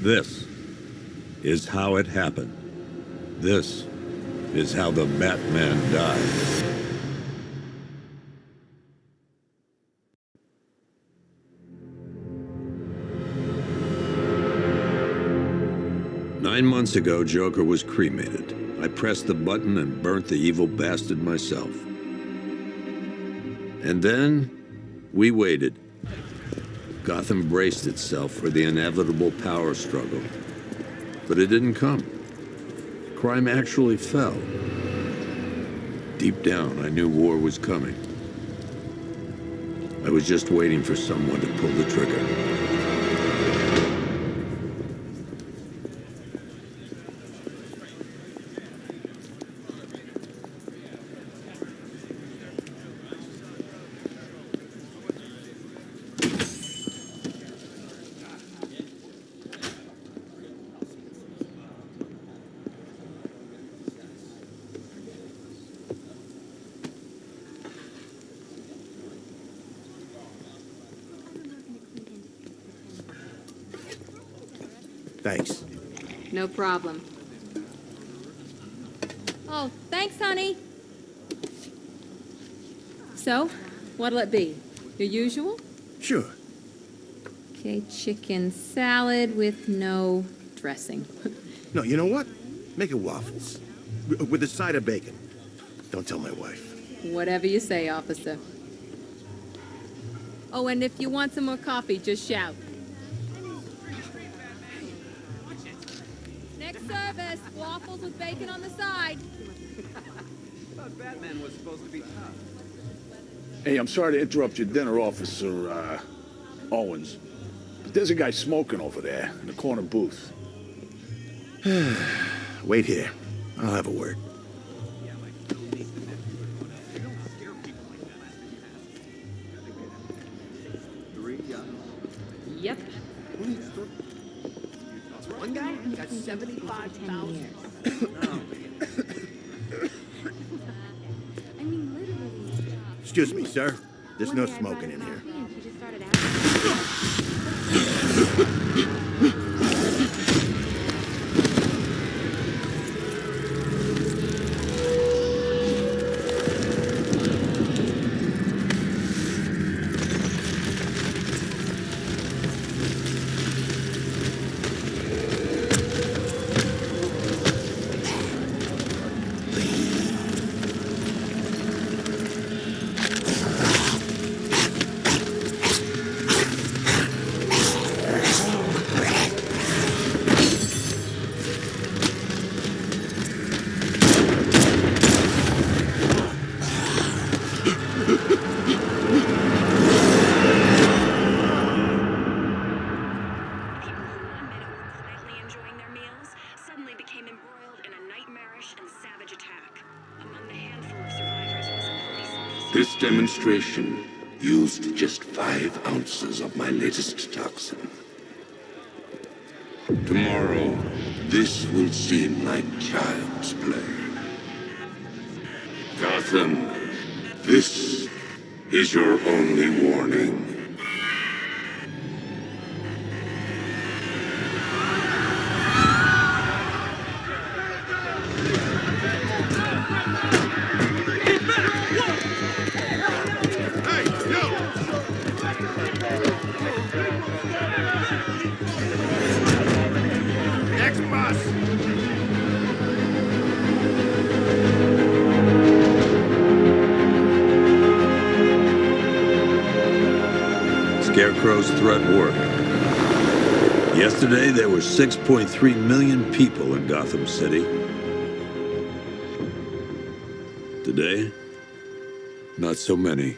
This is how it happened. This is how the Batman died. 9 months ago, Joker was cremated. I pressed the button and burnt the evil bastard myself. And then, we waited. Gotham braced itself for the inevitable power struggle. But it didn't come. Crime actually fell. Deep down, I knew war was coming. I was just waiting for someone to pull the trigger. Thanks. No problem. Oh, thanks, honey. So, what'll it be? Your usual? Sure. Okay, chicken salad with no dressing. No, you know what? Make it waffles. With a side of bacon. Don't tell my wife. Whatever you say, officer. Oh, and if you want some more coffee, just shout. Next service, waffles with bacon on the side. I thought Batman was supposed to be tough. Hey, I'm sorry to interrupt your dinner, Officer, Owens. But there's a guy smoking over there in the corner booth. Wait here. I'll have a word. Yep. One guy got 75,000. Excuse me, sir. There's no smoking in here. This demonstration used just 5 ounces of my latest toxin. Tomorrow, this will seem like child's play. Gotham, this is your only warning. Scarecrow's threat worked. Yesterday, there were 6.3 million people in Gotham City. Today, not so many.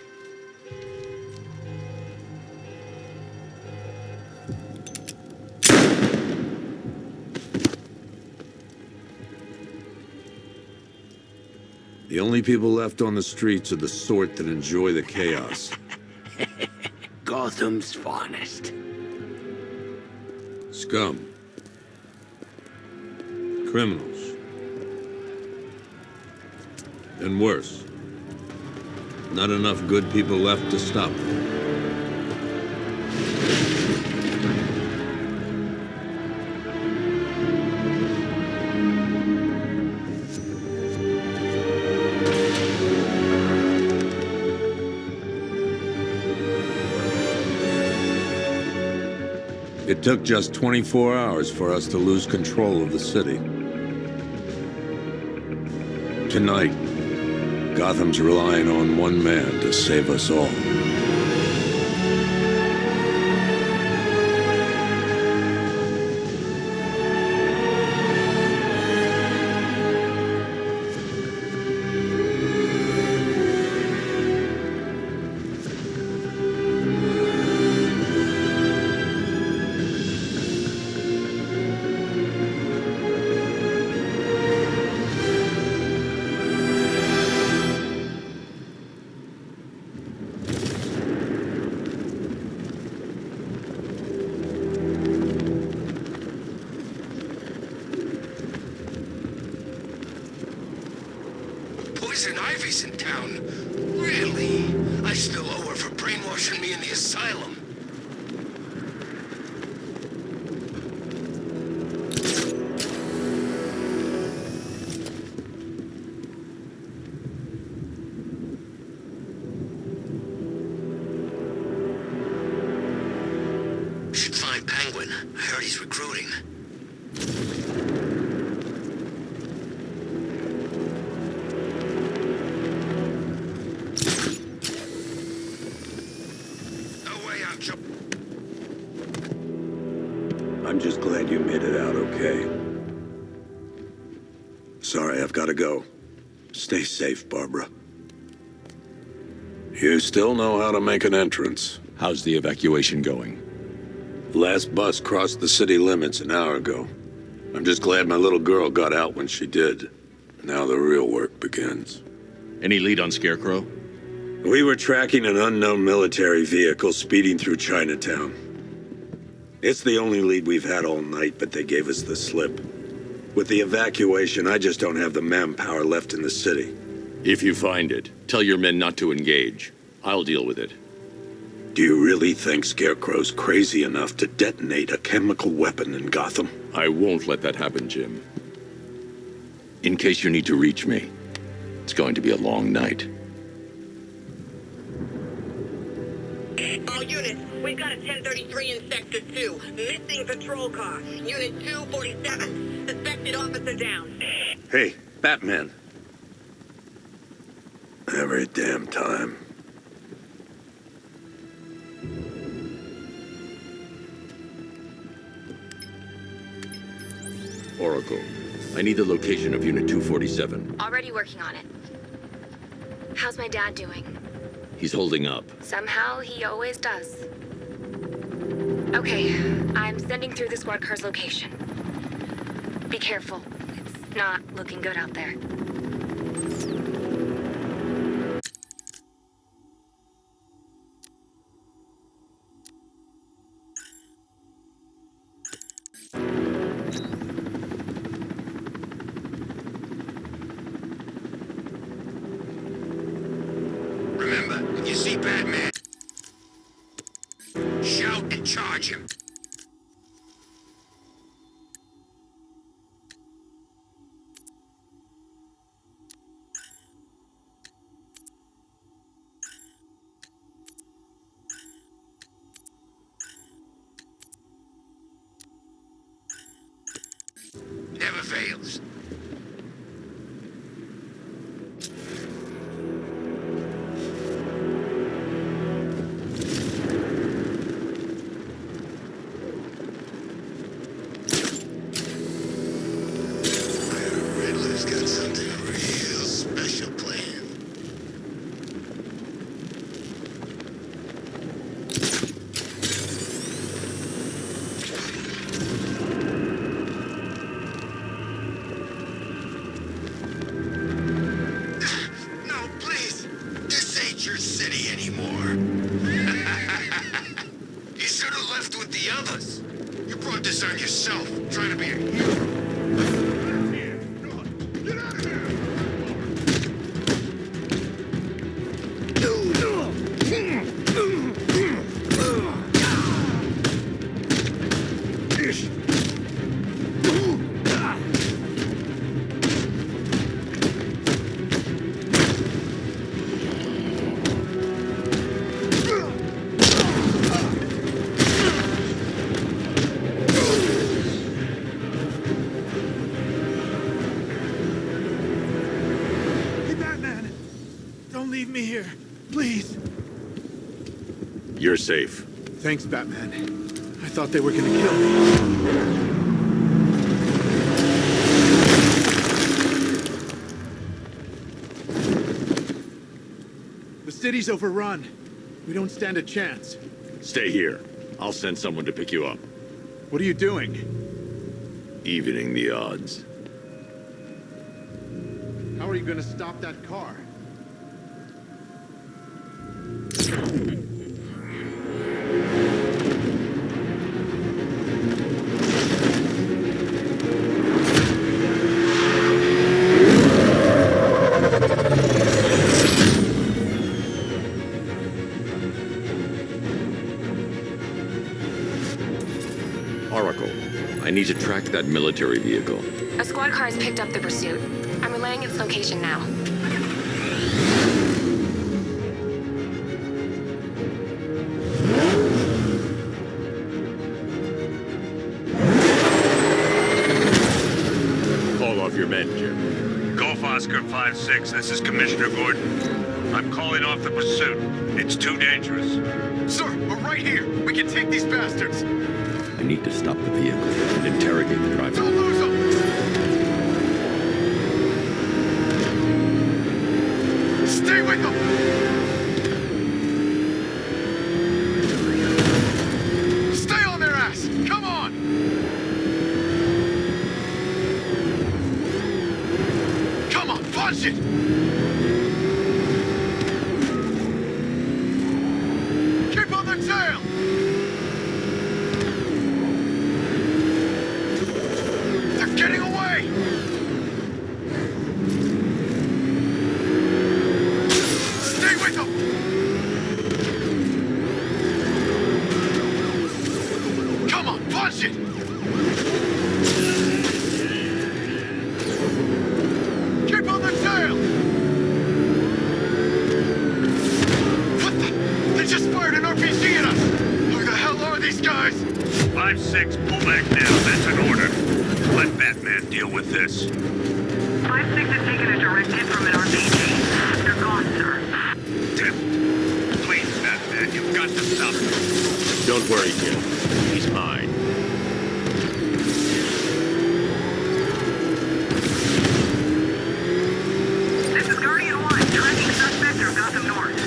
The only people left on the streets are the sort that enjoy the chaos. Gotham's finest. Scum. Criminals. And worse. Not enough good people left to stop them. It took just 24 hours for us to lose control of the city. Tonight, Gotham's relying on one man to save us all. Poison Ivy's in town. Really? I still owe her for brainwashing me in the asylum. Should find Penguin. I heard he's recruiting. I'm just glad you made it out okay. Sorry, I've got to go. Stay safe, Barbara. You still know how to make an entrance. How's the evacuation going? Last bus crossed the city limits an hour ago. I'm just glad my little girl got out when she did. Now the real work begins. Any lead on Scarecrow? We were tracking an unknown military vehicle speeding through Chinatown. It's the only lead we've had all night, but they gave us the slip. With the evacuation, I just don't have the manpower left in the city. If you find it, tell your men not to engage. I'll deal with it. Do you really think Scarecrow's crazy enough to detonate a chemical weapon in Gotham? I won't let that happen, Jim. In case you need to reach me, it's going to be a long night. All units, we've got a 1033 in Sector 2. Missing patrol car. Unit 247. Suspected officer down. Hey, Batman. Every damn time. Oracle, I need the location of Unit 247. Already working on it. How's my dad doing? He's holding up. Somehow, he always does. Okay, I'm sending through the squad car's location. Be careful. It's not looking good out there. Remember, when you see Batman, shout and charge him. Never fails. Riddler's got something real special planned. No, please. This ain't your city anymore. You should have left with the others. You brought this on yourself, trying to be a hero. Get out of here! me here. Please. You're safe. Thanks, Batman. I thought they were gonna kill me. The city's overrun. We don't stand a chance. Stay here. I'll send someone to pick you up. What are you doing? Evening the odds. How are you gonna stop that car? Oracle, I need to track that military vehicle. A squad car has picked up the pursuit. I'm relaying its location now. Call off your men, Jim. Golf Oscar 5-6, this is Commissioner Gordon. I'm calling off the pursuit. It's too dangerous. Sir, we're right here. We can take these bastards. I need to stop the vehicle and interrogate the driver. Don't lose them! Stay with them! Stay on their ass! Come on! Come on, punch it! Keep on their tail! They're getting away! Stay with them! Come on, punch it! Keep on their tail! What the? They just fired an RPG at us! Who the hell are these guys? 5-6, pull back now. That's an order. Let Batman deal with this. 5-6 has taken a direct hit from an RPG. They're gone, sir. Tim, please, Batman, you've got to stop them. Don't worry, Jim. He's mine. This is Guardian 1, tracking suspect through Gotham North.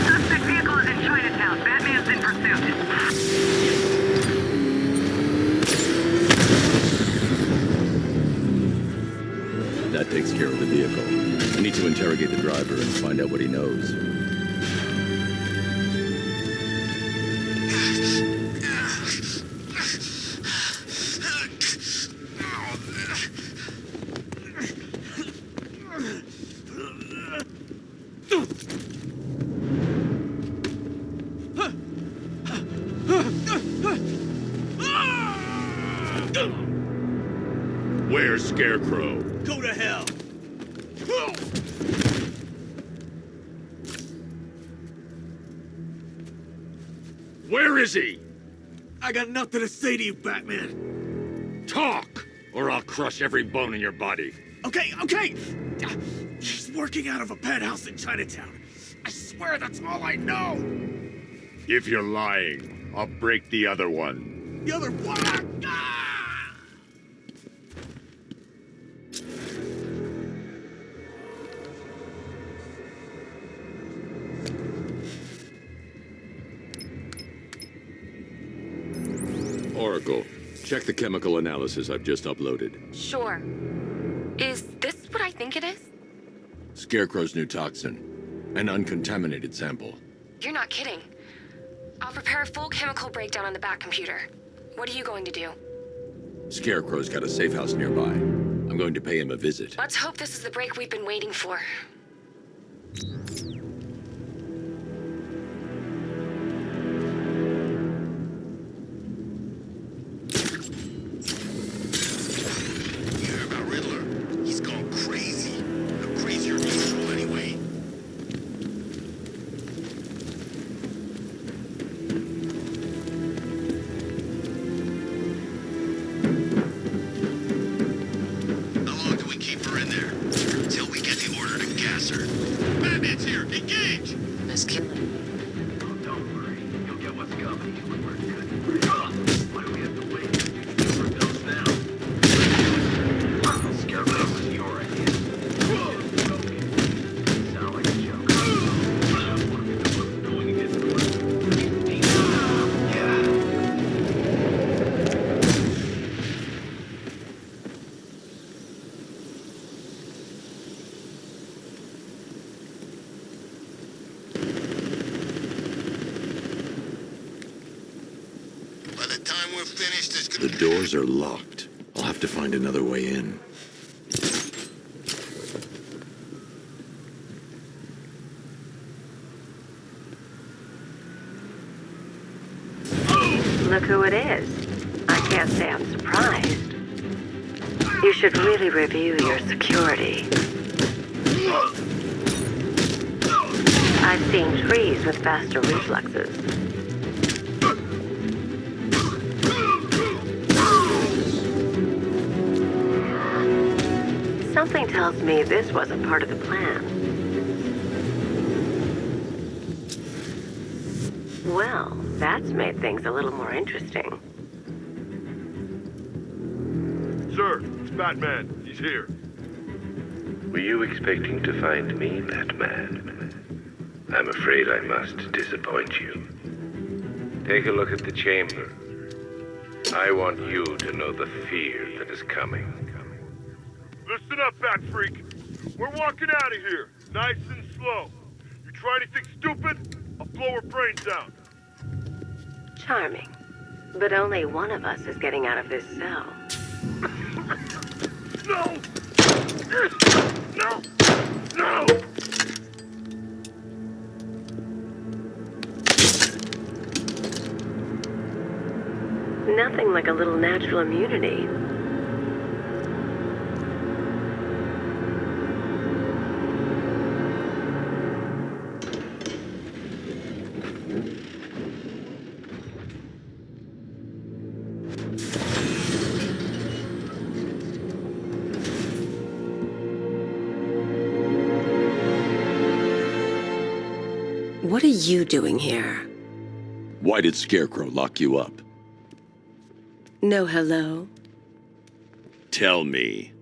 Suspect vehicle is in Chinatown. Batman's in pursuit. That takes care of the vehicle. I need to interrogate the driver and find out what he knows. Where's Scarecrow? Go to hell! Where is he? I got nothing to say to you, Batman. Talk, or I'll crush every bone in your body. Okay. She's working out of a penthouse in Chinatown. I swear that's all I know. If you're lying, I'll break the other one. The other one. Ah! Oracle, check the chemical analysis I've just uploaded. Sure. Is this what I think it is? Scarecrow's new toxin. An uncontaminated sample. You're not kidding. I'll prepare a full chemical breakdown on the back computer. What are you going to do? Scarecrow's got a safe house nearby. I'm going to pay him a visit. Let's hope this is the break we've been waiting for. Targets here! Engage! Miss Killing. Don't worry. You'll get what's coming when we're good. Why do we have to wait? We're ghosts now. Scarecrow was your idea. Sound like a joke. What are we doing? Going against the wind? Yeah. By the time we're finished, there's gonna The doors are locked. I'll have to find another way in. Look who it is. I can't say I'm surprised. You should really review your security. I've seen trees with faster reflexes. Something tells me this wasn't part of the plan. Well, that's made things a little more interesting. Sir, it's Batman. He's here. Were you expecting to find me, Batman? I'm afraid I must disappoint you. Take a look at the chamber. I want you to know the fear that is coming. Listen up, Bat Freak. We're walking out of here, nice and slow. You try anything stupid, I'll blow her brains out. Charming. But only one of us is getting out of this cell. No! No! No! Nothing like a little natural immunity. What are you doing here? Why did Scarecrow lock you up? No hello? Tell me.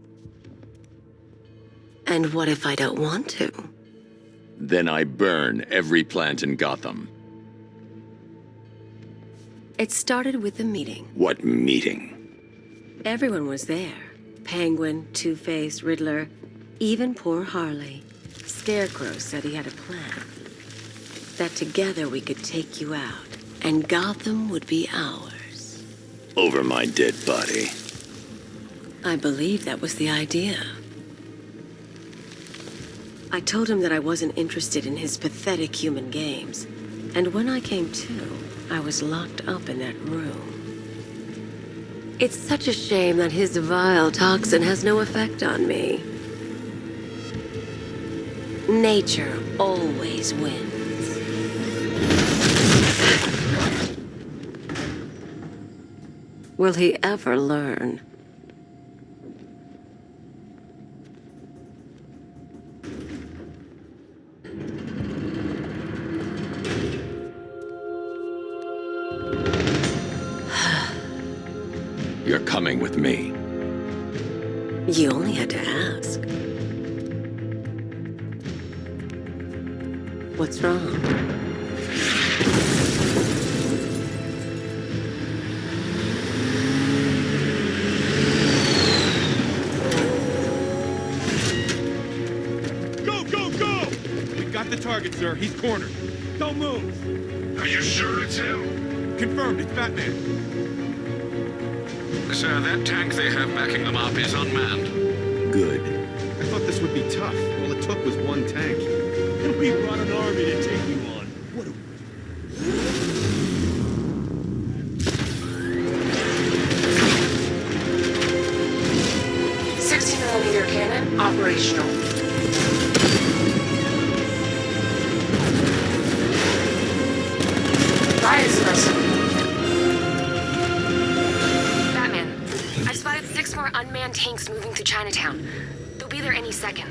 And what if I don't want to? Then I burn every plant in Gotham. It started with a meeting. What meeting? Everyone was there. Penguin, Two-Face, Riddler, even poor Harley. Scarecrow said he had a plan. That together we could take you out, and Gotham would be ours. Over my dead body. I believe that was the idea. I told him that I wasn't interested in his pathetic human games, and when I came to, I was locked up in that room. It's such a shame that his vile toxin has no effect on me. Nature always wins. Will he ever learn? You're coming with me. You only had to ask. What's wrong? The target, sir. He's cornered. Don't move. Are you sure it's him? Confirmed. It's Batman. Sir, that tank they have backing them up is unmanned. Good. I thought this would be tough. All it took was one tank. And we brought an army to take you on. What a... 60mm cannon operational. Batman, I've spotted 6 more unmanned tanks moving through Chinatown. They'll be there any second.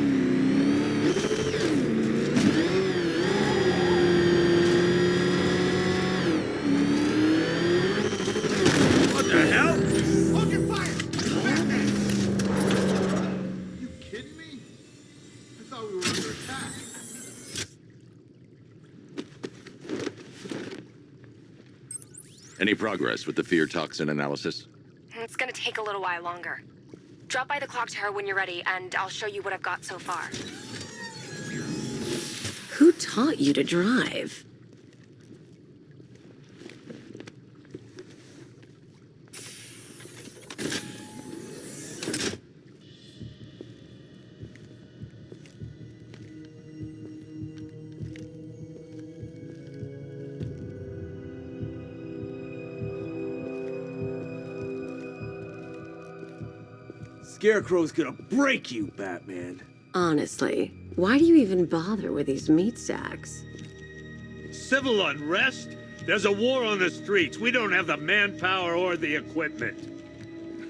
Any progress with the fear toxin analysis? It's gonna take a little while longer. Drop by the clock tower when you're ready, and I'll show you what I've got so far. Who taught you to drive? Scarecrow's gonna break you, Batman. Honestly, why do you even bother with these meat sacks? Civil unrest? There's a war on the streets. We don't have the manpower or the equipment.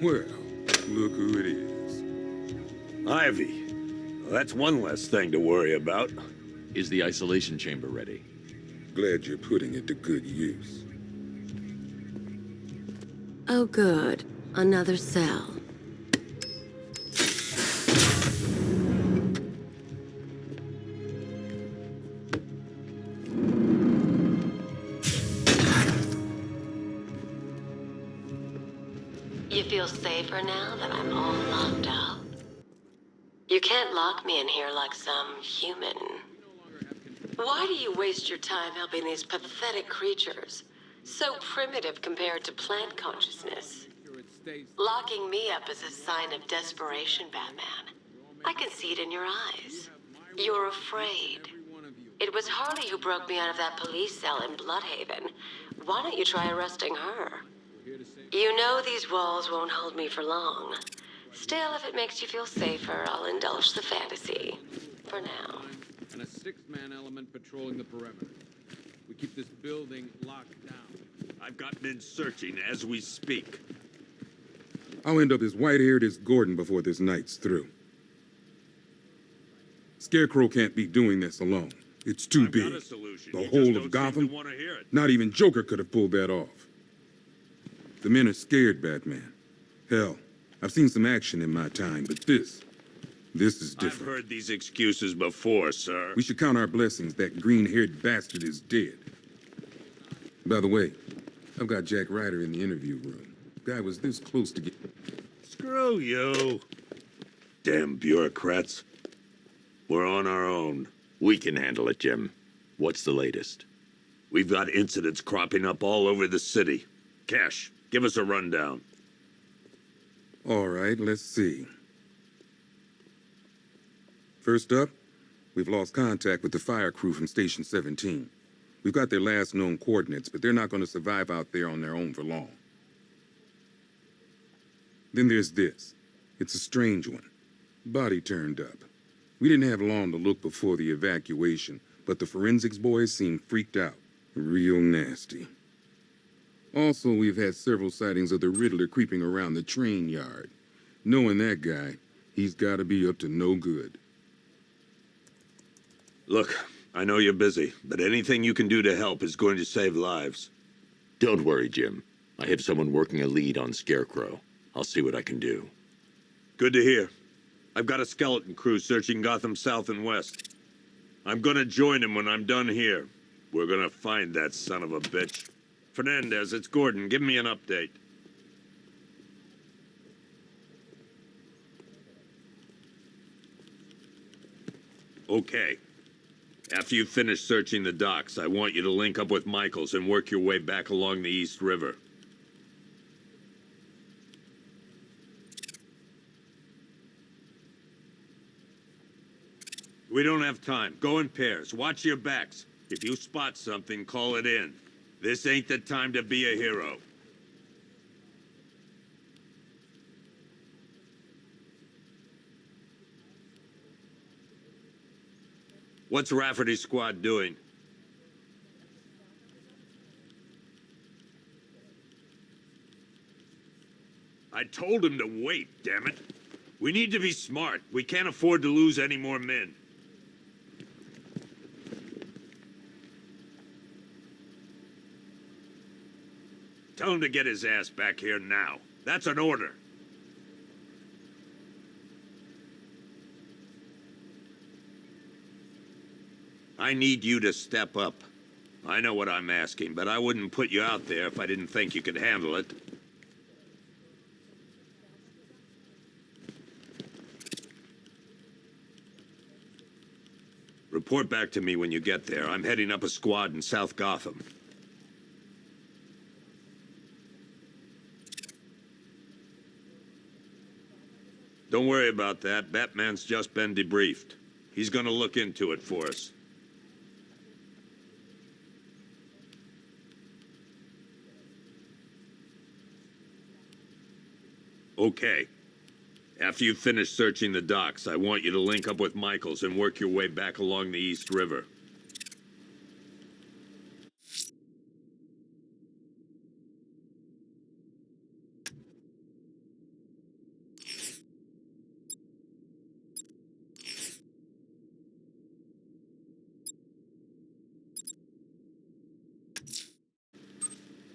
Well, look who it is. Ivy. Well, that's one less thing to worry about. Is the isolation chamber ready? Glad you're putting it to good use. Oh good, another cell. You feel safer now that I'm all locked up? You can't lock me in here like some human. Why do you waste your time helping these pathetic creatures? So primitive compared to plant consciousness. Locking me up is a sign of desperation, Batman. I can see it in your eyes. You're afraid. It was Harley who broke me out of that police cell in Bloodhaven. Why don't you try arresting her? You know these walls won't hold me for long. Still, if it makes you feel safer, I'll indulge the fantasy. For now. And a six-man element patrolling the perimeter. We keep this building locked down. I've got men searching as we speak. I'll end up as white-haired as Gordon before this night's through. Scarecrow can't be doing this alone. It's too big. The whole of Gotham? Not even Joker could have pulled that off. The men are scared, Batman. Hell, I've seen some action in my time, but this is different. I've heard these excuses before, sir. We should count our blessings that green-haired bastard is dead. By the way, I've got Jack Ryder in the interview room. Guy was this close to get... Screw you. Damn bureaucrats. We're on our own. We can handle it, Jim. What's the latest? We've got incidents cropping up all over the city. Cash, give us a rundown. All right, let's see. First up, we've lost contact with the fire crew from Station 17. We've got their last known coordinates, but they're not going to survive out there on their own for long. Then there's this. It's a strange one. Body turned up. We didn't have long to look before the evacuation, but the forensics boys seemed freaked out. Real nasty. Also, we've had several sightings of the Riddler creeping around the train yard. Knowing that guy, he's got to be up to no good. Look, I know you're busy, but anything you can do to help is going to save lives. Don't worry, Jim. I have someone working a lead on Scarecrow. I'll see what I can do. Good to hear. I've got a skeleton crew searching Gotham South and West. I'm gonna join him when I'm done here. We're gonna find that son of a bitch. Fernandez, it's Gordon. Give me an update. Okay. After you finish searching the docks, I want you to link up with Michaels and work your way back along the East River. We don't have time. Go in pairs. Watch your backs. If you spot something, call it in. This ain't the time to be a hero. What's Rafferty's squad doing? I told him to wait, damn it. We need to be smart. We can't afford to lose any more men. Tell him to get his ass back here now. That's an order. I need you to step up. I know what I'm asking, but I wouldn't put you out there if I didn't think you could handle it. Report back to me when you get there. I'm heading up a squad in South Gotham. Don't worry about that. Batman's just been debriefed. He's gonna look into it for us. Okay. After you finish searching the docks, I want you to link up with Michaels and work your way back along the East River.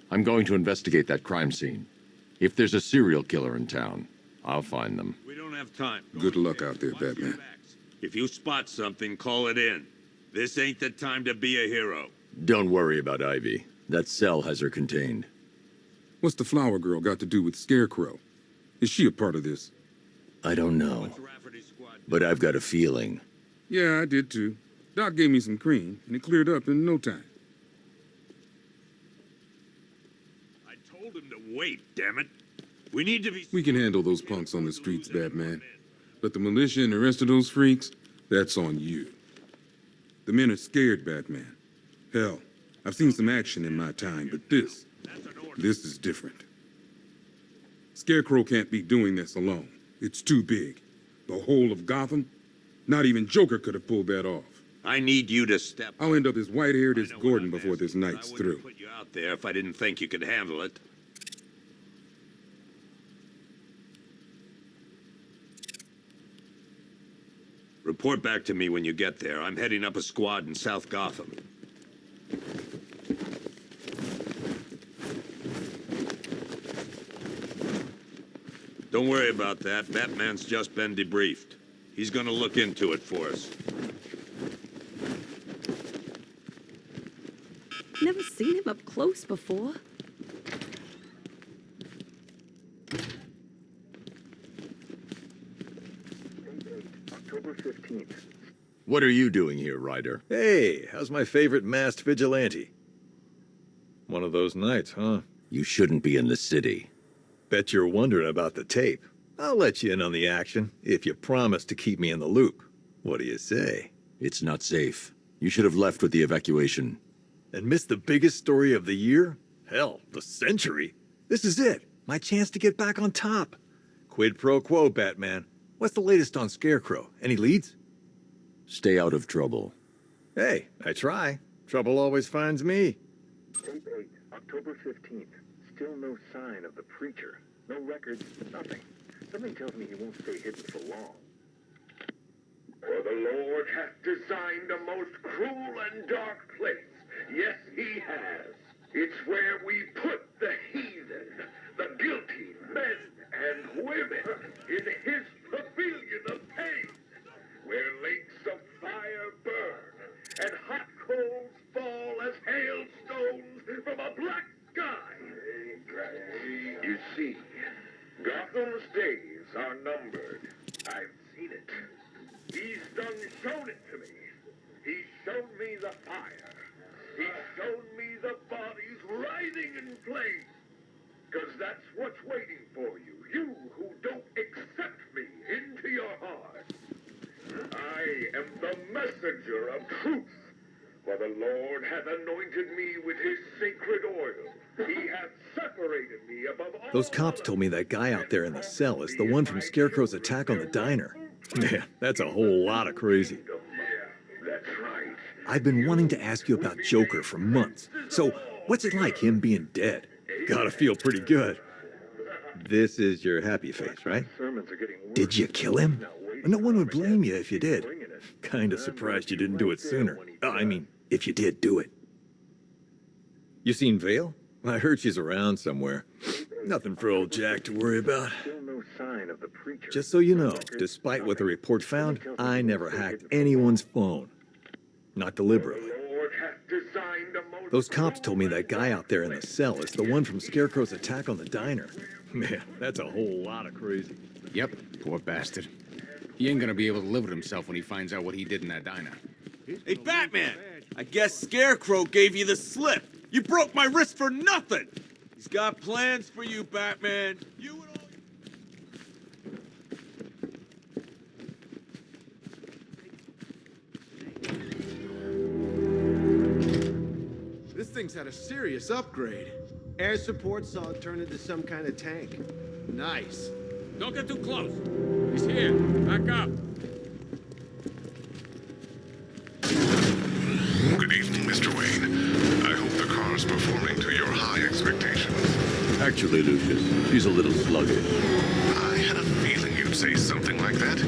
I'm going to investigate that crime scene. If there's a serial killer in town, I'll find them. We don't have time. Good luck out there, Batman. If you spot something, call it in. This ain't the time to be a hero. Don't worry about Ivy. That cell has her contained. What's the flower girl got to do with Scarecrow? Is she a part of this? I don't know. But I've got a feeling. Yeah, I did too. Doc gave me some cream, and it cleared up in no time. I told him to wait, damn it. We need to be... We can handle those punks on the streets, Batman. But the militia and the rest of those freaks, that's on you. The men are scared, Batman. Hell, I've seen some action in my time, but this is different. Scarecrow can't be doing this alone. It's too big. The whole of Gotham? Not even Joker could have pulled that off. I need you to step... I'll end up as white-haired as Gordon before this night's through. I wouldn't put you out there if I didn't think you could handle it. Report back to me when you get there. I'm heading up a squad in South Gotham. Don't worry about that. Batman's just been debriefed. He's gonna look into it for us. Never seen him up close before. October 15th. What are you doing here, Ryder? Hey, how's my favorite masked vigilante? One of those nights, huh? You shouldn't be in the city. Bet you're wondering about the tape. I'll let you in on the action if you promise to keep me in the loop. What do you say? It's not safe. You should have left with the evacuation. And missed the biggest story of the year? Hell, the century. This is it. My chance to get back on top. Quid pro quo, Batman. What's the latest on Scarecrow? Any leads? Stay out of trouble. Hey, I try. Trouble always finds me. Tape 8, October 15th. Still no sign of the preacher. No records, nothing. Something tells me he won't stay hidden for long. For the Lord hath designed a most cruel and dark place. Yes, he has. It's where we put the heathen, the guilty men and women in his pavilion of pain, where lakes of fire burn and hot coals fall as hailstones from a black sky. You see, Gotham's days are numbered. I've seen it. He's done shown it to me. He's shown me the fire. He's shown me the bodies writhing in flames. Because that's what's waiting for you. You who don't accept me into your heart. I am the messenger of truth. For the Lord hath anointed me with his sacred oil. He hath separated me above all. Those cops told me that guy out there in the cell is the one from Scarecrow's attack on the diner. Man, that's a whole lot of crazy. That's right. I've been wanting to ask you about Joker for months. So, what's it like, him being dead? Gotta feel pretty good. This is your happy face, right? Did you kill him? No one would blame you if you did. Kinda surprised you didn't do it sooner. I mean, if you did do it. You seen Vale? I heard she's around somewhere. Nothing for old Jack to worry about. Still no sign of the preacher. Just so you know, despite what the report found, I never hacked anyone's phone. Not deliberately. The Lord hath designed a most Those cops told me that guy out there in the cell is the one from Scarecrow's attack on the diner. Man, that's a whole lot of crazy. Yep, poor bastard. He ain't gonna be able to live with himself when he finds out what he did in that diner. Hey, Batman! I guess Scarecrow gave you the slip. You broke my wrist for nothing! He's got plans for you, Batman. You and all... This thing's had a serious upgrade. Air support saw it turn into some kind of tank. Nice. Don't get too close. He's here. Back up. Good evening, Mr. Wayne. I hope the car's performing to your high expectations. Actually, Lucius, she's a little sluggish. I had a feeling you'd say something like that.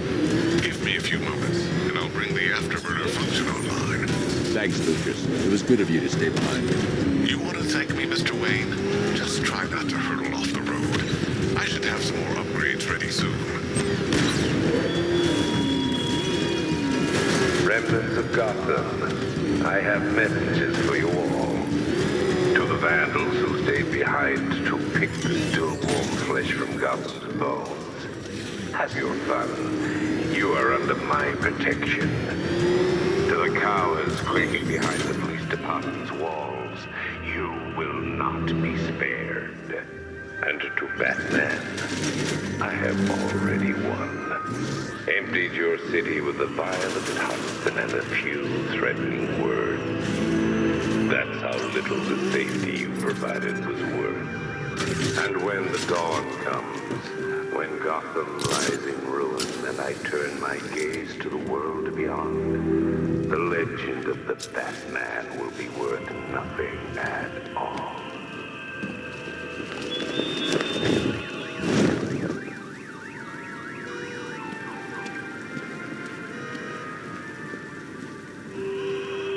Give me a few moments, and I'll bring the afterburner function online. Thanks, Lucius. It was good of you to stay behind. You want to thank me, Mr. Wayne? Just try not to hurtle off the road. I should have some more upgrades ready soon. Remnants of Gotham, I have messages for you all. To the vandals who stayed behind to pick the still warm flesh from Gotham's bones. Have your fun. You are under my protection. To the cowards quaking behind the police department's walls, you will not be spared. And to Batman, I have already won. Emptied your city with a violent husband and a few threatening words. That's how little the safety you provided was worth. And when the dawn comes, when Gotham lies in ruin and I turn my gaze to the world beyond, the legend of the Batman will be worth nothing at all.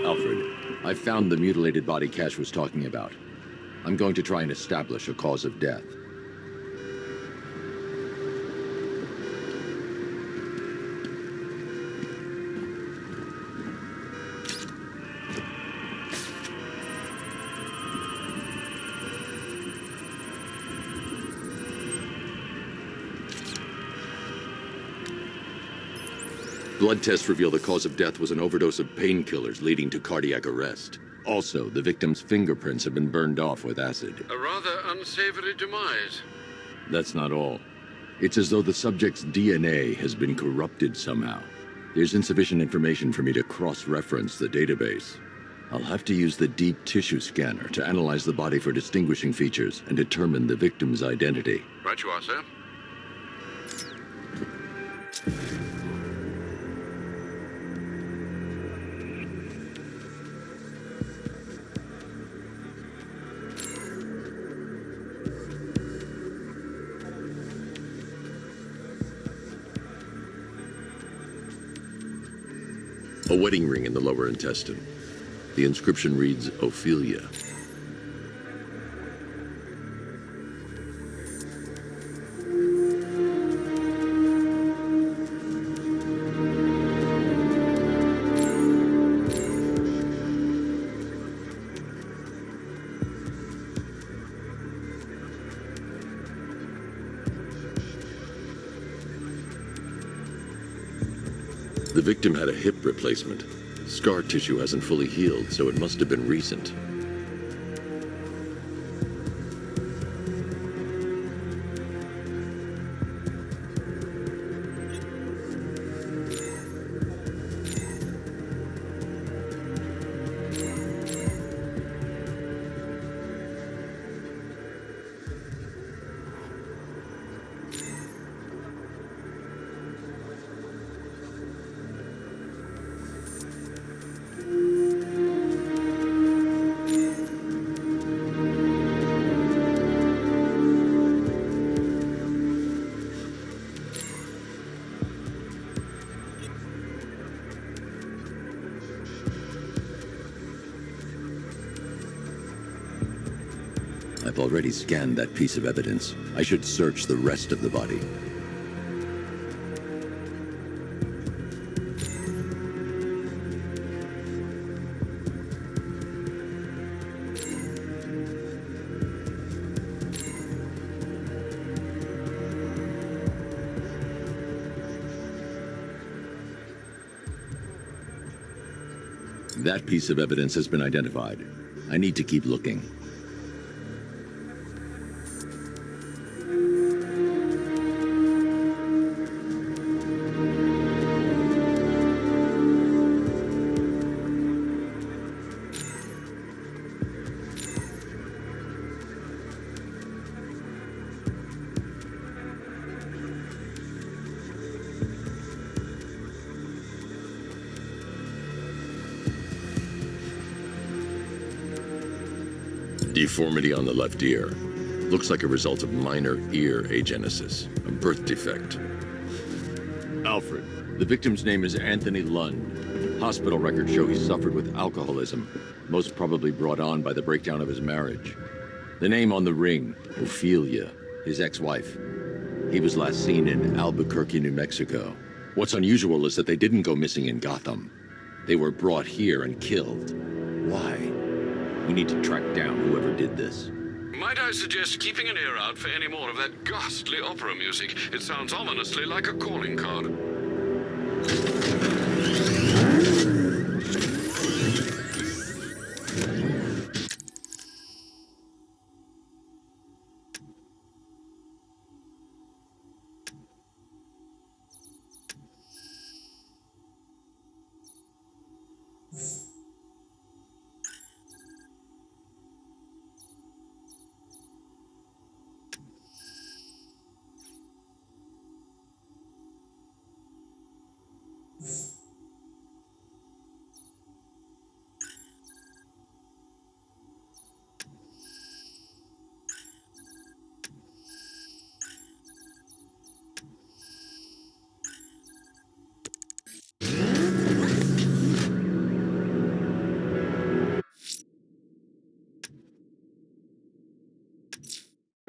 Alfred, I found the mutilated body Cash was talking about. I'm going to try and establish a cause of death. Blood tests reveal the cause of death was an overdose of painkillers leading to cardiac arrest. Also, the victim's fingerprints have been burned off with acid. A rather unsavory demise. That's not all. It's as though the subject's DNA has been corrupted somehow. There's insufficient information for me to cross-reference the database. I'll have to use the deep tissue scanner to analyze the body for distinguishing features and determine the victim's identity. Right you are, sir. A wedding ring in the lower intestine. The inscription reads, Ophelia. The victim had a hip replacement. Scar tissue hasn't fully healed, so it must have been recent. I've already scanned that piece of evidence. I should search the rest of the body. That piece of evidence has been identified. I need to keep looking. Deformity on the left ear. Looks like a result of minor ear agenesis, a birth defect. Alfred, the victim's name is Anthony Lund. Hospital records show he suffered with alcoholism, most probably brought on by the breakdown of his marriage. The name on the ring, Ophelia, his ex-wife. He was last seen in Albuquerque, New Mexico. What's unusual is that they didn't go missing in Gotham. They were brought here and killed. Why? We need to track down whoever did this. Might I suggest keeping an ear out for any more of that ghastly opera music? It sounds ominously like a calling card.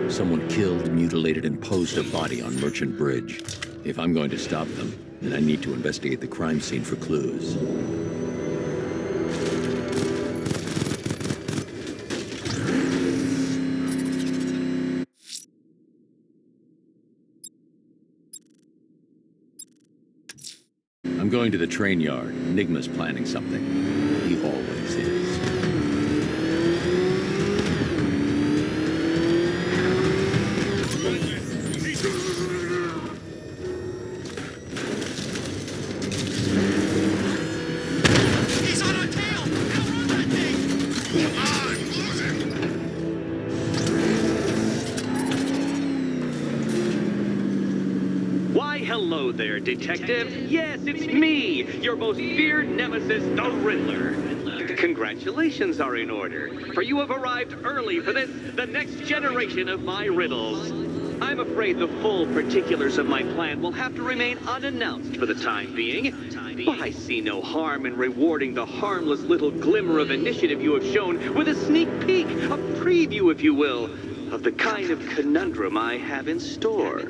Someone killed, mutilated, and posed a body on Merchant Bridge. If I'm going to stop them, then I need to investigate the crime scene for clues. I'm going to the train yard. Enigma's planning something. He always is. Hello there, Detective. Yes, it's me, your most feared nemesis, the Riddler. Congratulations are in order, for you have arrived early for this, the next generation of my riddles. I'm afraid the full particulars of my plan will have to remain unannounced for the time being, but I see no harm in rewarding the harmless little glimmer of initiative you have shown with a sneak peek, a preview, if you will, of the kind of conundrum I have in store.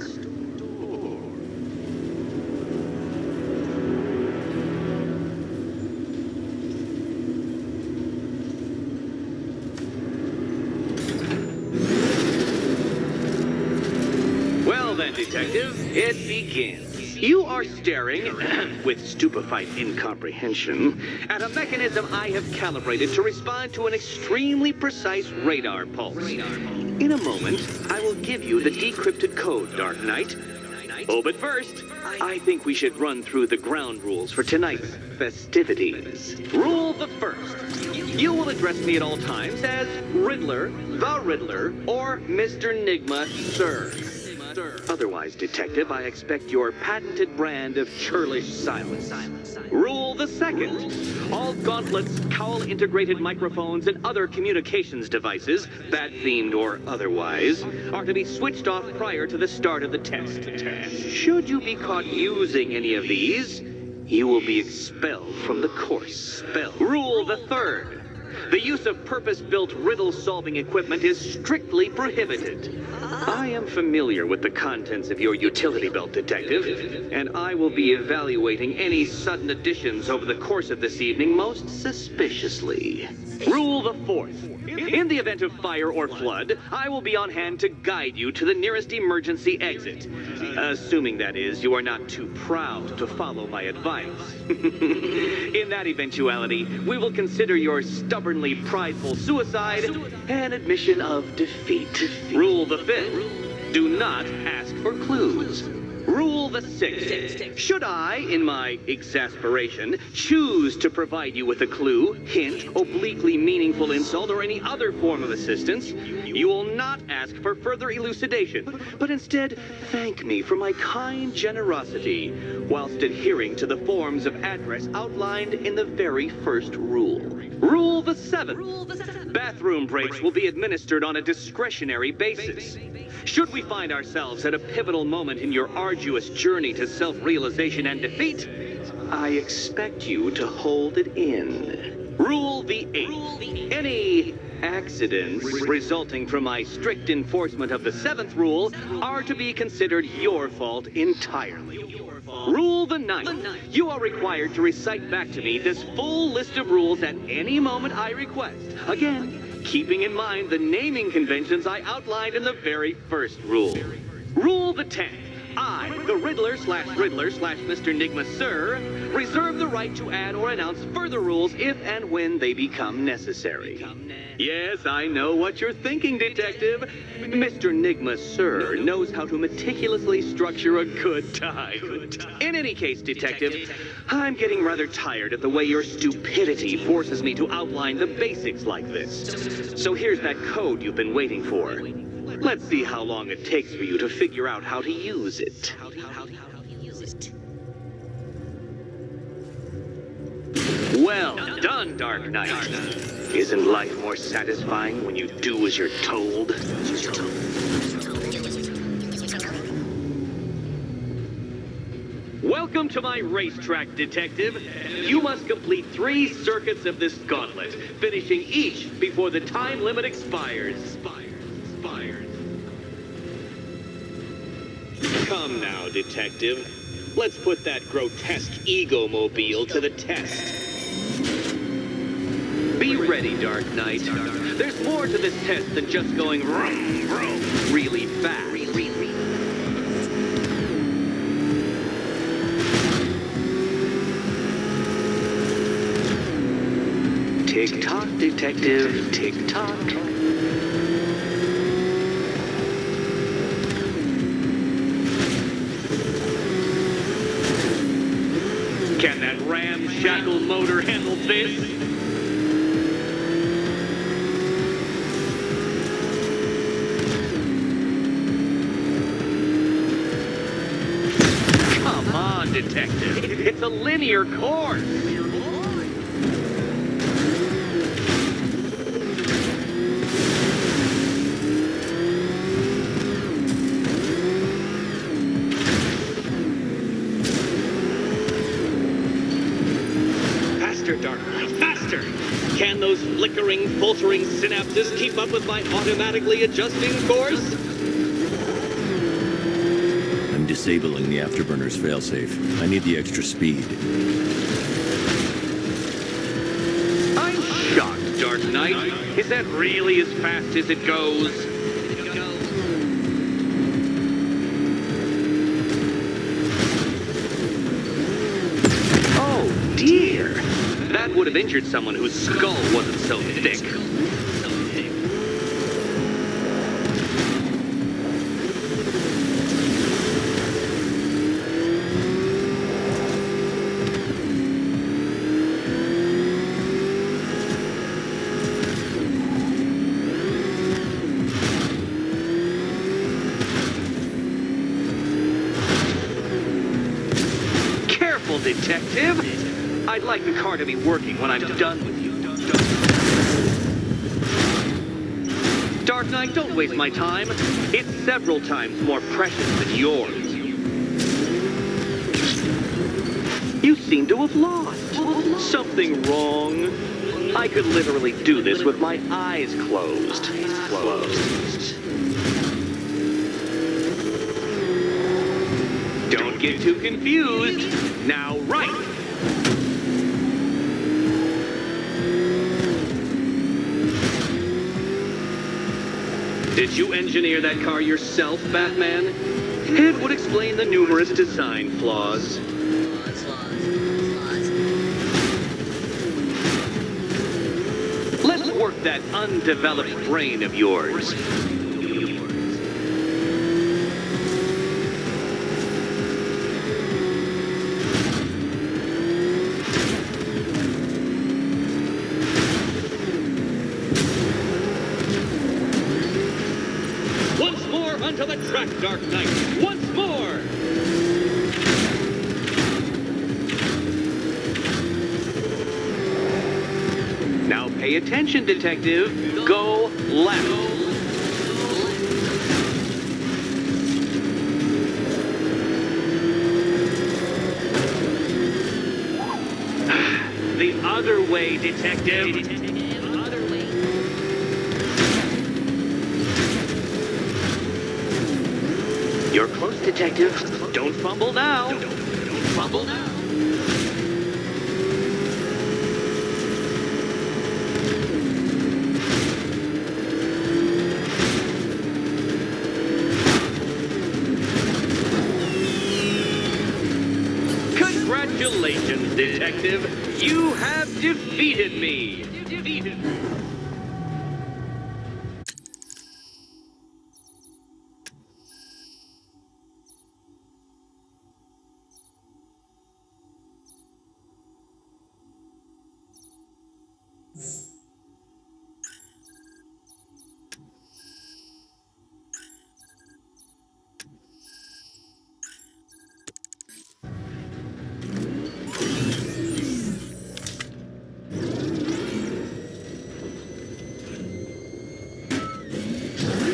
Detective, it begins. You are staring, with stupefied incomprehension, at a mechanism I have calibrated to respond to an extremely precise radar pulse. In a moment, I will give you the decrypted code, Dark Knight. Oh, but first, I think we should run through the ground rules for tonight's festivities. Rule the first. You will address me at all times as Riddler, the Riddler, or Mr. Nigma, sir. Otherwise, Detective, I expect your patented brand of churlish silence. Rule the second. All gauntlets, cowl-integrated microphones, and other communications devices, bat-themed or otherwise, are to be switched off prior to the start of the test. Should you be caught using any of these, you will be expelled from the course. Rule the third. The use of purpose-built riddle-solving equipment is strictly prohibited. I am familiar with the contents of your utility belt, Detective, and I will be evaluating any sudden additions over the course of this evening most suspiciously. Rule the fourth. In the event of fire or flood, I will be on hand to guide you to the nearest emergency exit. Assuming, that is, you are not too proud to follow my advice. In that eventuality, we will consider your stubbornly prideful suicide an admission of defeat. Rule the fifth. Do not ask for clues. Rule the sixth. Should I, in my exasperation, choose to provide you with a clue, hint, obliquely meaningful insult, or any other form of assistance, you will not ask for further elucidation, but instead thank me for my kind generosity, whilst adhering to the forms of address outlined in the very first rule. Rule the seventh. Bathroom breaks will be administered on a discretionary basis. Should we find ourselves at a pivotal moment in your arduous journey to self-realization and defeat, I expect you to hold it in. Rule the eighth. Any accidents resulting from my strict enforcement of the seventh rule are to be considered your fault entirely. Rule the ninth. You are required to recite back to me this full list of rules at any moment I request. Again, keeping in mind the naming conventions I outlined in the very first rule. Rule the 10th. I, the Riddler/Mr. Nigma Sir, reserve the right to add or announce further rules if and when they become necessary. Yes, I know what you're thinking, Detective. Mr. Nigma Sir knows how to meticulously structure a good time. In any case, Detective, I'm getting rather tired of the way your stupidity forces me to outline the basics like this. So here's that code you've been waiting for. Let's see how long it takes for you to figure out how to use it. Well done, Dark Knight. Isn't life more satisfying when you do as you're told? Welcome to my racetrack, Detective. You must complete 3 circuits of this gauntlet, finishing each before the time limit expires. Come now, Detective. Let's put that grotesque ego-mobile to the test. Be ready, Dark Knight. There's more to this test than just going vroom, vroom really fast. Tick-tock, Detective, tick-tock. Can that ramshackle motor handle this? Come on, Detective. It's a linear course. Can those flickering, faltering synapses keep up with my automatically adjusting course? I'm disabling the afterburner's failsafe. I need the extra speed. I'm shocked, Dark Knight. Is that really as fast as it goes? Oh, dear. That would have injured someone whose skull wasn't so thick. Careful, Detective. I'd like the car to be working when I'm done with you. Dark Knight, don't waste my time. It's several times more precious than yours. You seem to have lost. Something wrong? I could literally do this with my eyes closed. Don't get too confused. Now, right. Did you engineer that car yourself, Batman? It would explain the numerous design flaws. Let's work that undeveloped brain of yours. Once more onto the track, Dark Knight. Once more! Now pay attention, Detective. Go left. The other way, Detective. You're close, Detective. Don't fumble now. Don't fumble now. Congratulations, Detective. You have defeated me.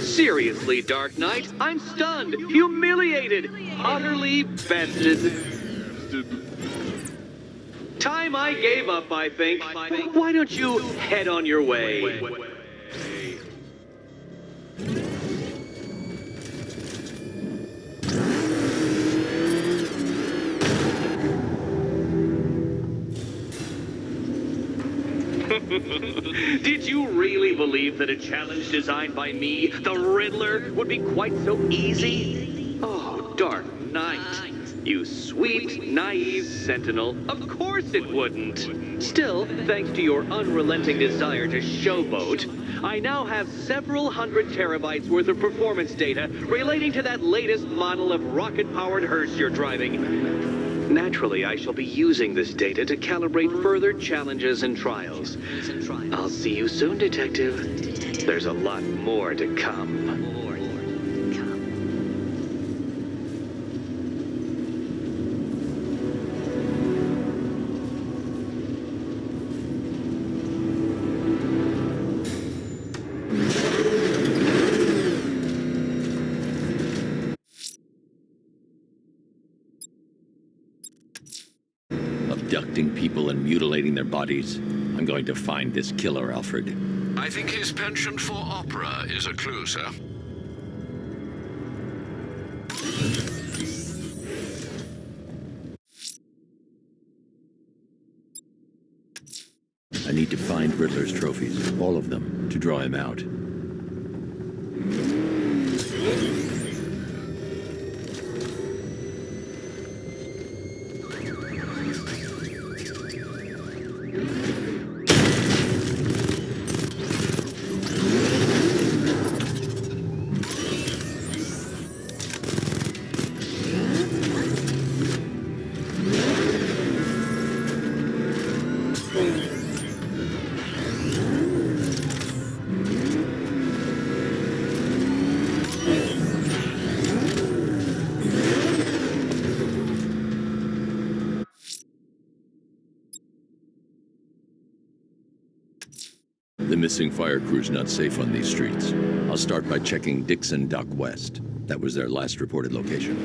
Seriously, Dark Knight, I'm stunned, humiliated, utterly bested. Time I gave up, I think. Why don't you head on your way? Did you really believe that a challenge designed by me, the Riddler, would be quite so easy? Oh, Dark Knight. You sweet, naive sentinel. Of course it wouldn't. Still, thanks to your unrelenting desire to showboat, I now have several hundred terabytes worth of performance data relating to that latest model of rocket-powered hearse you're driving. Naturally, I shall be using this data to calibrate further challenges and trials. I'll see you soon, Detective. There's a lot more to come. Abducting people and mutilating their bodies. I'm going to find this killer, Alfred. I think his penchant for opera is a clue, sir. I need to find Riddler's trophies, all of them, to draw him out. The missing fire crew's not safe on these streets. I'll start by checking Dixon Dock West. That was their last reported location.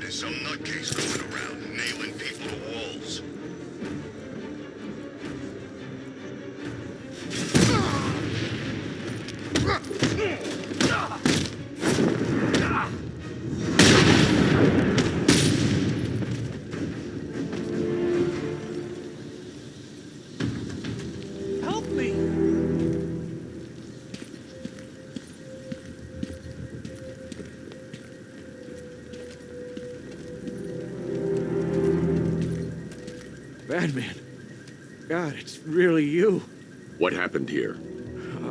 There's some nutcase going around, nailing people to walls. Help me! Batman. God, it's really you. What happened here?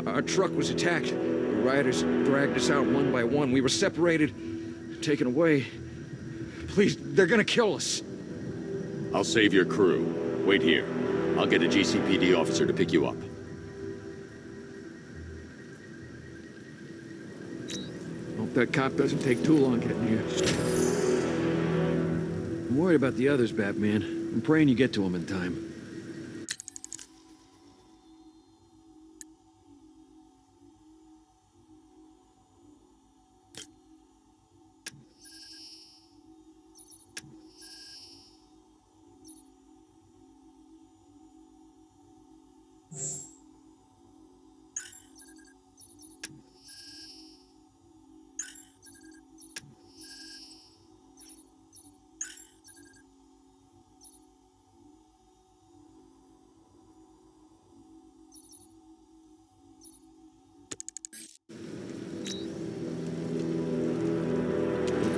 Our truck was attacked. The rioters dragged us out one by one. We were separated, taken away. Please, they're gonna kill us. I'll save your crew. Wait here. I'll get a GCPD officer to pick you up. Hope that cop doesn't take too long getting here. I'm worried about the others, Batman. I'm praying you get to them in time.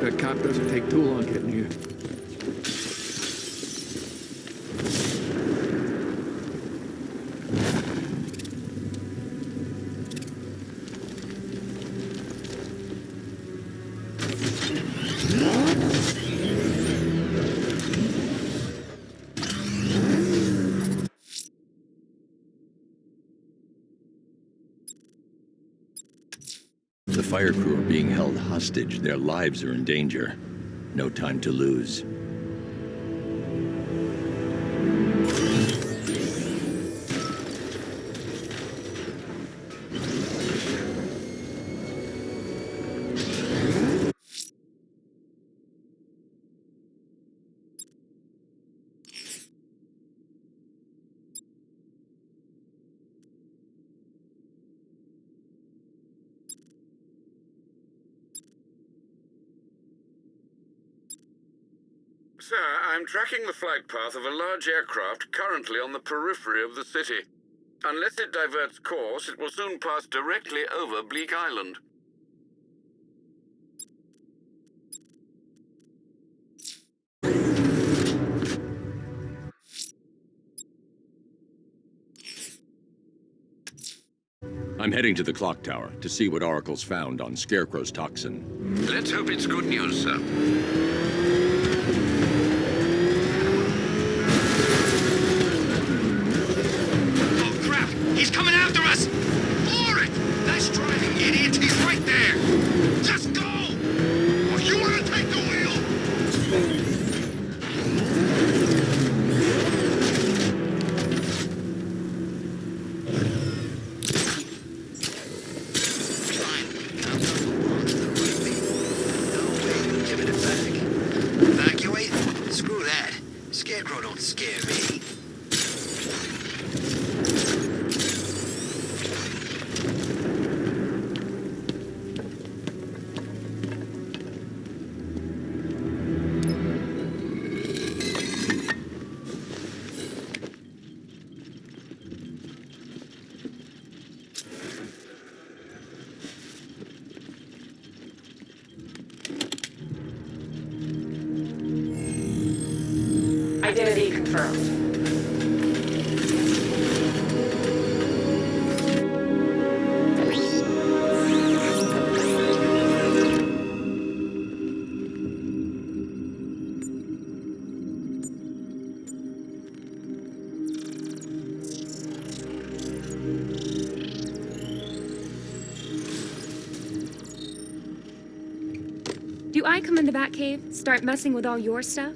That cop doesn't take too long getting here. The fire crew are being held hostage. Their lives are in danger. No time to lose. Sir, I'm tracking the flight path of a large aircraft currently on the periphery of the city. Unless it diverts course, it will soon pass directly over Bleak Island. I'm heading to the clock tower to see what Oracle's found on Scarecrow's toxin. Let's hope it's good news, sir. He's coming after us! For it! Nice driving, idiot! He's right there! Just go! Or you want to take the wheel? Give it back. Evacuate? Screw that. Scarecrow don't scare me. Identity confirmed. Do I come in the Batcave, start messing with all your stuff?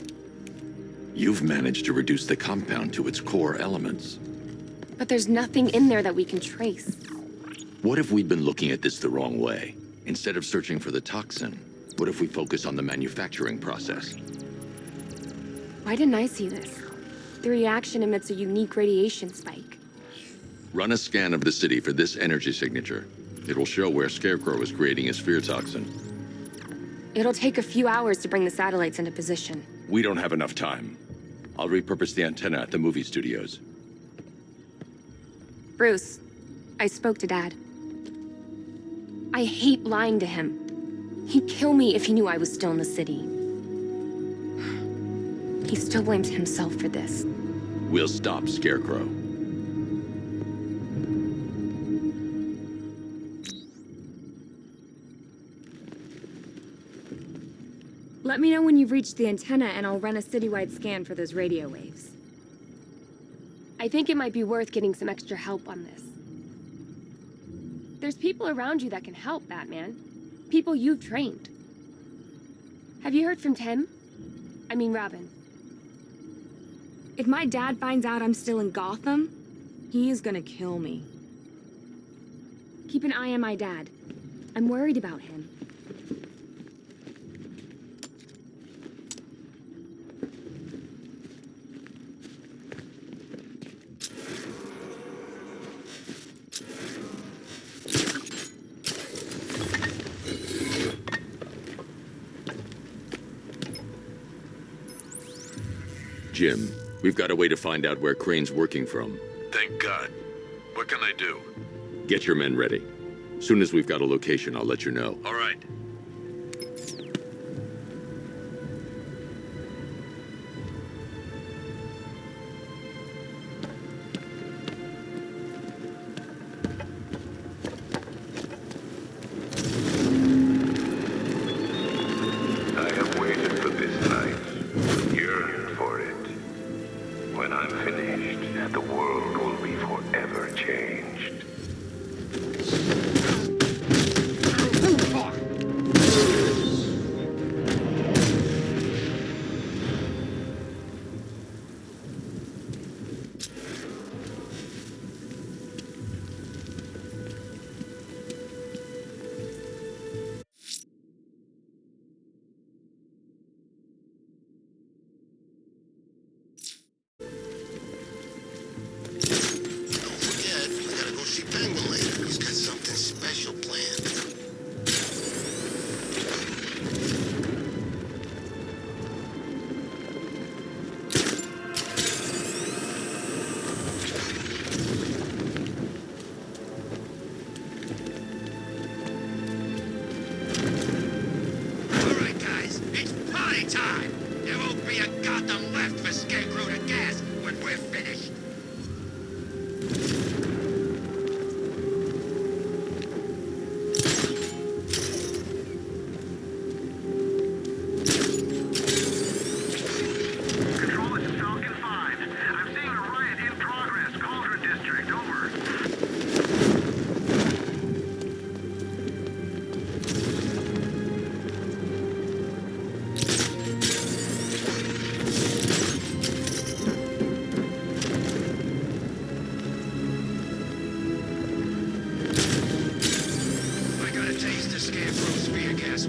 You've managed to reduce the compound to its core elements. But there's nothing in there that we can trace. What if we'd been looking at this the wrong way? Instead of searching for the toxin, What if we focus on the manufacturing process? Why didn't I see this? The reaction emits a unique radiation spike. Run a scan of the city for this energy signature. It will show where Scarecrow is creating his fear toxin. It'll take a few hours to bring the satellites into position. We don't have enough time. I'll repurpose the antenna at the movie studios. Bruce, I spoke to Dad. I hate lying to him. He'd kill me if he knew I was still in the city. He still blames himself for this. We'll stop Scarecrow. Let me know when you've reached the antenna and I'll run a citywide scan for those radio waves. I think it might be worth getting some extra help on this. There's people around you that can help, Batman. People you've trained. Have you heard from Tim? I mean, Robin. If my dad finds out I'm still in Gotham, he is gonna kill me. Keep an eye on my dad. I'm worried about him. Jim, we've got a way to find out where Crane's working from. Thank God. What can I do? Get your men ready. Soon as we've got a location, I'll let you know. All right. I have waited for this night, yearned for it. When I'm finished, the world will be forever changed. He's got something special planned. All right, guys, it's party time. There won't be a Gotham left for Scarecrow to gas when we're finished.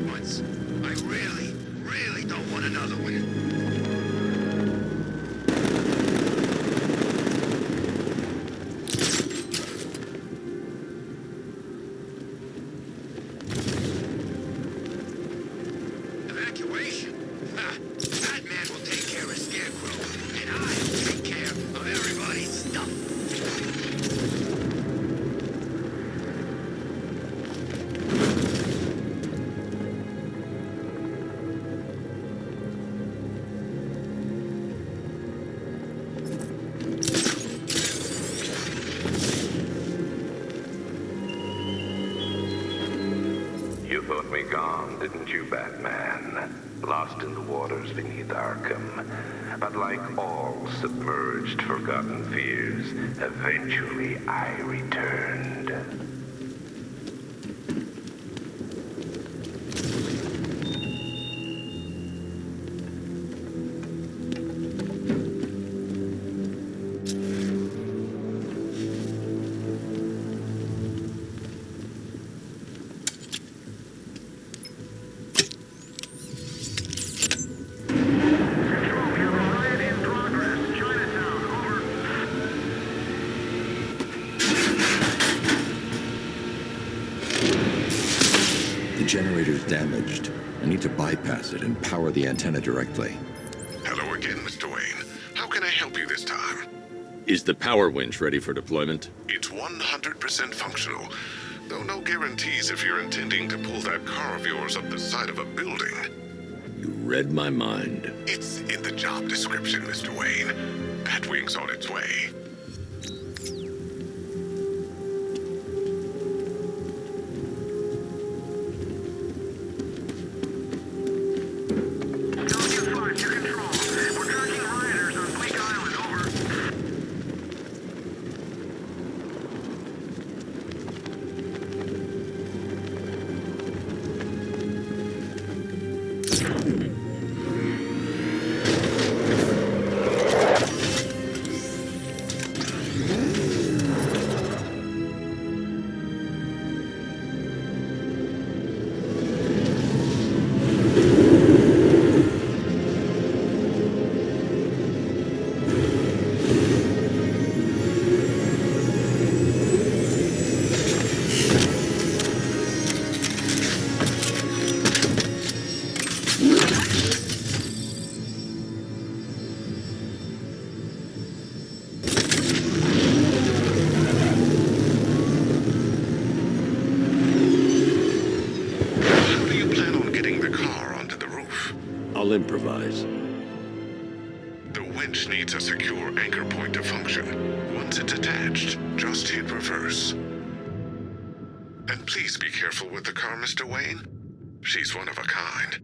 Once. I really, really don't want another one. Evacuation? Ha! Batman will take care of Scarecrow, and I'll take care of everybody's stuff. You thought me gone, didn't you, Batman? Lost in the waters beneath Arkham. But like all submerged, forgotten fears, eventually I returned. The generator's damaged. I need to bypass it and power the antenna directly. Hello again, Mr. Wayne. How can I help you this time? Is the power winch ready for deployment? It's 100% functional, though no guarantees if you're intending to pull that car of yours up the side of a building. You read my mind. It's in the job description, Mr. Wayne. Batwing's on its way. I'll improvise. The winch needs a secure anchor point to function. Once it's attached, just hit reverse. And please be careful with the car, Mr. Wayne. She's one of a kind.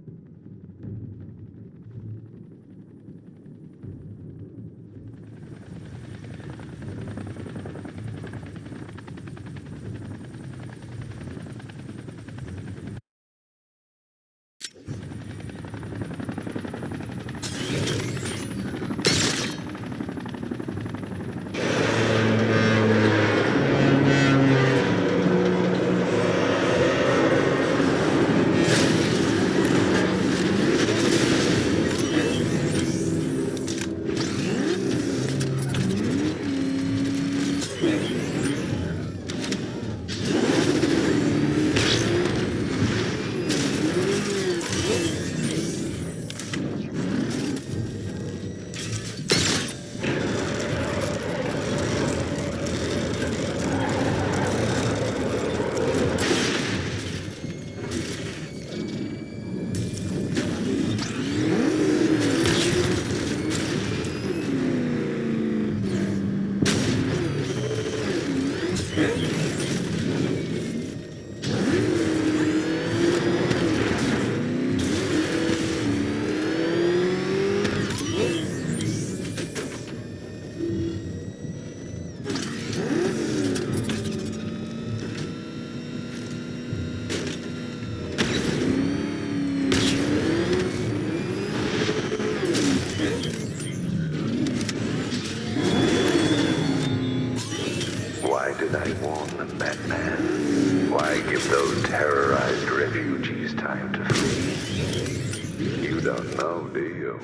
Did I warn them, Batman? Why give those terrorized refugees time to flee? You don't know, do you?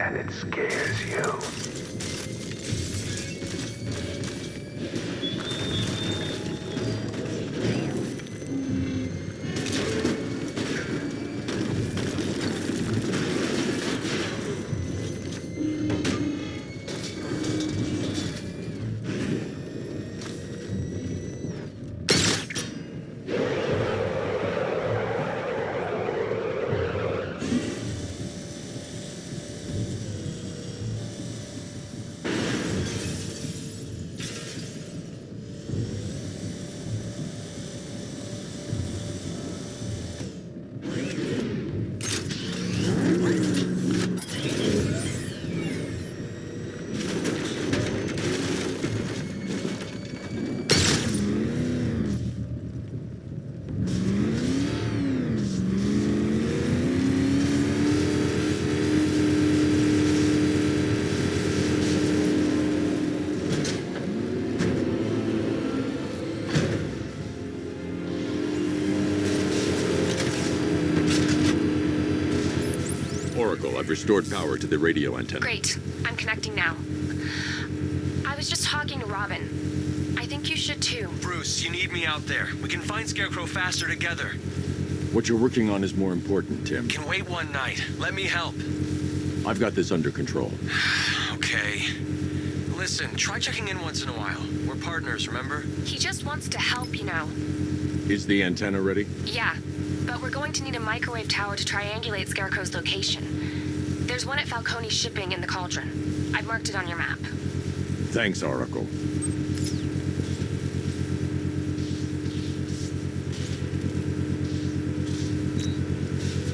And it scares you. I've restored power to the radio antenna. Great. I'm connecting now. I was just talking to Robin. I think you should too. Bruce, you need me out there. We can find Scarecrow faster together. What you're working on is more important, Tim. Can wait one night. Let me help. I've got this under control. Okay. Listen, try checking in once in a while. We're partners, remember? He just wants to help, you know. Is the antenna ready? Yeah, but we're going to need a microwave tower to triangulate Scarecrow's location. There's one at Falcone Shipping in the Cauldron. I've marked it on your map. Thanks, Oracle.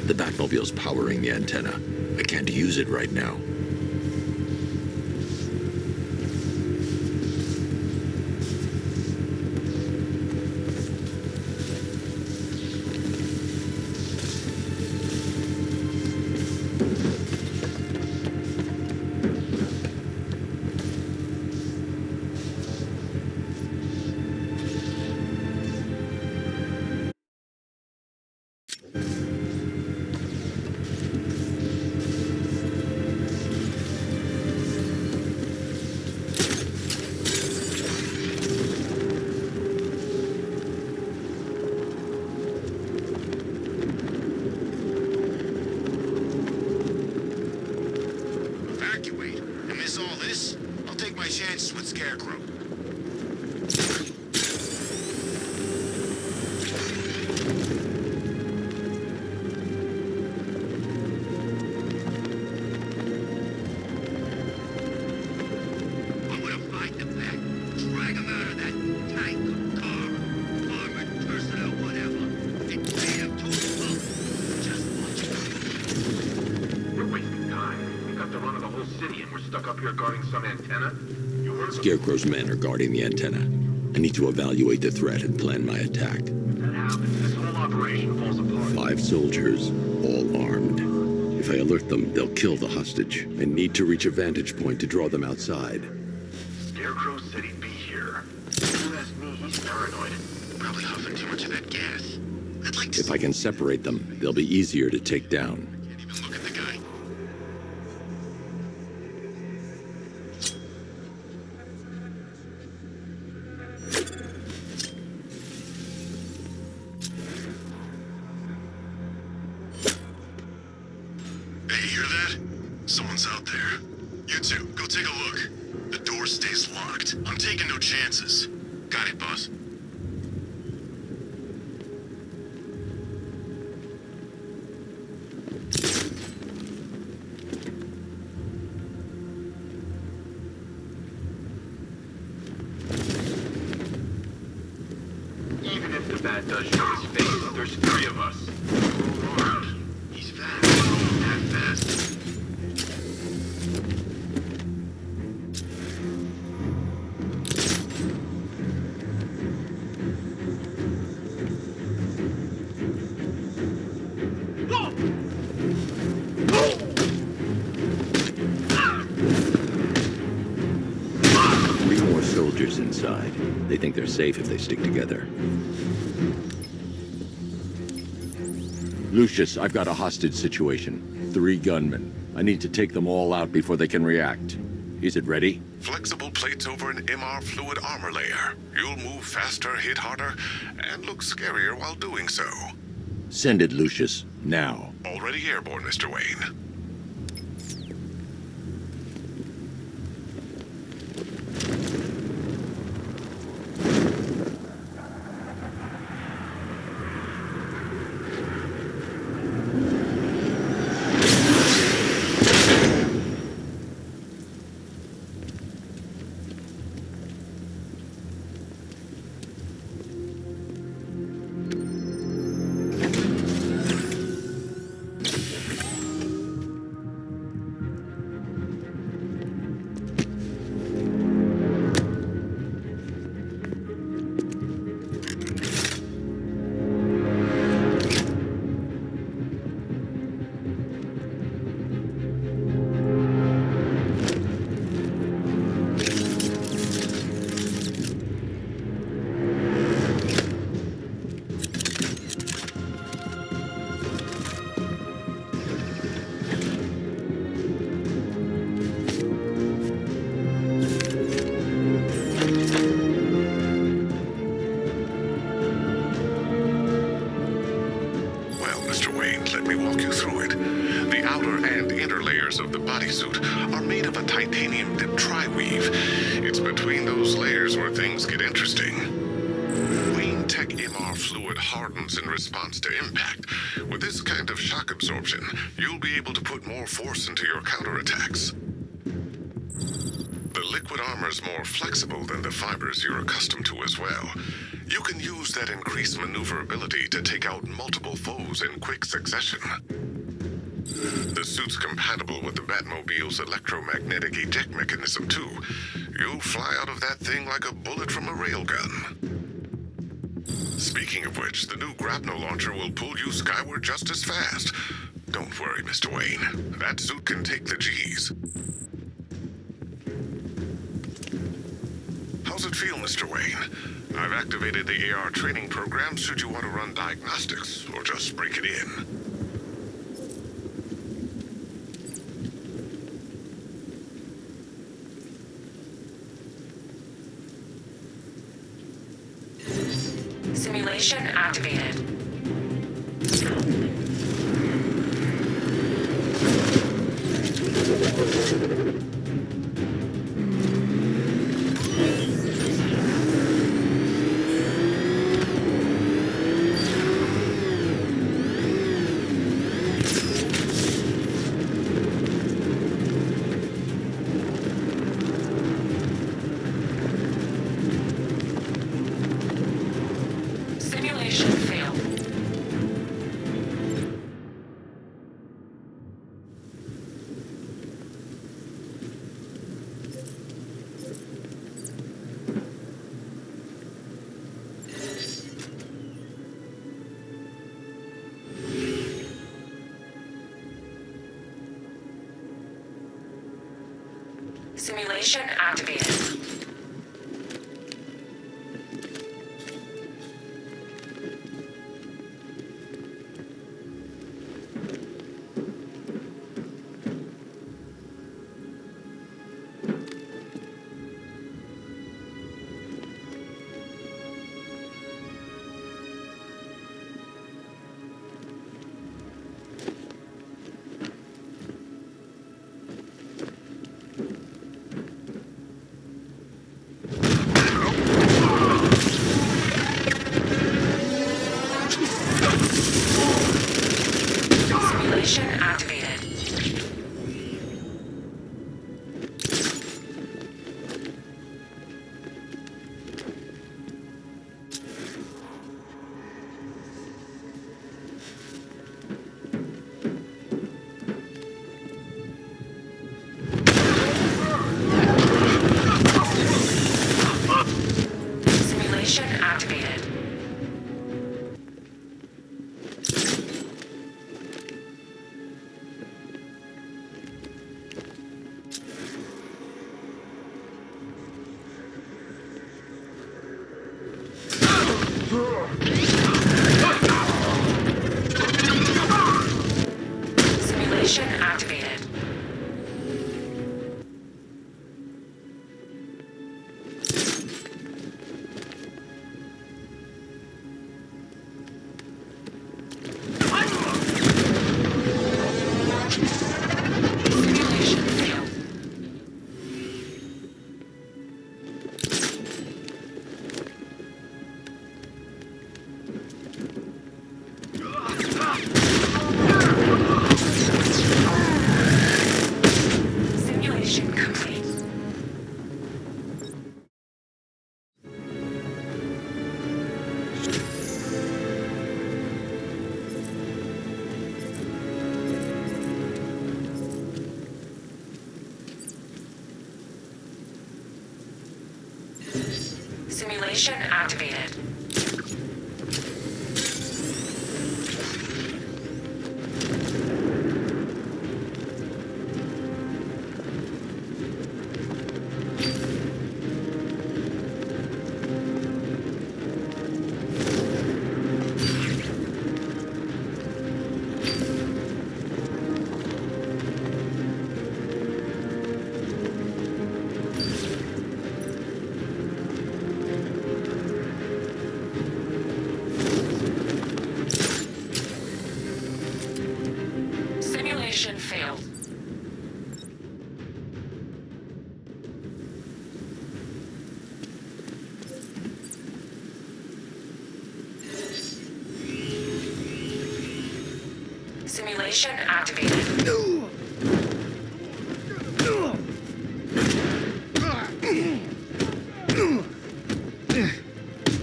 The Batmobile's powering the antenna. I can't use it right now. Evacuate? And miss all this? I'll take my chances with Scarecrow. I'm gonna fight them back. Drag them out of that tank, car, armored personnel, whatever, and pay them to a pump. Just watch it. We're wasting time. We've got the run of the whole city and we're stuck up here guarding some antenna. You heard them? Scarecrow's men are guarding the antenna. I need to evaluate the threat and plan my attack. If that happens, this whole operation falls apart. 5 soldiers, all armed. If I alert them, they'll kill the hostage. I need to reach a vantage point to draw them outside. Scarecrow said he'd be here. If you ask me, he's paranoid. Probably huffing too much of that gas. I'd like to If I can separate them, they'll be easier to take down. even look at the guy. Hey, you hear that? Someone's out there. You two, go take a look. The door stays locked. I'm taking no chances. Got it, boss. Even if the bat does show his face, there's 3 of us. We're all armed. He's fast. That fast. Three more soldiers inside. They think they're safe if they stick together. Lucius, I've got a hostage situation. 3 gunmen. I need to take them all out before they can react. Is it ready? Flexible plates over an MR fluid armor layer. You'll move faster, hit harder, and look scarier while doing so. Send it, Lucius. Now. Already airborne, Mr. Wayne. walk you through it. The outer and inner layers of the bodysuit are made of a titanium-dipped tri-weave. It's between those layers where things get interesting. Wayne Tech MR fluid hardens in response to impact. With this kind of shock absorption, you'll be able to put more force into your counterattacks. The liquid armor's more flexible than the fibers you're accustomed to as well. You can use that increased maneuverability to take out multiple foes in quick succession. The suit's compatible with the Batmobile's electromagnetic eject mechanism, too. You'll fly out of that thing like a bullet from a railgun. Speaking of which, the new grapnel launcher will pull you skyward just as fast. Don't worry, Mr. Wayne. That suit can take the G's. How's it feel, Mr. Wayne? I've activated the AR training program should you want to run diagnostics, or just break it in. Simulation activated. Simulation failed. Simulation activated. Simulation activated. Simulation activated. Simulation activated. Simulation failed. Simulation complete. Simulation activated. Simulation activated.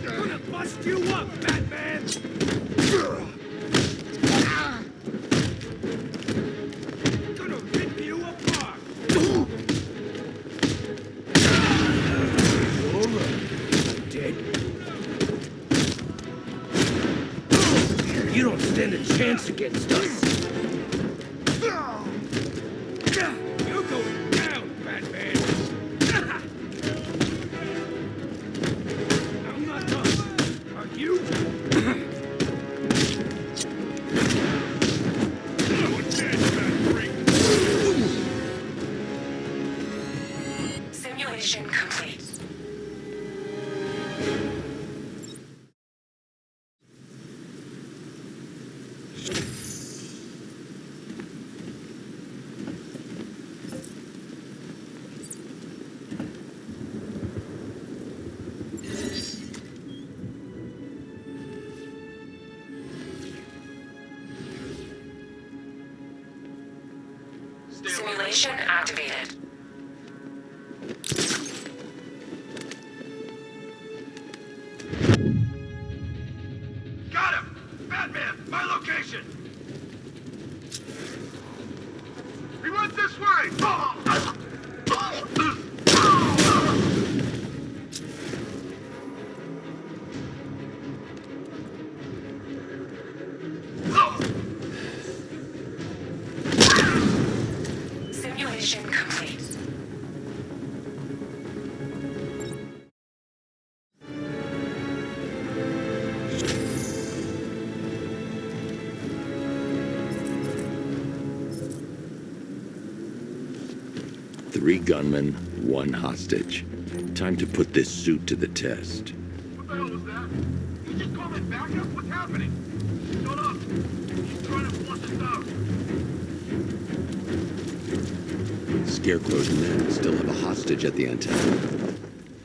Gonna bust you up, Batman! Gonna rip you apart! I'm dead. You don't stand a chance against us. You're going down, Batman! I'm not done. Are you? Simulation complete. Simulation activated. Got him! Batman, my location! He went this way! Simulation complete. Three gunmen, one hostage. Time to put this suit to the test. What the hell was that? You just call it backup? What's happening? Shut up! He's trying to force us out. Scarecrow's men still have a hostage at the antenna.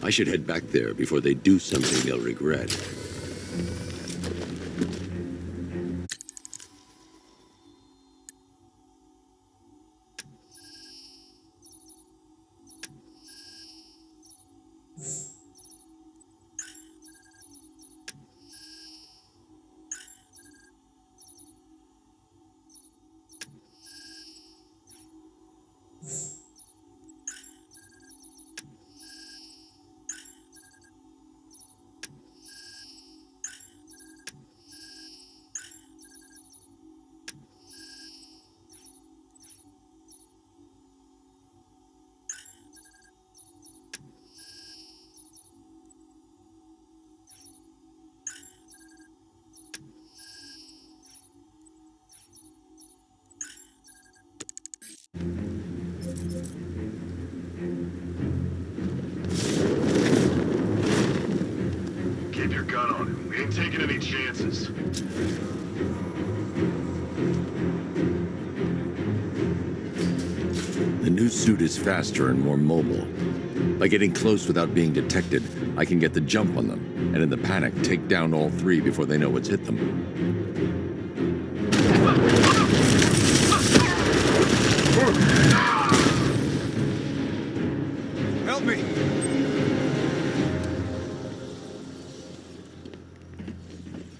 I should head back there before they do something they'll regret. Keep your gun on him. We ain't taking any chances. The new suit is faster and more mobile. By getting close without being detected, I can get the jump on them, and in the panic, take down all three before they know what's hit them. Help me!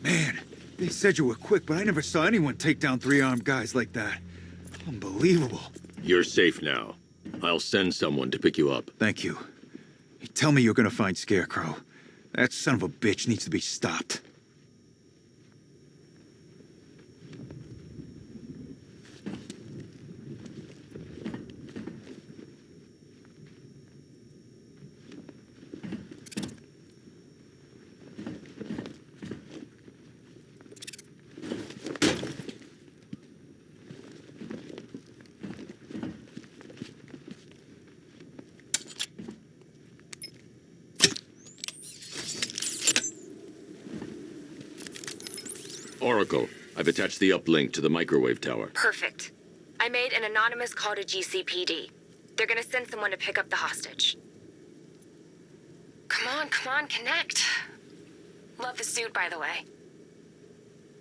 Man, they said you were quick, but I never saw anyone take down three armed guys like that. Unbelievable. You're safe now. I'll send someone to pick you up. Thank you. You tell me you're gonna find Scarecrow. That son of a bitch needs to be stopped. Oracle, I've attached the uplink to the microwave tower. Perfect. I made an anonymous call to GCPD. They're gonna send someone to pick up the hostage. Come on, connect. Love the suit, by the way.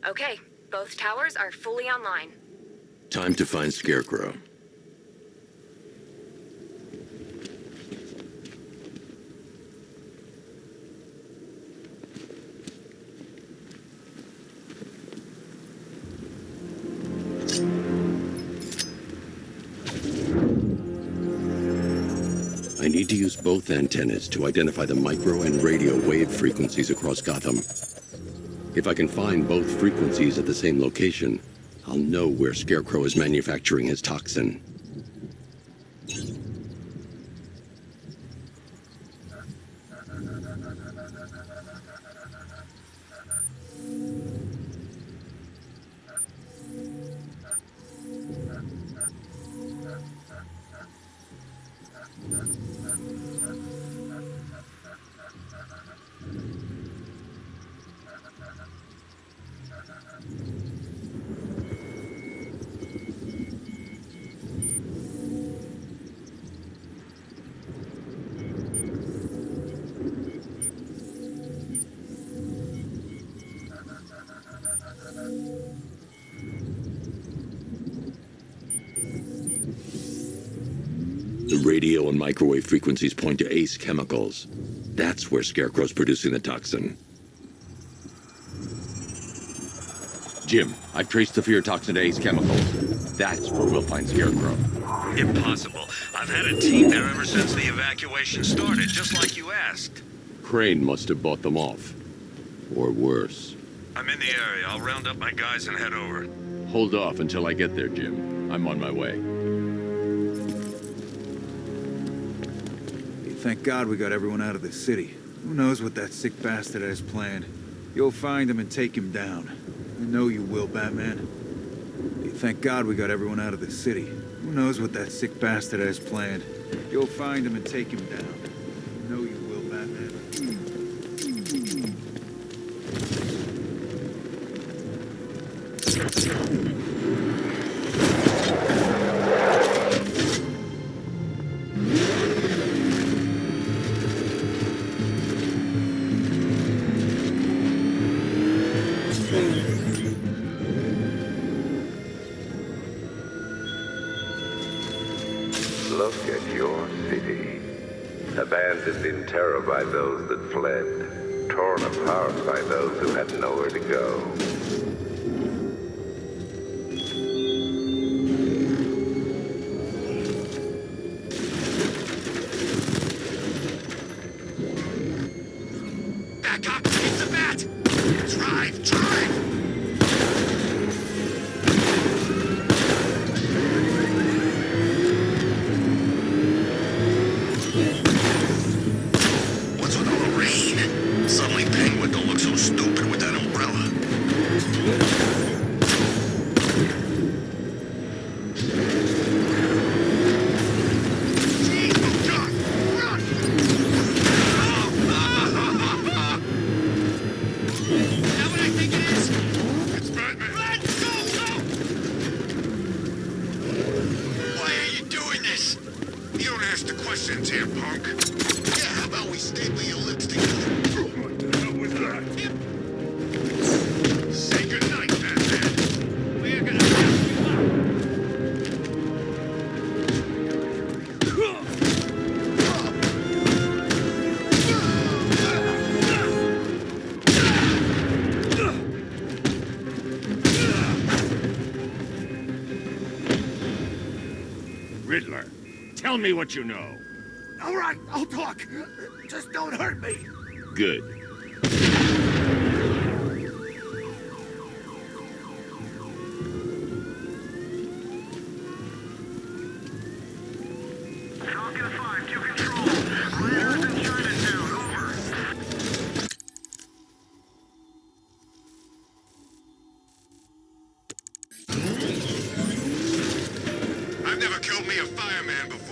Okay, both towers are fully online. Time to find Scarecrow. I need to use both antennas to identify the micro and radio wave frequencies across Gotham. If I can find both frequencies at the same location, I'll know where Scarecrow is manufacturing his toxin. The radio and microwave frequencies point to Ace Chemicals. That's where Scarecrow's producing the toxin. Jim, I've traced the fear toxin to Ace Chemicals. That's where we'll find Scarecrow. Impossible. I've had a team there ever since the evacuation started, just like you asked. Crane must have bought them off. Or worse. I'm in the area. I'll round up my guys and head over. Hold off until I get there, Jim. I'm on my way. Thank God we got everyone out of the city. Who knows what that sick bastard has planned? You'll find him and take him down. I know you will, Batman. Thank God we got everyone out of the city. Who knows what that sick bastard has planned? You'll find him and take him down. I know you will, Batman. Look at your city. Abandoned in terror by those that fled. Torn apart by those who had nowhere to go. Back up! It's the bat! Drive! Drive! What's with all the rain? Suddenly Penguin don't look so stupid with that umbrella. Why are you doing this? You don't ask the questions here, punk. Yeah, how about we staple your lips together? What the hell was that? Say goodnight, Batman. We're gonna Riddler, tell me what you know. All right, I'll talk. Just don't hurt me. Good. Falcon 5 to control. Raiders in Chinatown, over. I've never killed me a fireman before.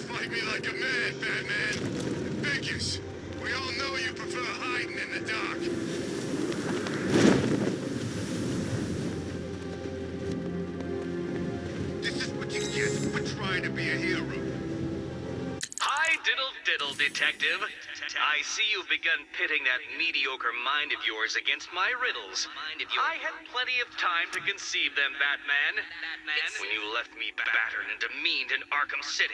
Fight me like a man, Batman. Figures. We all know you prefer hiding in the dark. This is what you get for trying to be a hero. Hi, diddle diddle, detective. I see you've begun pitting that mediocre mind of yours against my riddles. I had plenty of time to conceive them, Batman. When you left me battered and demeaned in Arkham City.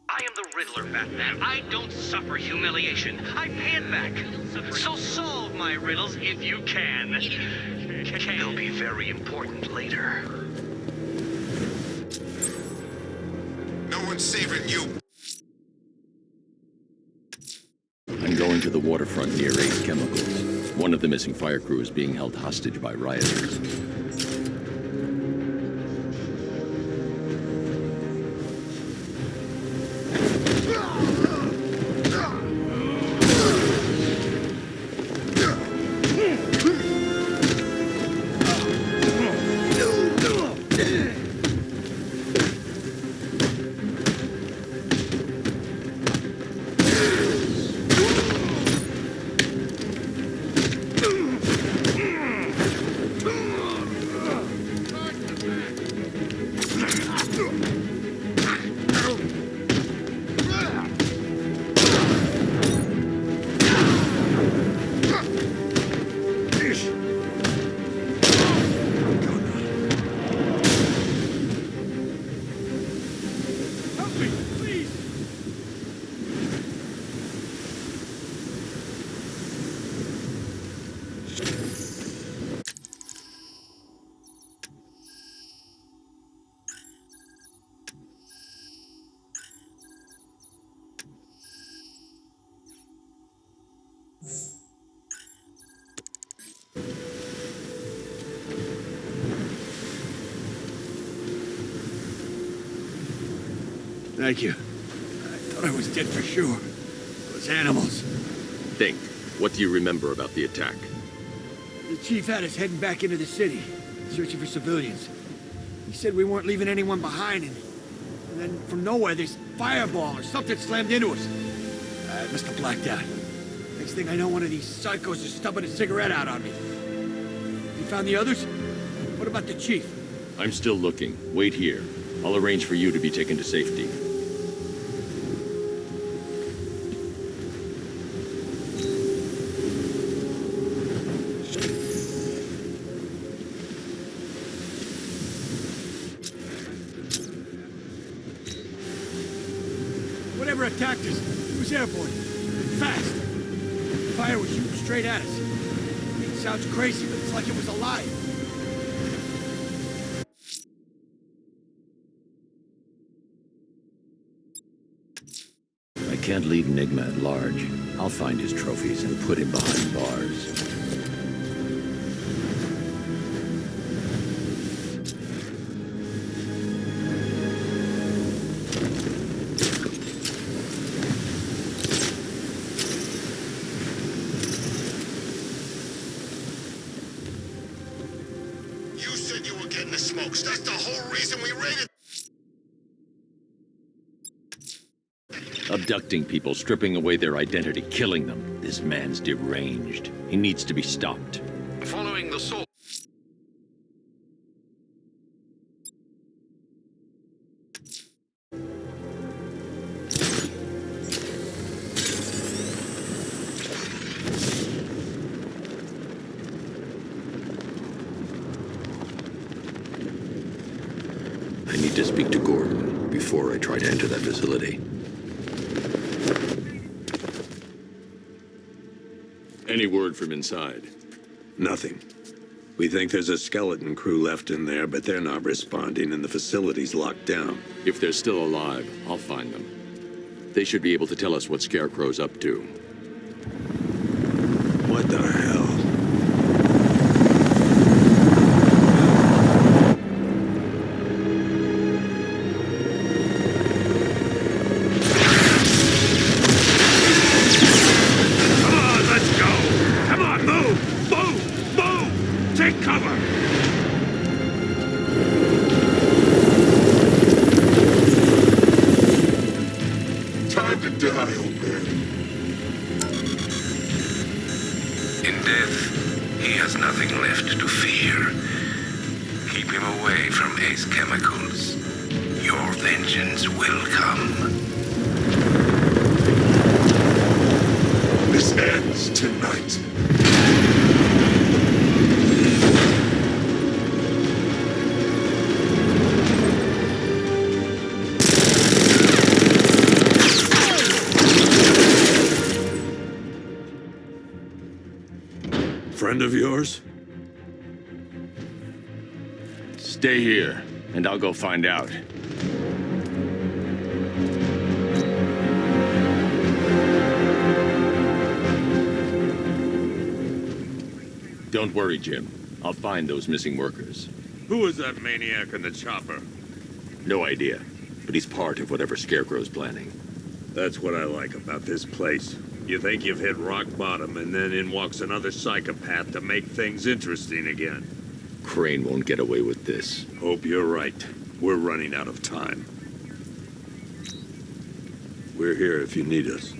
I am the Riddler, Batman. I don't suffer humiliation. I pay it back. So solve my riddles if you can. They'll be very important later. No one's saving you. I'm going to the waterfront near Ace Chemicals. One of the missing fire crew is being held hostage by rioters. Thank you. I thought I was dead for sure. Those animals. Think. What do you remember about the attack? The chief had us heading back into the city, searching for civilians. He said we weren't leaving anyone behind, and then from nowhere, this fireball or something slammed into us. I must have blacked out. Next thing I know, one of these psychos is stubbing a cigarette out on me. You found the others? What about the chief? I'm still looking. Wait here. I'll arrange for you to be taken to safety. Whatever attacked us, it was airborne. Fast. The fire was shooting straight at us. It sounds crazy, but it's like it was alive. I can't leave Enigma at large. I'll find his trophies and put him behind bars. You said you were getting the smokes. That's the whole reason we raided. Abducting people, stripping away their identity, killing them. This man's deranged. He needs to be stopped. Following the source. I need to speak to Gordon before I try to enter that facility. Any word from inside? Nothing. We think there's a skeleton crew left in there, but they're not responding and the facility's locked down. If they're still alive, I'll find them. They should be able to tell us what Scarecrow's up to. What the hell? Take cover! In death, he has nothing left to fear. Keep him away from Ace Chemicals. Your vengeance will come. This ends tonight. Friend of yours? Stay here, and I'll go find out. Don't worry, Jim. I'll find those missing workers. Who was that maniac in the chopper? No idea, but he's part of whatever Scarecrow's planning. That's what I like about this place. You think you've hit rock bottom, and then in walks another psychopath to make things interesting again. Crane won't get away with this. Hope you're right. We're running out of time. We're here if you need us.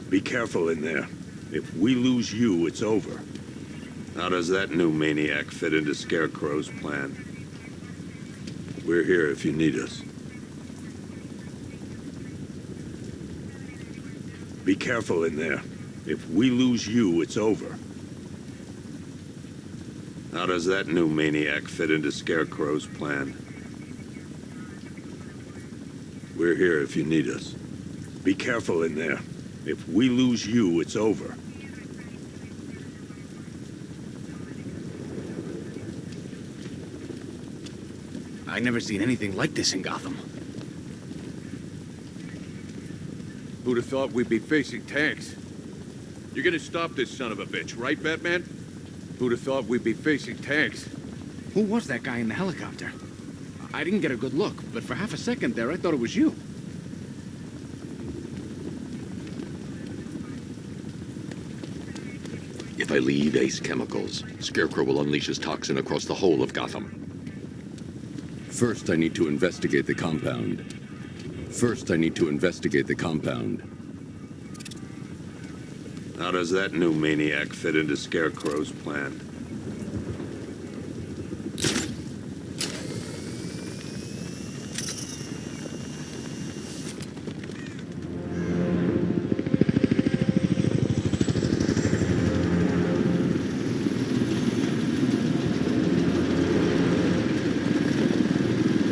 Be careful in there. If we lose you, it's over. How does that new maniac fit into Scarecrow's plan? We're here if you need us. Be careful in there. If we lose you, it's over. How does that new maniac fit into Scarecrow's plan? We're here if you need us. Be careful in there. If we lose you, it's over. I never seen anything like this in Gotham. Who'd have thought we'd be facing tanks? You're gonna stop this son of a bitch, right, Batman? Who'd have thought we'd be facing tanks? Who was that guy in the helicopter? I didn't get a good look, but for half a second there, I thought it was you. If I leave Ace Chemicals, Scarecrow will unleash his toxin across the whole of Gotham. First, I need to investigate the compound. How does that new maniac fit into Scarecrow's plan?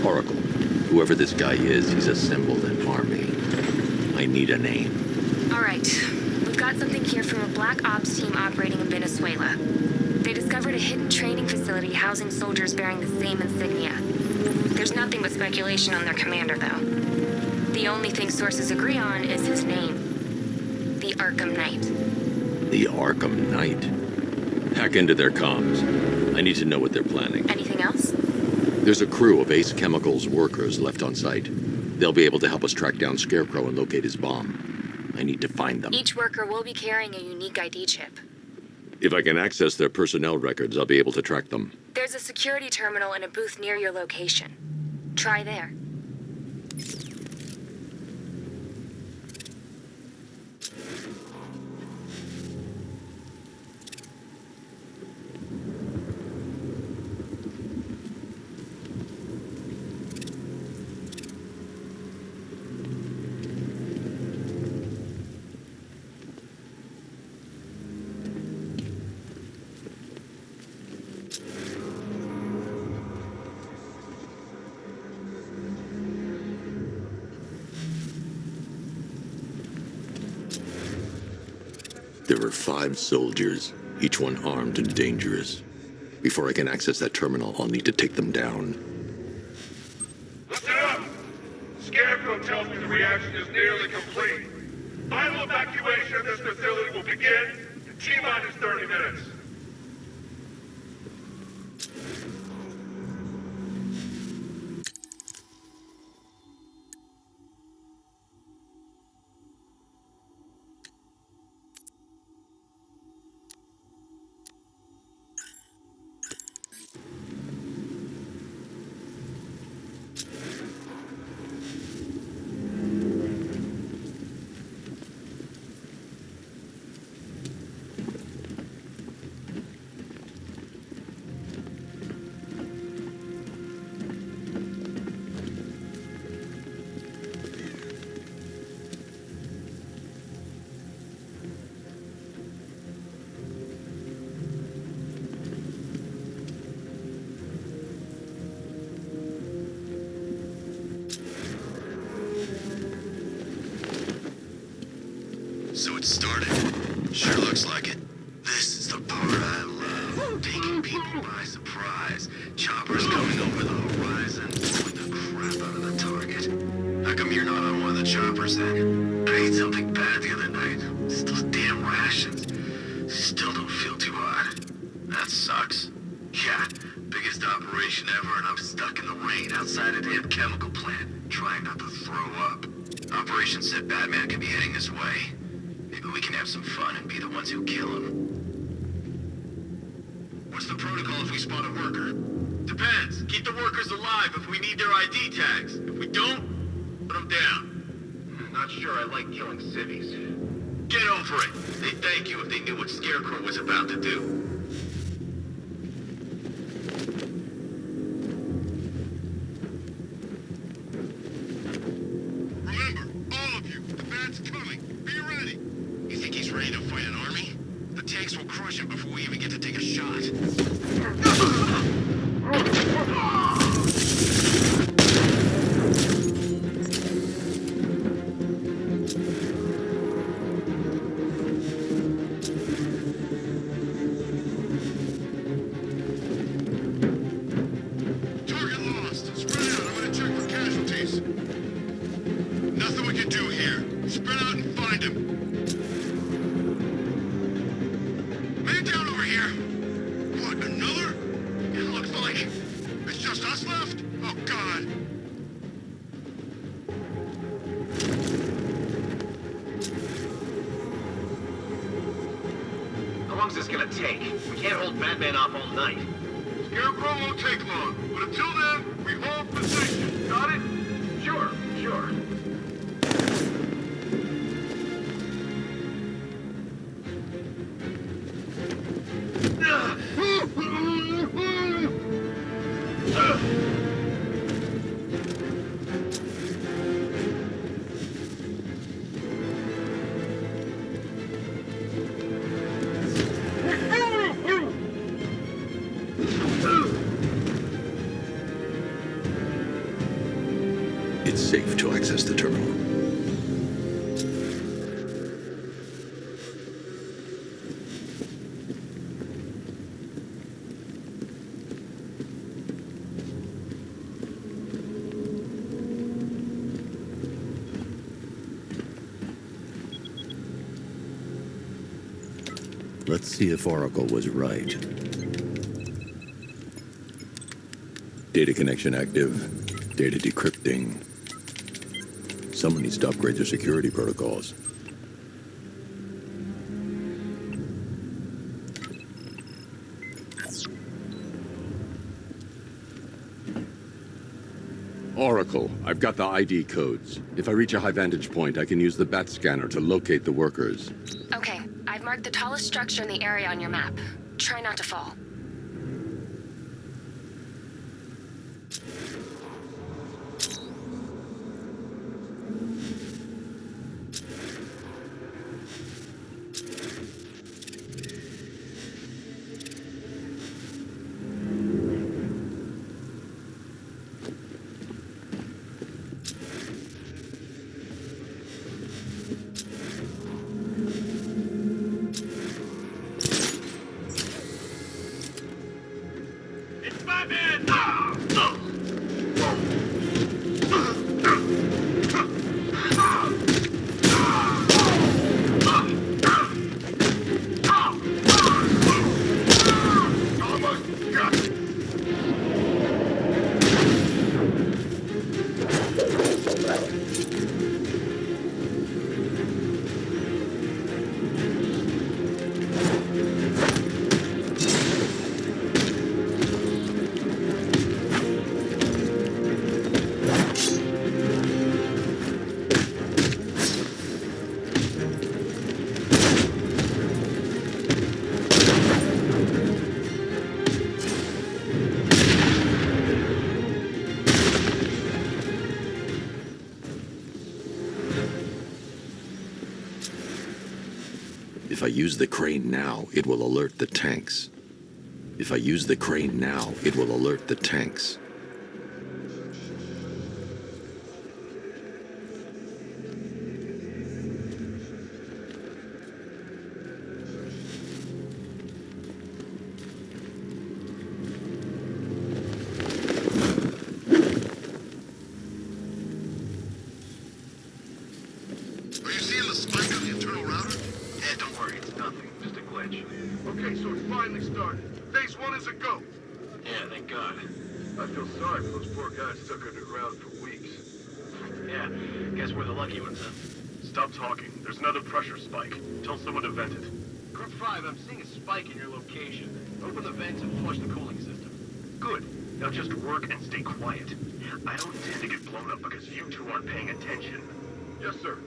Oracle, whoever this guy is, he's assembled an army. I need a name. All right. We've got something here from a black ops team operating in Venezuela. They discovered a hidden training facility housing soldiers bearing the same insignia. There's nothing but speculation on their commander, though. The only thing sources agree on is his name. The Arkham Knight. The Arkham Knight. Hack into their comms. I need to know what they're planning. Anything else? There's a crew of Ace Chemicals workers left on site. They'll be able to help us track down Scarecrow and locate his bomb. I need to find them. Each worker will be carrying a unique ID chip. If I can access their personnel records, I'll be able to track them. There's a security terminal in a booth near your location. Try there. There are 5 soldiers, each one armed and dangerous. Before I can access that terminal, I'll need to take them down. Listen up! Scarecrow tells me the reaction is nearly complete. Final evacuation of this facility will begin in T-minus 30 minutes. So it started. Sure looks like it. This is the part I love. Taking people by surprise. Choppers coming over the horizon, blowing the crap out of the target. How come you're not on one of the choppers then? I ate something bad the other night. It's those damn rations. Still don't feel too hot. That sucks. Yeah, biggest operation ever, and I'm stuck in the rain outside a damn chemical plant, trying not to throw up. Operation said Batman could be heading this way. Maybe we can have some fun and be the ones who kill him. What's the protocol if we spot a worker? Depends. Keep the workers alive if we need their ID tags. If we don't, put them down. Not sure I like killing civvies. Get over it. They'd thank you if they knew what Scarecrow was about to do. Remember, all of you, the bat's coming. Be ready. You think he's ready to fight an army? The tanks will crush him before we even get to take a shot. Target lost. Spread out. I'm gonna check for casualties. Nothing we can do here. Spread out and find him. Man down over here. What, another? It looks like it's just us left. Oh, God. How long's this gonna take? We can't hold Batman off all night. Scarecrow won't take long, but until then, we hold position. Got it? Sure, sure. It's safe to access the terminal. Let's see if Oracle was right. Data connection active. Data decrypting. Someone needs to upgrade their security protocols. Oracle, I've got the ID codes. If I reach a high vantage point, I can use the bat scanner to locate the workers. Okay, I've marked the tallest structure in the area on your map. Try not to fall. If I use the crane now, it will alert the tanks. If I use the crane now, it will alert the tanks. so it finally started. Phase 1 is a go. Yeah, thank God. I feel sorry for those poor guys stuck underground for weeks. Yeah, guess we're the lucky ones then. Stop talking. There's another pressure spike. Tell someone to vent it. Group 5, I'm seeing a spike in your location. Open the vents and flush the cooling system. Good. Now just work and stay quiet. I don't intend to get blown up because you two aren't paying attention. Yes, sir.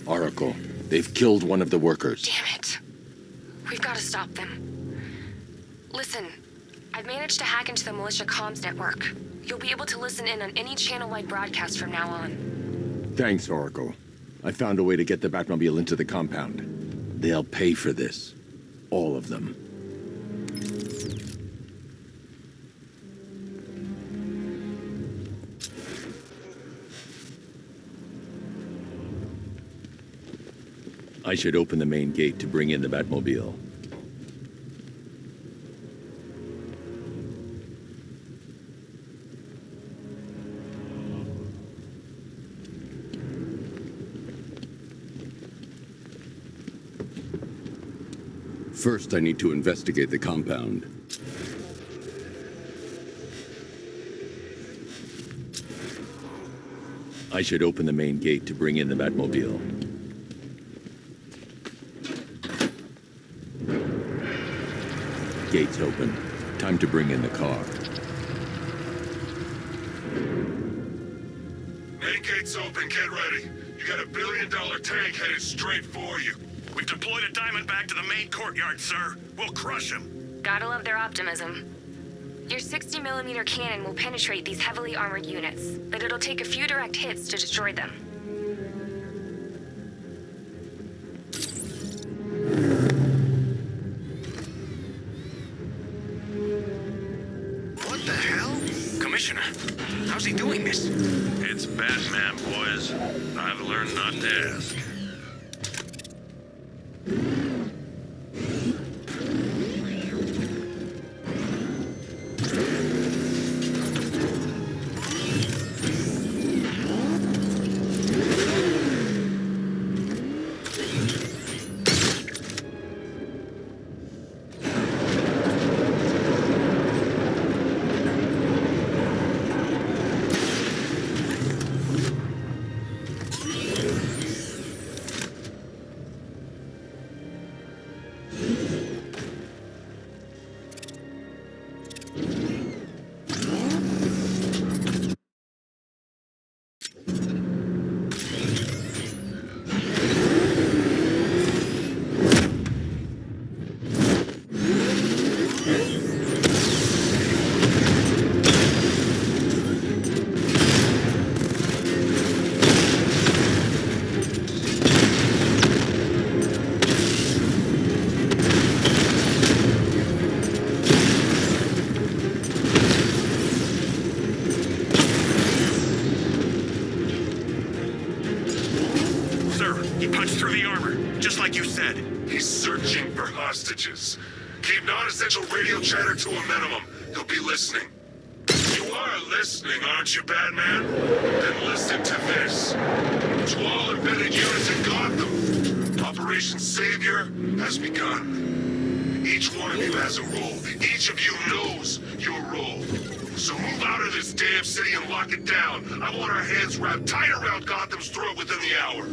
Oracle, they've killed one of the workers. Damn it. We've got to stop them. Listen, I've managed to hack into the militia comms network. You'll be able to listen in on any channel-wide broadcast from now on. Thanks, Oracle. I found a way to get the Batmobile into the compound. They'll pay for this. All of them. I should open the main gate to bring in the Batmobile. First, I need to investigate the compound. I should open the main gate to bring in the Batmobile. Gates open. Time to bring in the car. Main gate's open. Get ready. You got $1 billion tank headed straight for you. We've deployed a Diamondback to the main courtyard, sir. We'll crush him. Gotta love their optimism. Your 60mm cannon will penetrate these heavily armored units, but it'll take a few direct hits to destroy them. What the hell? Commissioner, how's he doing this? It's Batman, boys. I've learned not to ask. Hostages. Keep non-essential radio chatter to a minimum. He'll be listening. You are listening, aren't you, Batman? Then listen to this. To all embedded units in Gotham, Operation Savior has begun. Each one of you has a role. Each of you knows your role. So move out of this damn city and lock it down. I want our hands wrapped tight around Gotham's throat within the hour.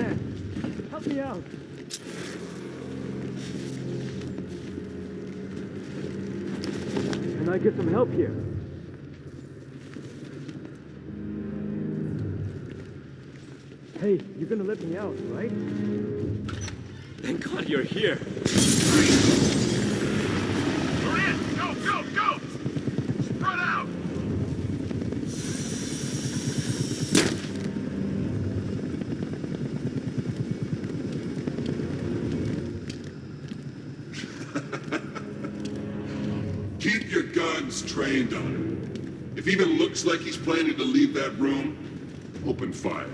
Batman! Help me out! Can I get some help here? Hey, you're gonna let me out, right? Thank God you're here. You're in! Go, go, go! Spread out! Keep your guns trained on him. If he even looks like he's planning to leave that room, open fire.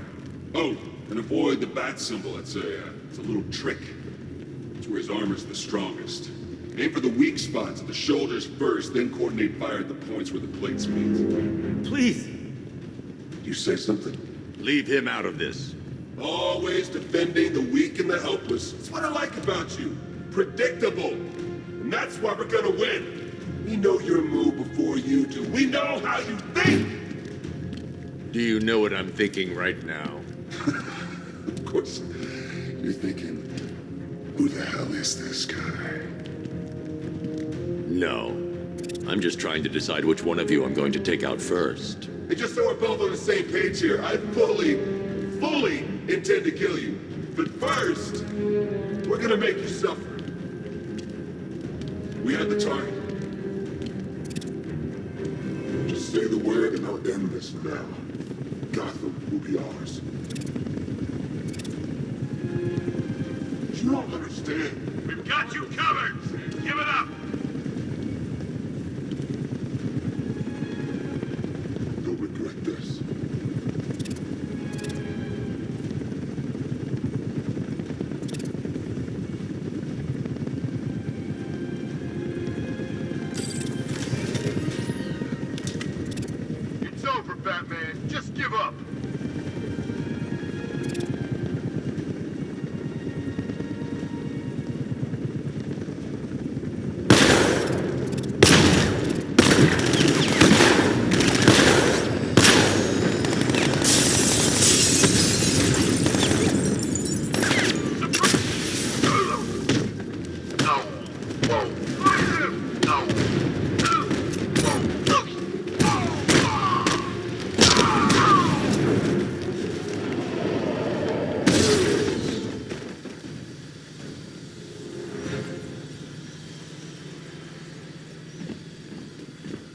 Oh, and avoid the bat symbol. It's a little trick. It's where his armor's the strongest. Aim for the weak spots at the shoulders first, then coordinate fire at the points where the plates meet. Please! You say something? Leave him out of this. Always defending the weak and the helpless. That's what I like about you. Predictable. And that's why we're gonna win. We know your move before you do. We know how you think! Do you know what I'm thinking right now? Of course. You're thinking, who the hell is this guy? No. I'm just trying to decide which one of you I'm going to take out first. And just so we're both on the same page here, I fully intend to kill you. But first, we're gonna make you suffer. We have the target. Just say the word and I'll end this now. Gotham will be ours. You don't understand. We've got you covered! Give it up! You'll regret this. It's over, Batman. Just give up.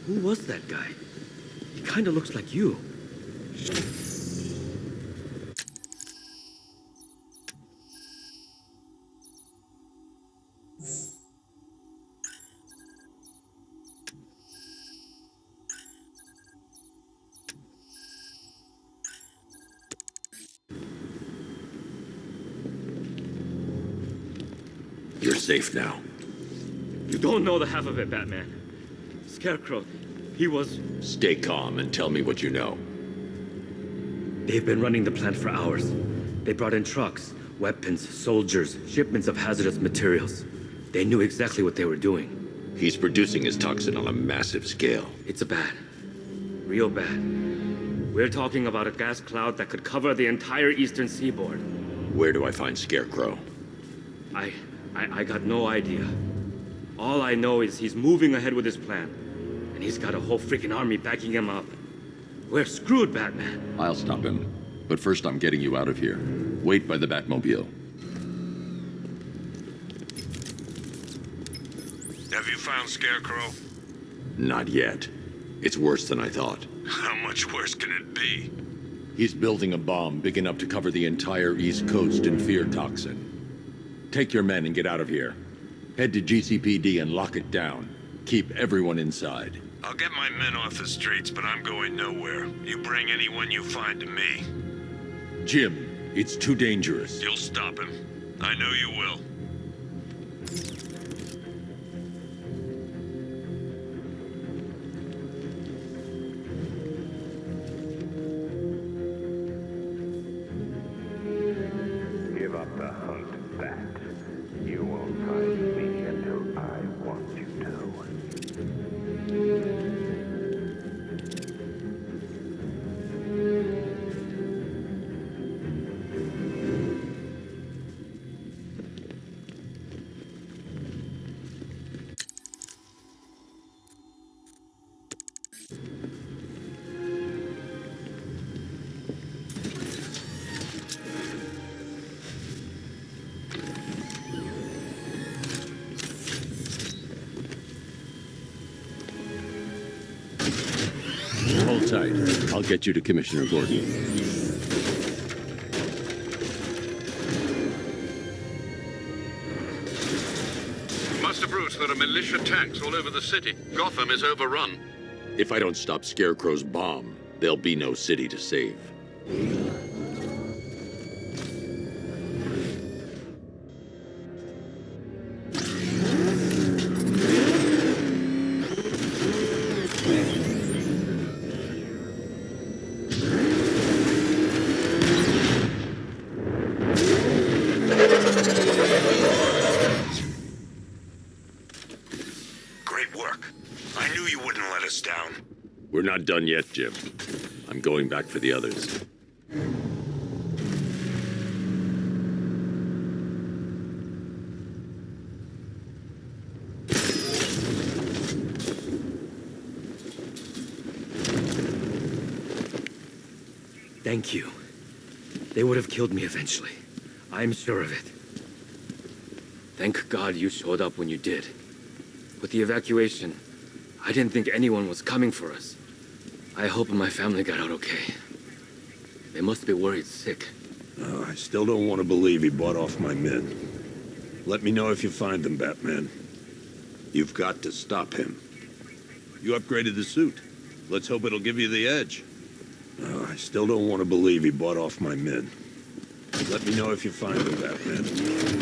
Who was that guy? He kinda looks like you. You're safe now. You don't know the half of it, Batman. Scarecrow, he was... Stay calm and tell me what you know. They've been running the plant for hours. They brought in trucks, weapons, soldiers, shipments of hazardous materials. They knew exactly what they were doing. He's producing his toxin on a massive scale. It's bad. Real bad. We're talking about a gas cloud that could cover the entire eastern seaboard. Where do I find Scarecrow? I got no idea. All I know is he's moving ahead with his plan. And he's got a whole freaking army backing him up. We're screwed, Batman. I'll stop him. But first I'm getting you out of here. Wait by the Batmobile. Have you found Scarecrow? Not yet. It's worse than I thought. How much worse can it be? He's building a bomb big enough to cover the entire East Coast in fear toxin. Take your men and get out of here. Head to GCPD and lock it down. Keep everyone inside. I'll get my men off the streets, but I'm going nowhere. You bring anyone you find to me. Jim, it's too dangerous. You'll stop him. I know you will. Give up the hunt, Bat. You won't find me until I want you to. sight. I'll get you to Commissioner Gordon. Master Bruce, there are militia tanks all over the city. Gotham is overrun. If I don't stop Scarecrow's bomb, there'll be no city to save. Great work. I knew you wouldn't let us down. We're not done yet, Jim. I'm going back for the others. Thank you. They would have killed me eventually. I'm sure of it. Thank God you showed up when you did. With the evacuation, I didn't think anyone was coming for us. I hope my family got out okay. They must be worried sick. I still don't want to believe he bought off my men. Let me know if you find them, Batman. You've got to stop him. You upgraded the suit. Let's hope it'll give you the edge. I still don't want to believe he bought off my men. Let me know if you find them, Batman.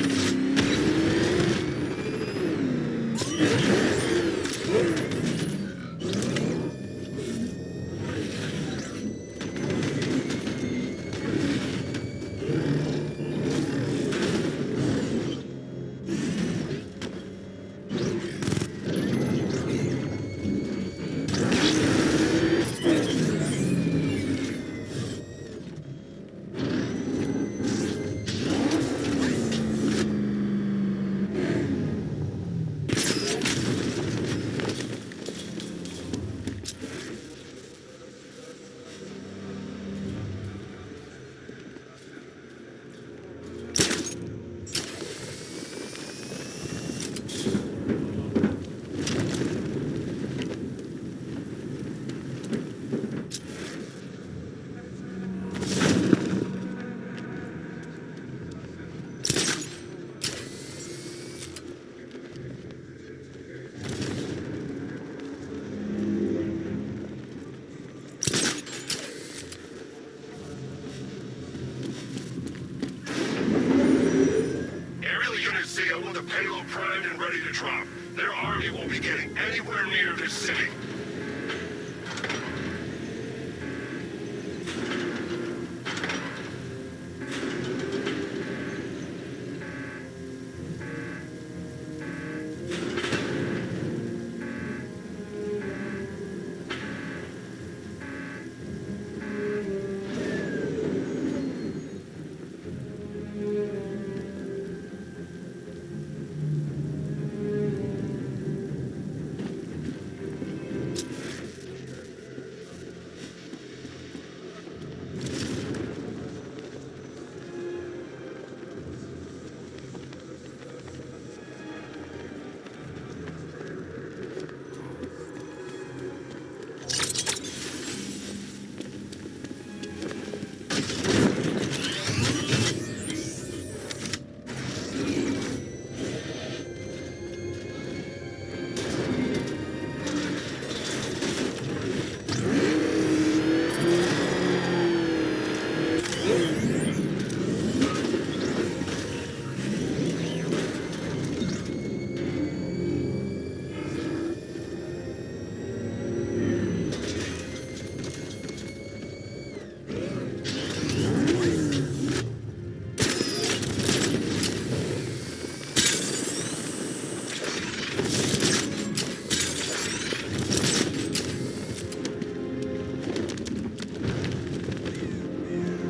Payload primed and ready to drop. Their army won't be getting anywhere near this city.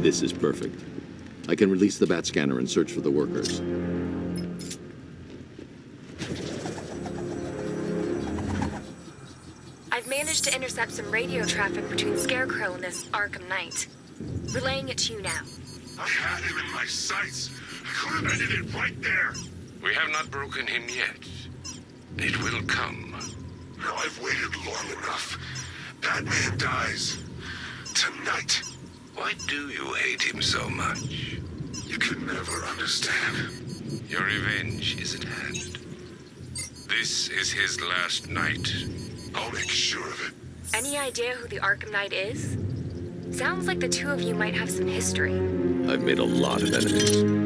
This is perfect. I can release the bat scanner and search for the workers. I've managed to intercept some radio traffic between Scarecrow and this Arkham Knight. Relaying it to you now. I had him in my sights. I could have ended it right there. We have not broken him yet. It will come. Now I've waited long enough. Batman dies. Tonight. Why do you hate him so much? You could never understand. Your revenge is at hand. This is his last night. I'll make sure of it. Any idea who the Arkham Knight is? Sounds like the two of you might have some history. I've made a lot of enemies.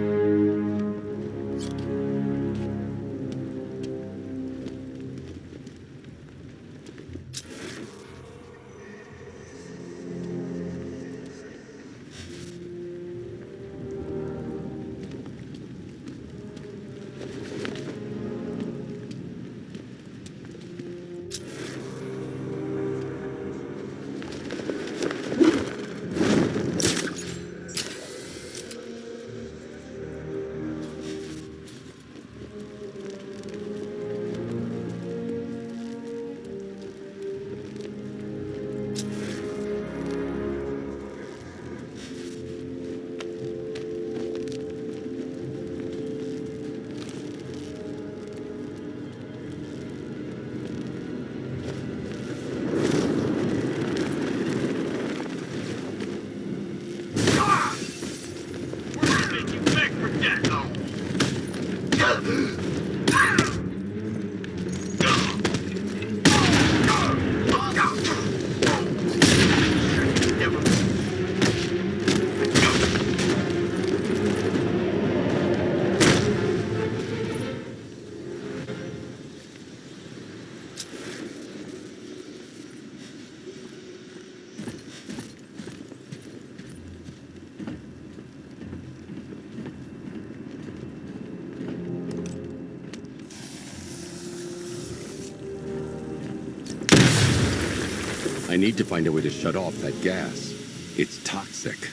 I need to find a way to shut off that gas. It's toxic.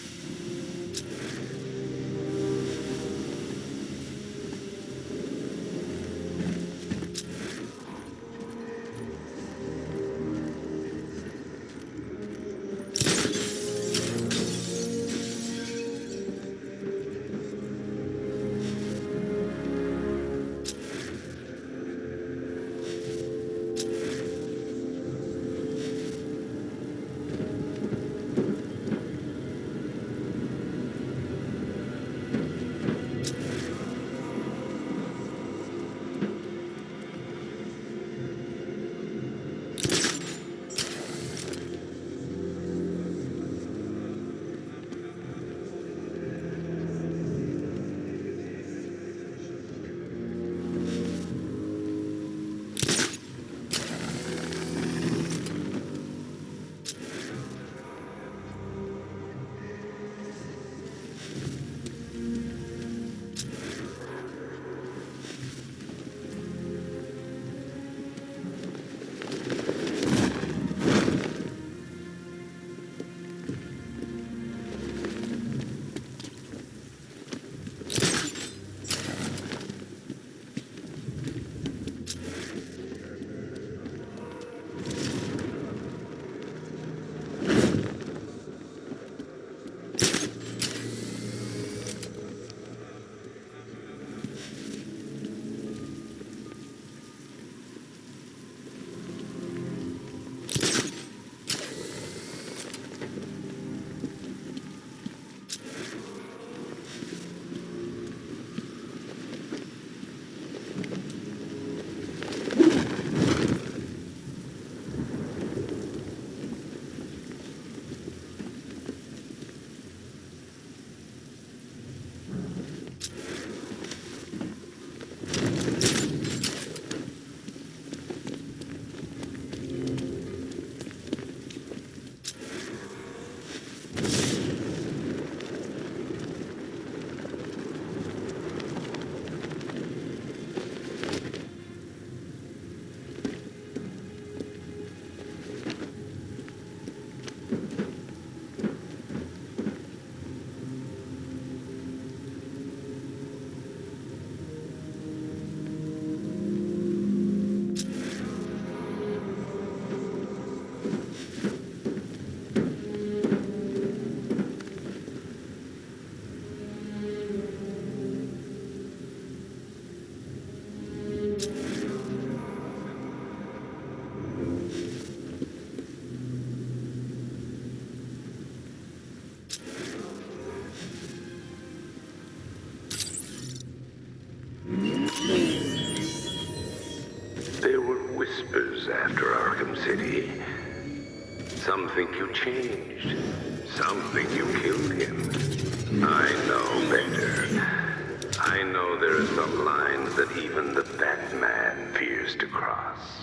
city. Some think you changed. Some think you killed him. I know better. I know there are some lines that even the Batman fears to cross.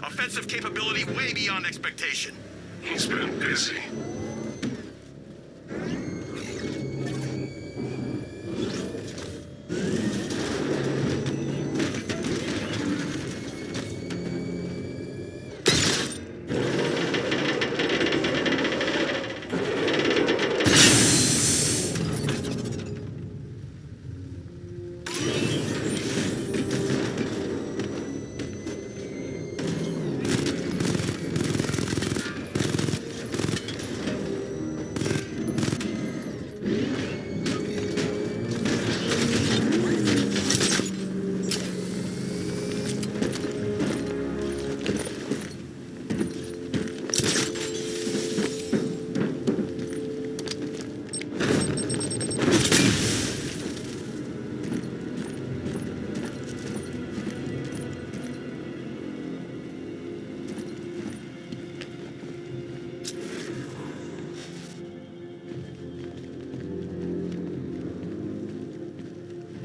Offensive capability way beyond expectation. He's been busy.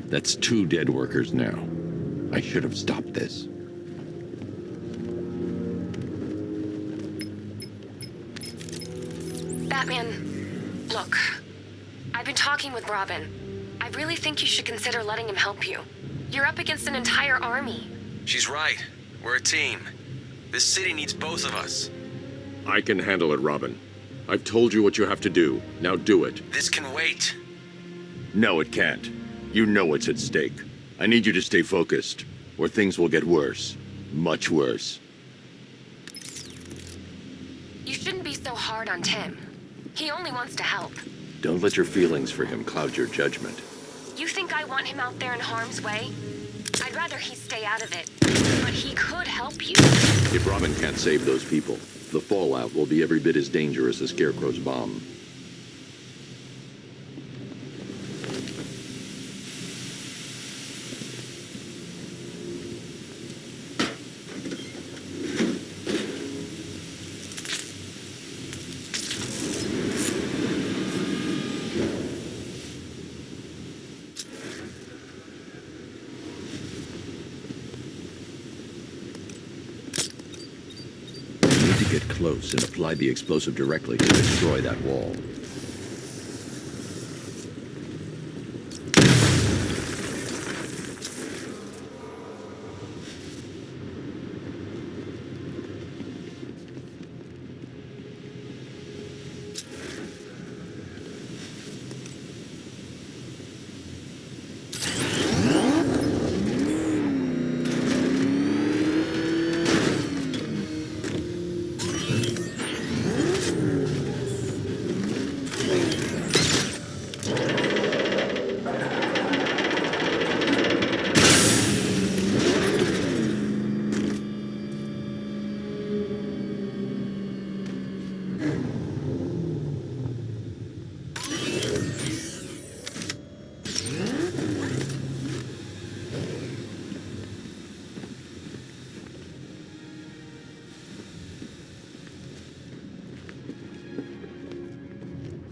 That's 2 dead workers now. I should have stopped this. Batman, look. I've been talking with Robin. I really think you should consider letting him help you. You're up against an entire army. She's right. We're a team. This city needs both of us. I can handle it, Robin. I've told you what you have to do. Now do it. This can wait. No, it can't. You know what's at stake. I need you to stay focused, or things will get worse. Much worse. You shouldn't be so hard on Tim. He only wants to help. Don't let your feelings for him cloud your judgment. You think I want him out there in harm's way? I'd rather he stay out of it. But he could help you. If Robin can't save those people, the fallout will be every bit as dangerous as Scarecrow's bomb. Get close and applied the explosive directly to destroy that wall.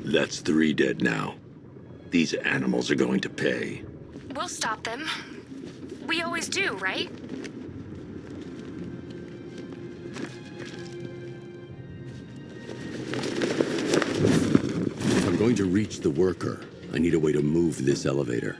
That's 3 dead now. These animals are going to pay. We'll stop them. We always do, right? If I'm going to reach the worker, I need a way to move this elevator.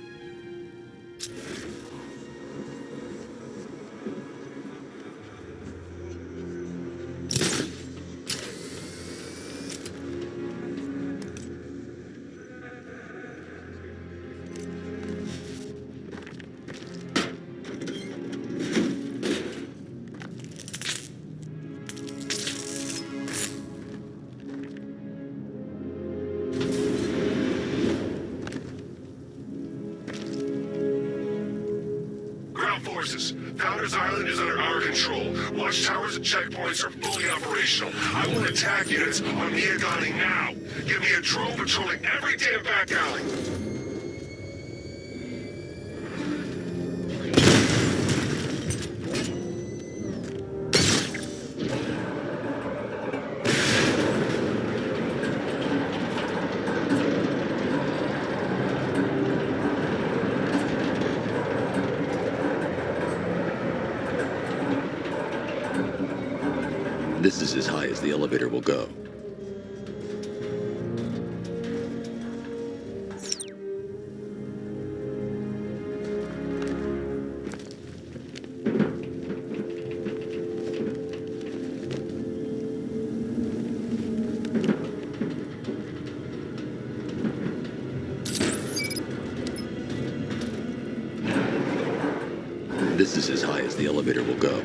Founders Island is under our control. Watchtowers and checkpoints are fully operational. I want attack units on Miagani now. Give me a drone patrolling every damn back alley. This is as high as the elevator will go. This is as high as the elevator will go.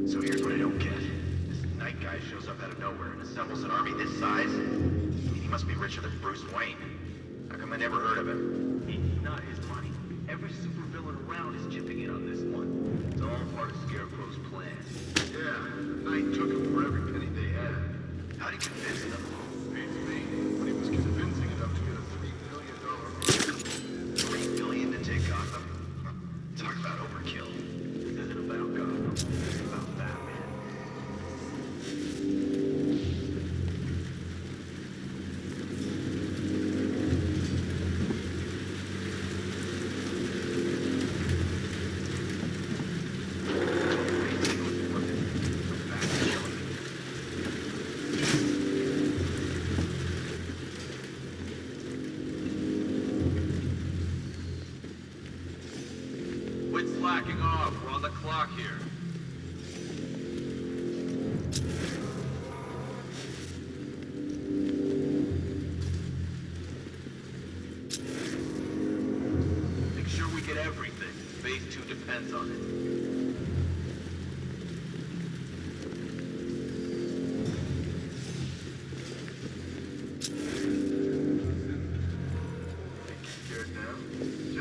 So here's what I don't get. This night guy shows up out of nowhere and assembles an army this size. I mean, he must be richer than Bruce Wayne. How come I never heard of him? It's not his money. Every supervillain around is chipping in on this one. It's all part of Scarecrow's plan. Yeah, the Knight took him for every penny they had. How'd he convince them? Beats me. But he was convincing enough to get a $3 billion army. $3 billion to take Gotham? Talk about overkill. This isn't about Gotham. It's about Batman. Quit slacking off. We're on the clock here. Make sure we get everything. Phase 2 depends on it. Think you're scared now?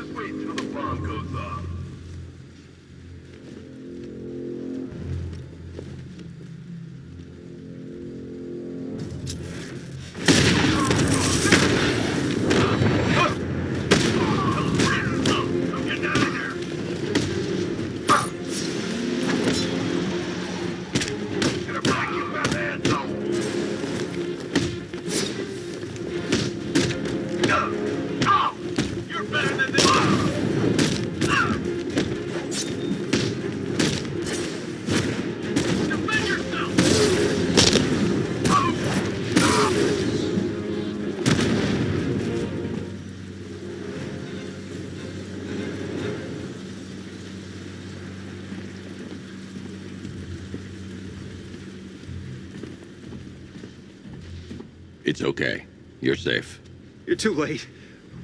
It's okay. You're safe. You're too late.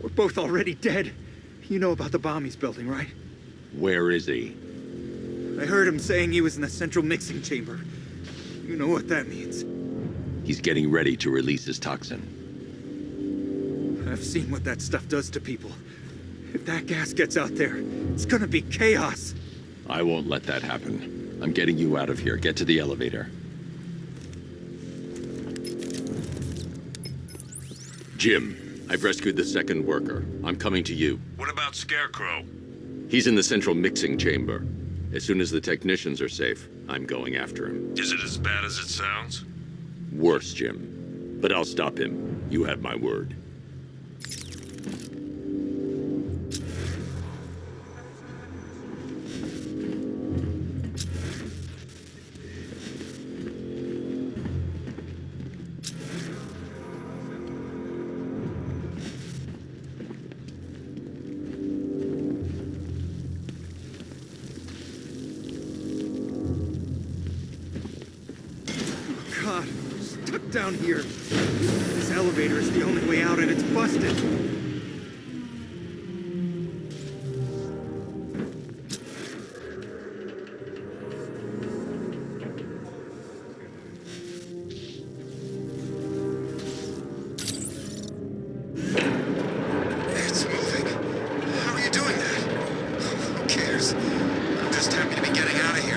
We're both already dead. You know about the bomb he's building, right? Where is he? I heard him saying he was in the central mixing chamber. You know what that means. He's getting ready to release his toxin. I've seen what that stuff does to people. If that gas gets out there, it's gonna be chaos. I won't let that happen. I'm getting you out of here. Get to the elevator. Jim, I've rescued the second worker. I'm coming to you. What about Scarecrow? He's in the central mixing chamber. As soon as the technicians are safe, I'm going after him. Is it as bad as it sounds? Worse, Jim. But I'll stop him. You have my word. God, we're stuck down here. This elevator is the only way out and it's busted. It's moving. How are you doing that? Who cares? I'm just happy to be getting out of here.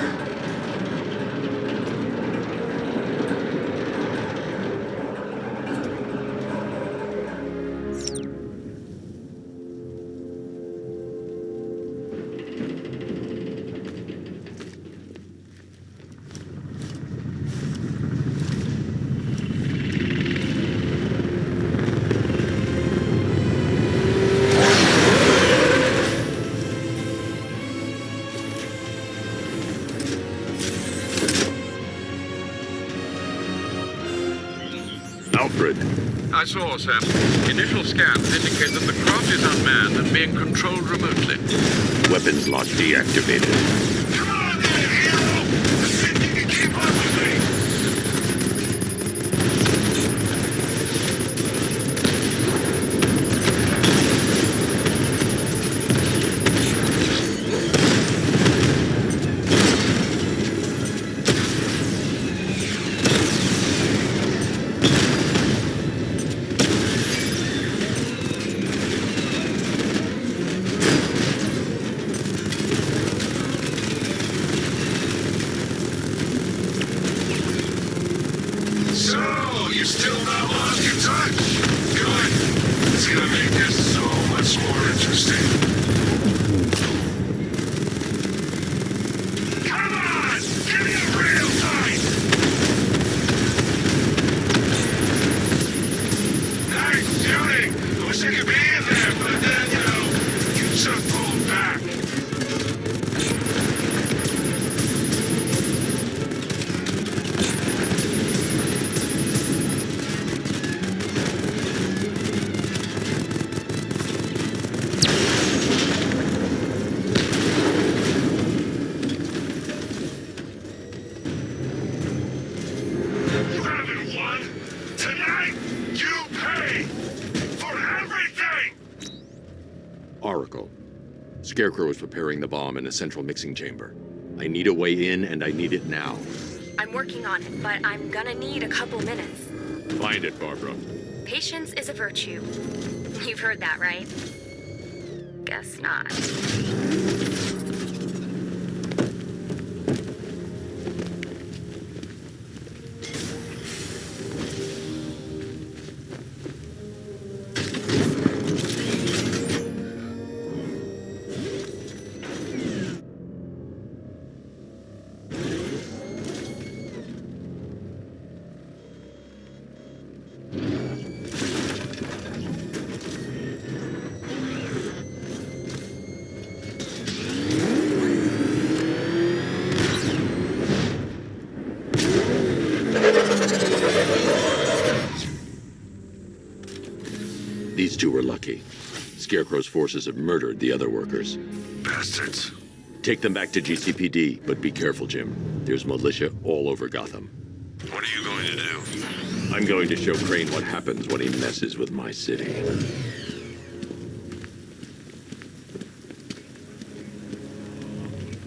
Alfred. I saw, Sam. Initial scans indicate that the craft is unmanned and being controlled remotely. Weapons lock deactivated. So, you still not lost your touch? Good. It's gonna make this so much more interesting. Come on! Give me a real fight! Nice shooting! I wish I could be in there, but then, you just pulled back. You haven't won. Tonight, you pay for everything! Oracle. Scarecrow is preparing the bomb in a central mixing chamber. I need a way in, and I need it now. I'm working on it, but I'm gonna need a couple minutes. Find it, Barbara. Patience is a virtue. You've heard that, right? Guess not. These two were lucky. Scarecrow's forces have murdered the other workers. Bastards. Take them back to GCPD, but be careful, Jim. There's militia all over Gotham. What are you going to do? I'm going to show Crane what happens when he messes with my city.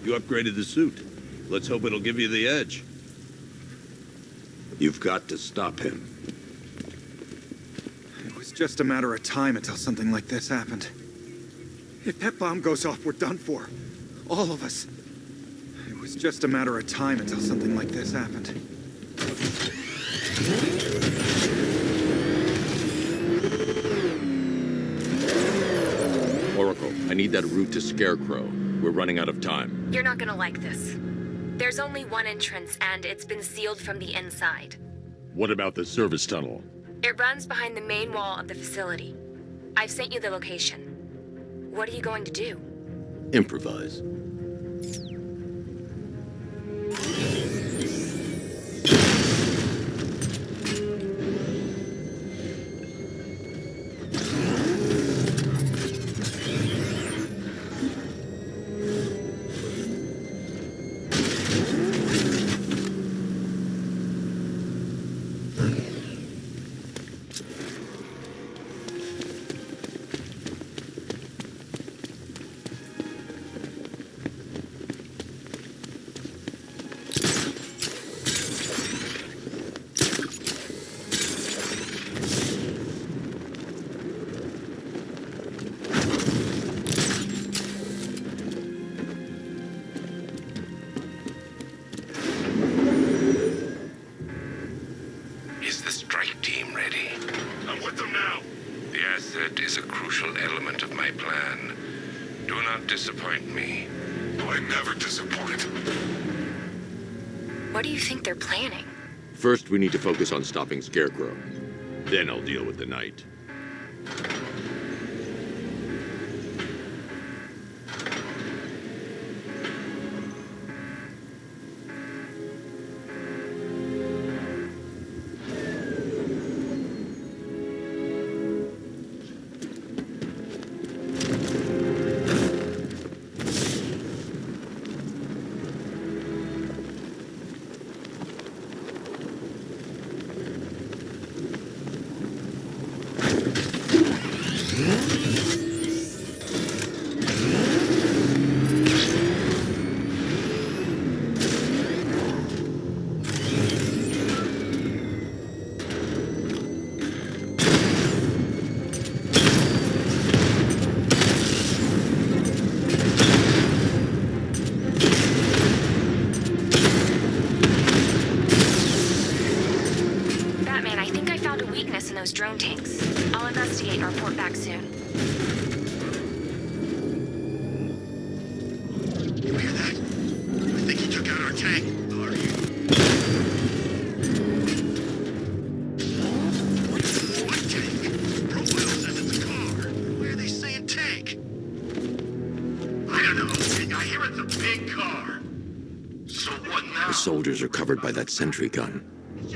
You upgraded the suit. Let's hope it'll give you the edge. You've got to stop him. It was just a matter of time until something like this happened. If that bomb goes off, we're done for. All of us. It was just a matter of time until something like this happened. Oracle, I need that route to Scarecrow. We're running out of time. You're not gonna like this. There's only one entrance, and it's been sealed from the inside. What about the service tunnel? It runs behind the main wall of the facility. I've sent you the location. What are you going to do? Improvise. Is the strike team ready? I'm with them now. The asset is a crucial element of my plan. Do not disappoint me. I never disappoint. What do you think they're planning? First, we need to focus on stopping Scarecrow. Then I'll deal with the Knight. Batman, I think I found a weakness in those drone tanks. I'll investigate and report back soon. You hear that? I think he took out our tank. What tank? Profile says it's a car. Why are they saying tank? I don't know. I hear it's a big car. So what now? The soldiers are covered by that sentry gun.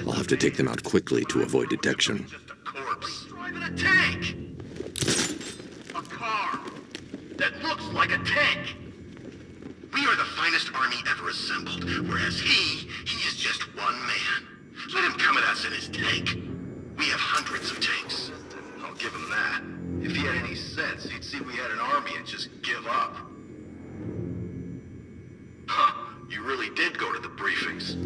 I'll have to take them out quickly to avoid detection. Corpse. Driving a tank! A car that looks like a tank! We are the finest army ever assembled, whereas he is just one man. Let him come at us in his tank. We have hundreds of tanks. I'll give him that. If he had any sense, he'd see we had an army and just give up. Huh, you really did go to the briefings.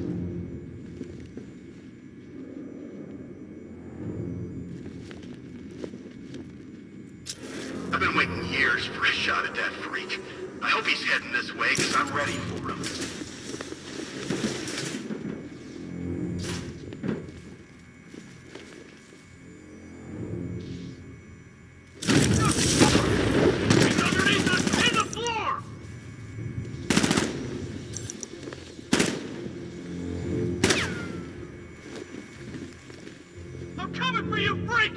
I've been waiting years for a shot at that freak. I hope he's heading this way, because I'm ready for him. I'm coming for you, freak!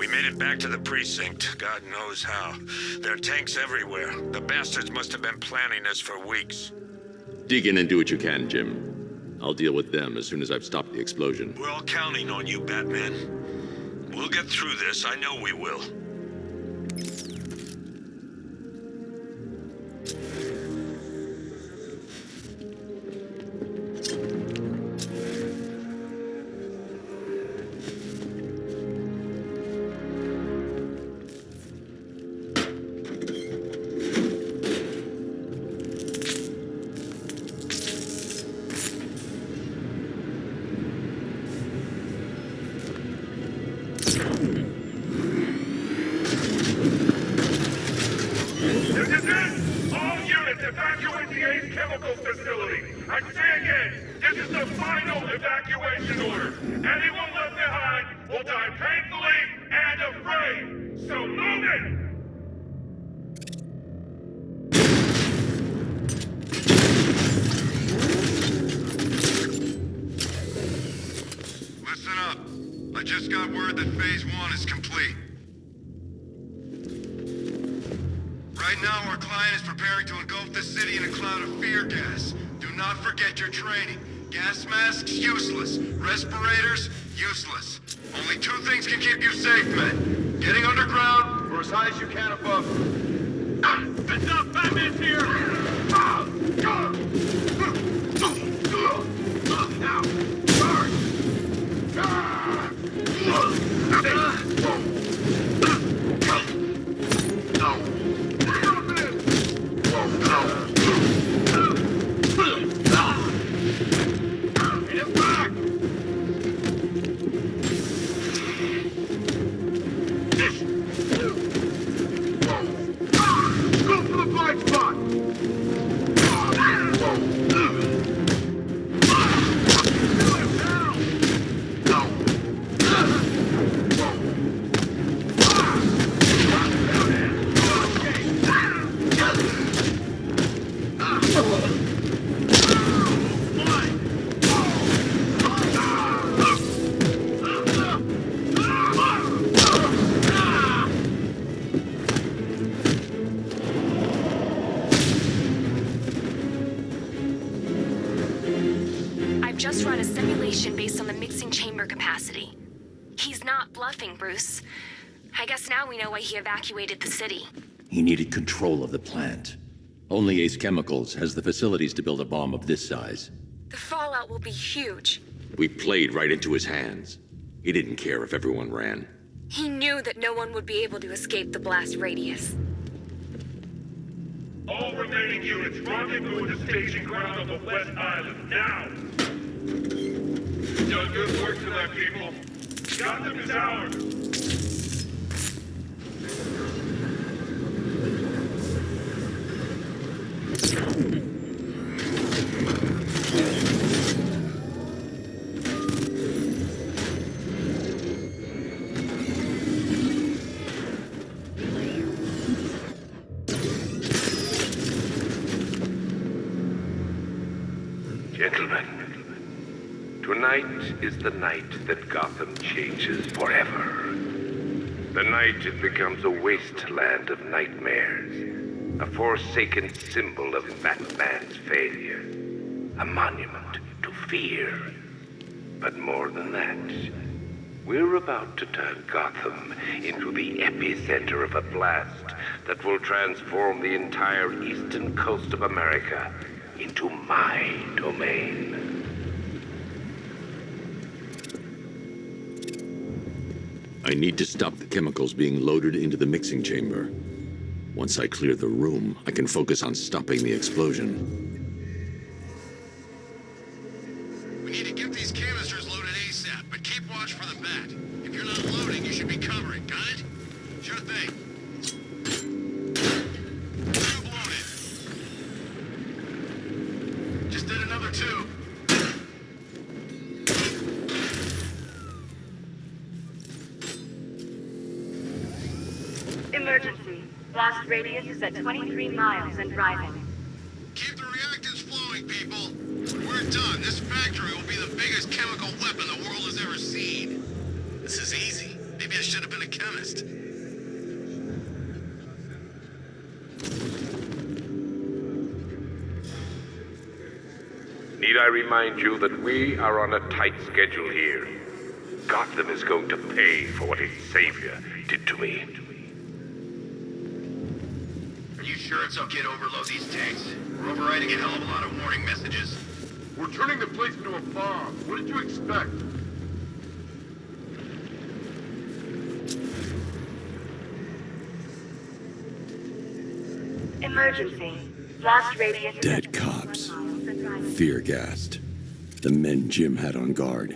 made it back to the precinct, God knows how. There are tanks everywhere. The bastards must have been planning this for weeks. Dig in and do what you can, Jim. I'll deal with them as soon as I've stopped the explosion. We're all counting on you, Batman. We'll get through this, I know we will. Just run a simulation based on the mixing chamber capacity. He's not bluffing, Bruce. I guess now we know why he evacuated the city. He needed control of the plant. Only Ace Chemicals has the facilities to build a bomb of this size. The fallout will be huge. We played right into his hands. He didn't care if everyone ran. He knew that no one would be able to escape the blast radius. All remaining units rendezvous at the staging ground on the West Island, now! You've done good work tonight, people. Gotham is ours! Gentlemen, tonight is the night that Gotham changes forever. The night it becomes a wasteland of nightmares, a forsaken symbol of Batman's failure, a monument to fear. But more than that, we're about to turn Gotham into the epicenter of a blast that will transform the entire eastern coast of America into my domain. I need to stop the chemicals being loaded into the mixing chamber. Once I clear the room, I can focus on stopping the explosion. We need to get these canisters loaded ASAP, but keep watch for the bat. If you're not loading, you should be covering. Got it? Sure thing. Tube loaded. Just did another tube. Emergency. Blast radius is at 23 miles and rising. Keep the reactors flowing, people. When we're done, this factory will be the biggest chemical weapon the world has ever seen. This is easy. Maybe I should have been a chemist. Need I remind you that we are on a tight schedule here? Gotham is going to pay for what its savior did to me. Are you sure it's okay to overload these tanks? We're overriding a hell of a lot of warning messages. We're turning the place into a farm. What did you expect? Emergency. Blast radius. Dead cops. Fear-gassed. The men Jim had on guard.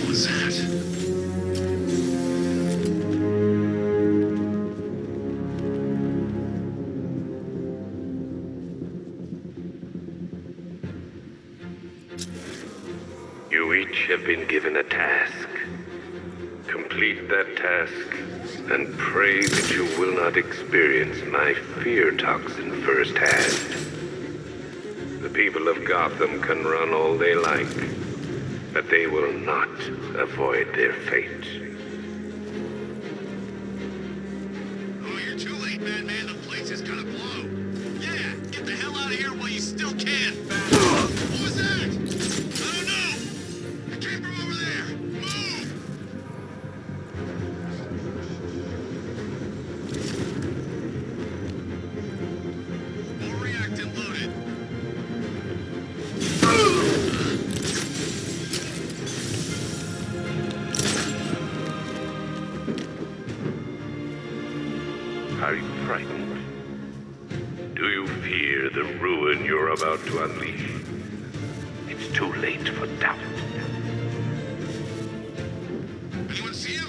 What was that? You each have been given a task. Complete that task, and pray that you will not experience my fear toxin firsthand. The people of Gotham can run all they like, but they will not avoid their fate. Oh, you're too late, Batman. The place is gonna blow. Yeah, get the hell out of here while you still can, Batman. What was that? I don't know. It came from over there. Move! All reactant loaded. Are you frightened? Do you fear the ruin you're about to unleash? It's too late for doubt. Anyone see him?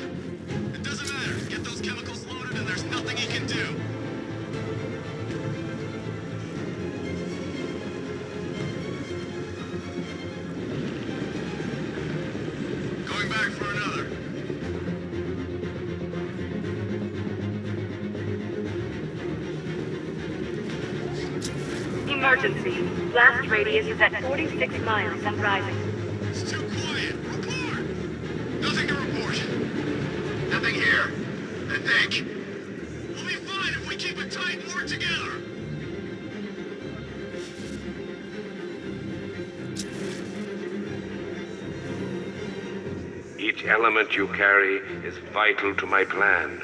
It doesn't matter. Get those chemicals loaded and there's nothing he can do. Going back for another. Emergency. Blast radius is at 46 miles and rising. It's too quiet. Report! Nothing to report. Nothing here. I think. We'll be fine if we keep it tight and work together. Each element you carry is vital to my plan.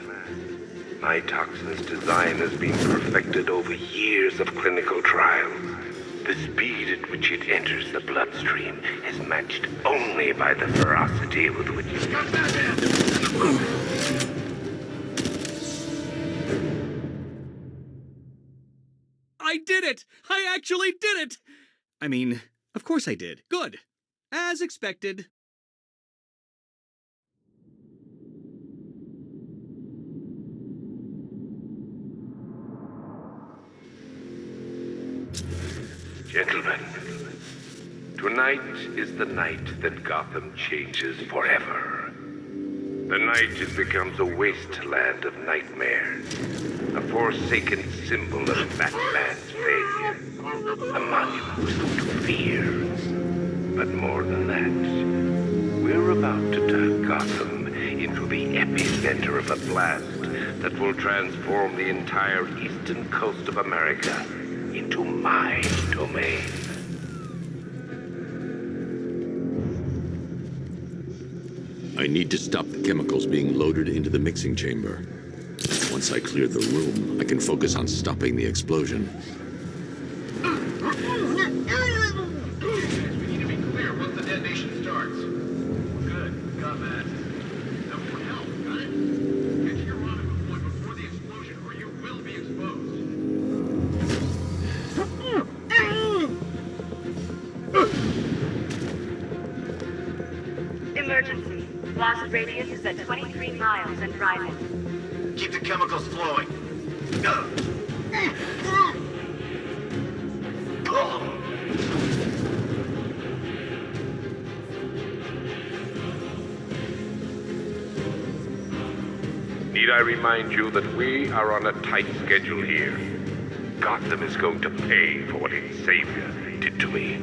My toxin's design has been perfected over years of clinical trials. The speed at which it enters the bloodstream is matched only by the ferocity with which it... I did it! I actually did it! I mean, of course I did. Good. As expected. Gentlemen, tonight is the night that Gotham changes forever. The night it becomes a wasteland of nightmares, a forsaken symbol of Batman's failure, a monument to fear. But more than that, we're about to turn Gotham into the epicenter of a blast that will transform the entire eastern coast of America into my domain. I need to stop the chemicals being loaded into the mixing chamber. Once I clear the room, I can focus on stopping the explosion. We need to be clear once the detonation starts. Good. Got that. No more help. Got it? Get to your rendezvous point before the explosion, or you will be exposed. Emergency. Blast radius is at 23 miles and rising. Keep the chemicals flowing. Need I remind you that we are on a tight schedule here? Gotham is going to pay for what its savior did to me.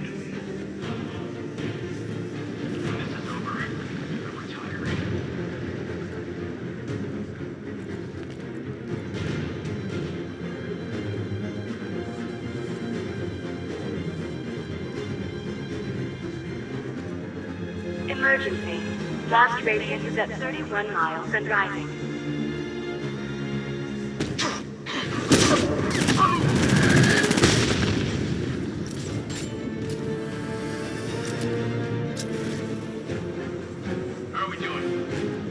Emergency. Blast radius is at 31 miles and rising. How are we doing?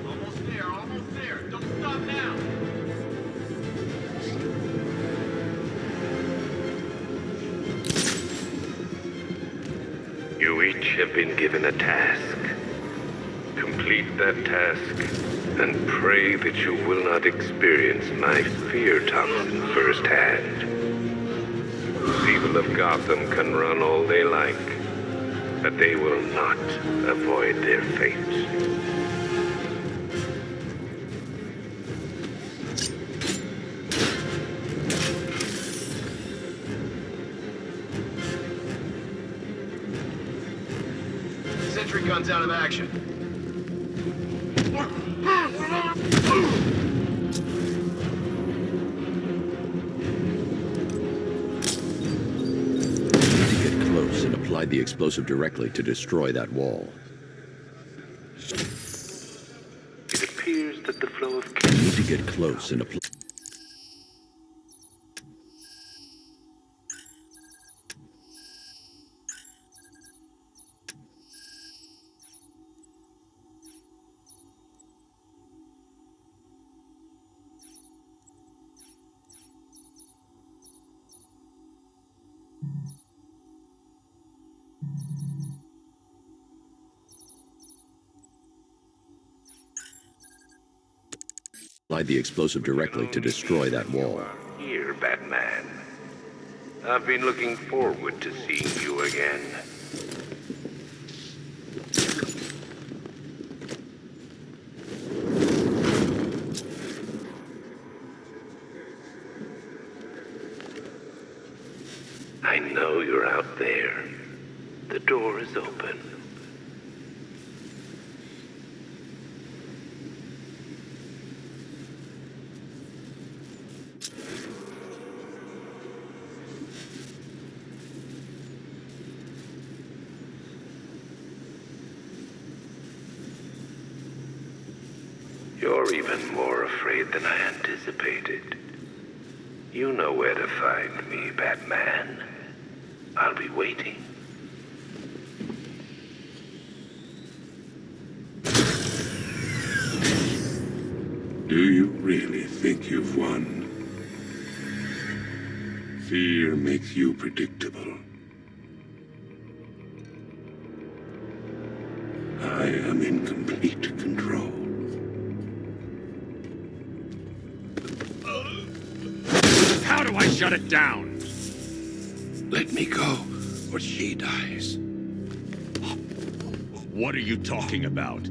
Almost there, almost there. Don't stop now. You each have been given a task. Complete that task, and pray that you will not experience my fear toxin firsthand. People of Gotham can run all they like, but they will not avoid their fate. Sentry gun's out of action. Get close and apply the explosive directly to destroy that wall. It appears that the flow of You need to get close and apply. Apply the explosive directly to destroy that wall. Here, Batman. I've been looking forward to seeing you again. I know you're out there. The door is open. You're even more afraid than I anticipated. You know where to find me, Batman. I'll be waiting. Do you really think you've won? Fear makes you predictable. I am in complete control. How do I shut it down? Let me go, or she dies. What are you talking about?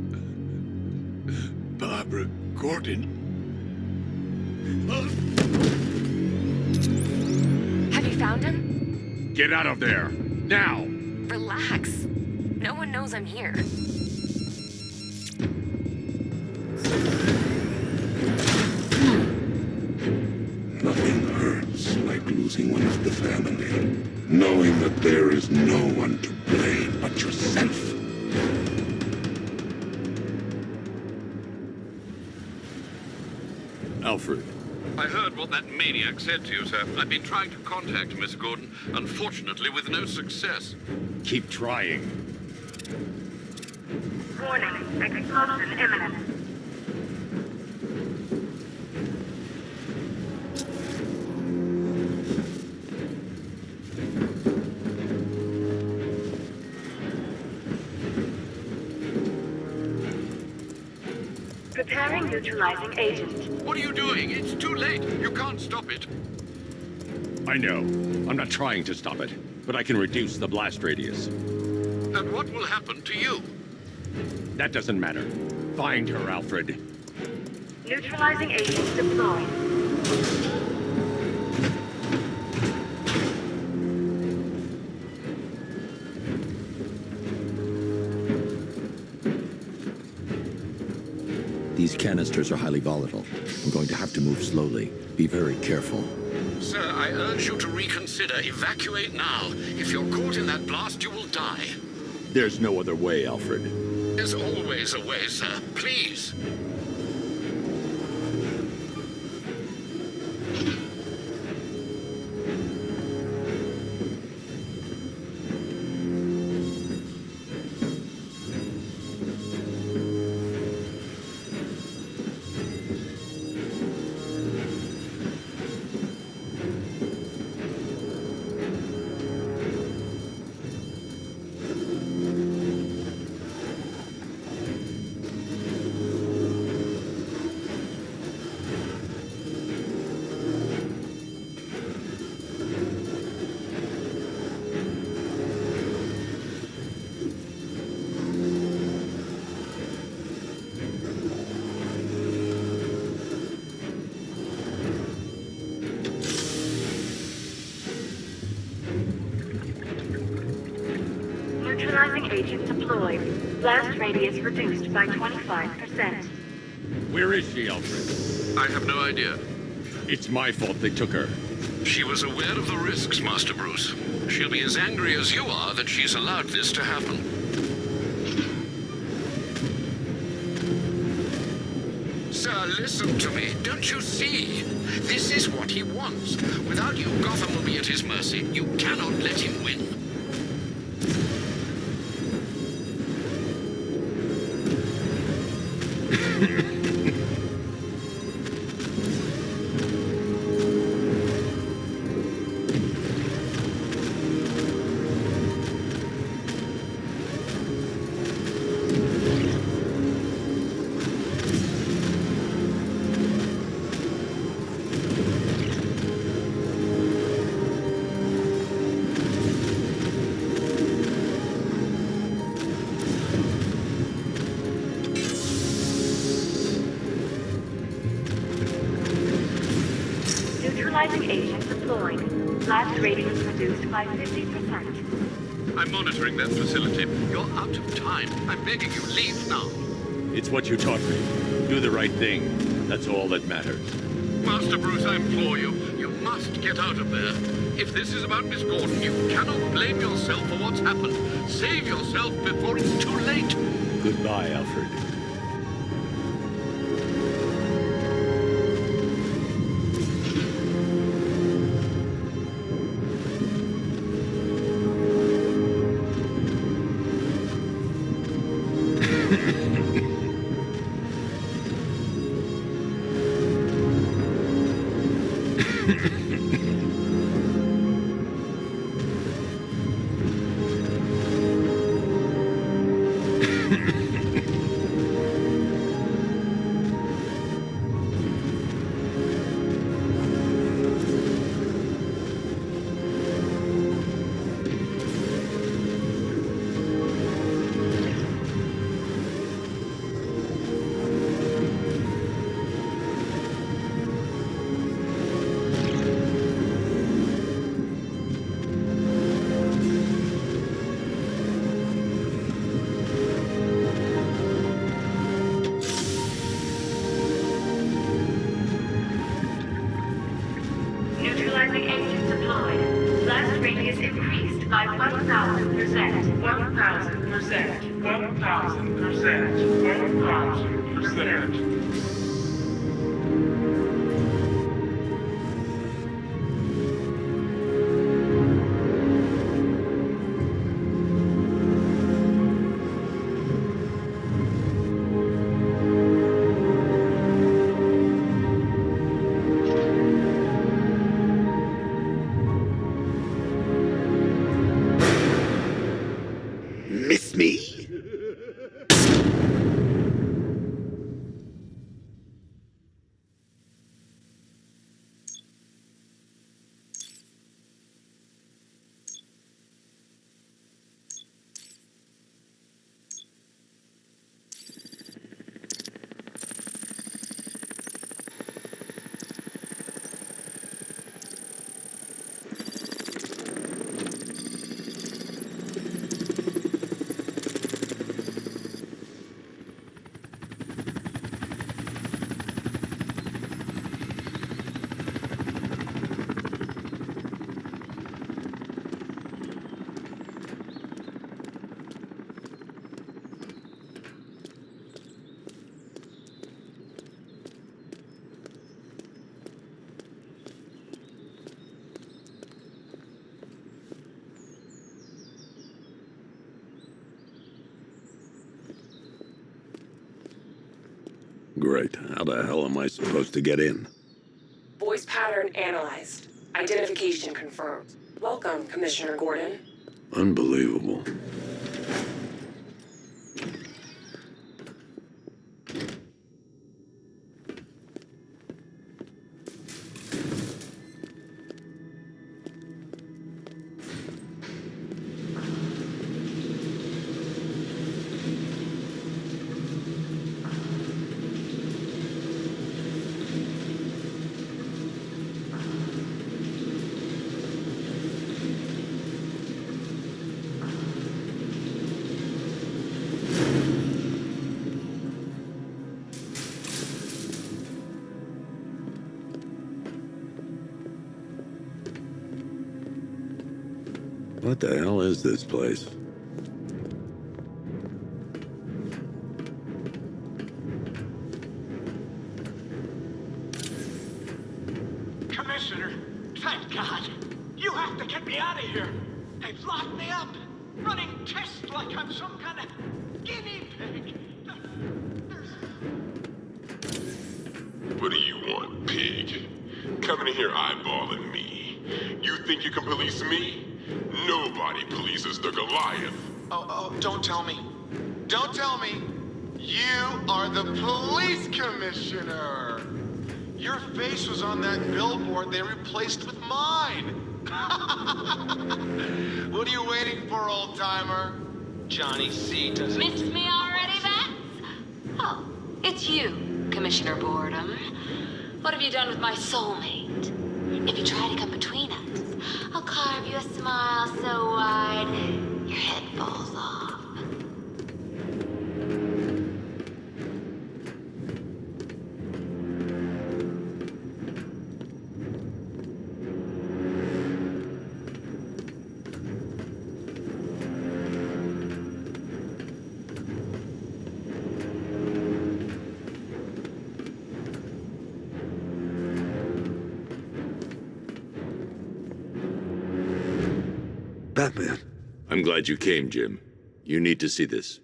Barbara Gordon. Have you found him? Get out of there, now! Relax. No one knows I'm here. Nothing hurts like losing one of the family. Knowing that there is no one to blame but yourself. Alfred. I heard what that maniac said to you, sir. I've been trying to contact Miss Gordon, unfortunately with no success. Keep trying. Warning, explosion imminent. Preparing neutralizing agent. What are you doing? It's too late. You can't stop it. I know. I'm not trying to stop it, but I can reduce the blast radius. And what will happen to you? That doesn't matter. Find her, Alfred. Neutralizing agent deployed. These canisters are highly volatile. I'm going to have to move slowly. Be very careful. Sir, I urge you to reconsider. Evacuate now. If you're caught in that blast, you will die. There's no other way, Alfred. There's always a way, sir. Please. Neutralizing agent deployed. Blast radius reduced by 25%. Where is she, Alfred? I have no idea. It's my fault they took her. She was aware of the risks, Master Bruce. She'll be as angry as you are that she's allowed this to happen. Sir, listen to me. Don't you see? This is what he wants. Without you, Gotham will be at his mercy. You cannot let him win. Neutralizing agent deployed. Blast radius reduced by 50%. I'm monitoring that facility. You're out of time. I'm begging you, leave now. It's what you taught me. Do the right thing. That's all that matters. Master Bruce, I implore you. You must get out of there. If this is about Miss Gordon, you cannot blame yourself for what's happened. Save yourself before it's too late. Goodbye, Alfred. Neutralizing agent deployed. Blast radius increased by 1,000%. 1,000%. 1,000%. 1,000%. Miss me? Great. How the hell am I supposed to get in? Voice pattern analyzed. Identification confirmed. Welcome, Commissioner Gordon. Unbelievable. What the hell is this place? Commissioner, thank God. You have to get me out of here. They've locked me up, running tests like I'm some kind of guinea pig. What do you want, pig? Coming in here eyeballing me. You think you can police me? Nobody polices the Goliath. Oh, don't tell me. Don't tell me. You are the police commissioner. Your face was on that billboard they replaced with mine. What are you waiting for, old-timer? Johnny C doesn't... Missed me already, Bats? Oh, it's you, Commissioner Boredom. What have you done with my soulmate? If you try to come between us, I'll carve you a smile so wide, your head falls off. Batman. I'm glad you came, Jim. You need to see this.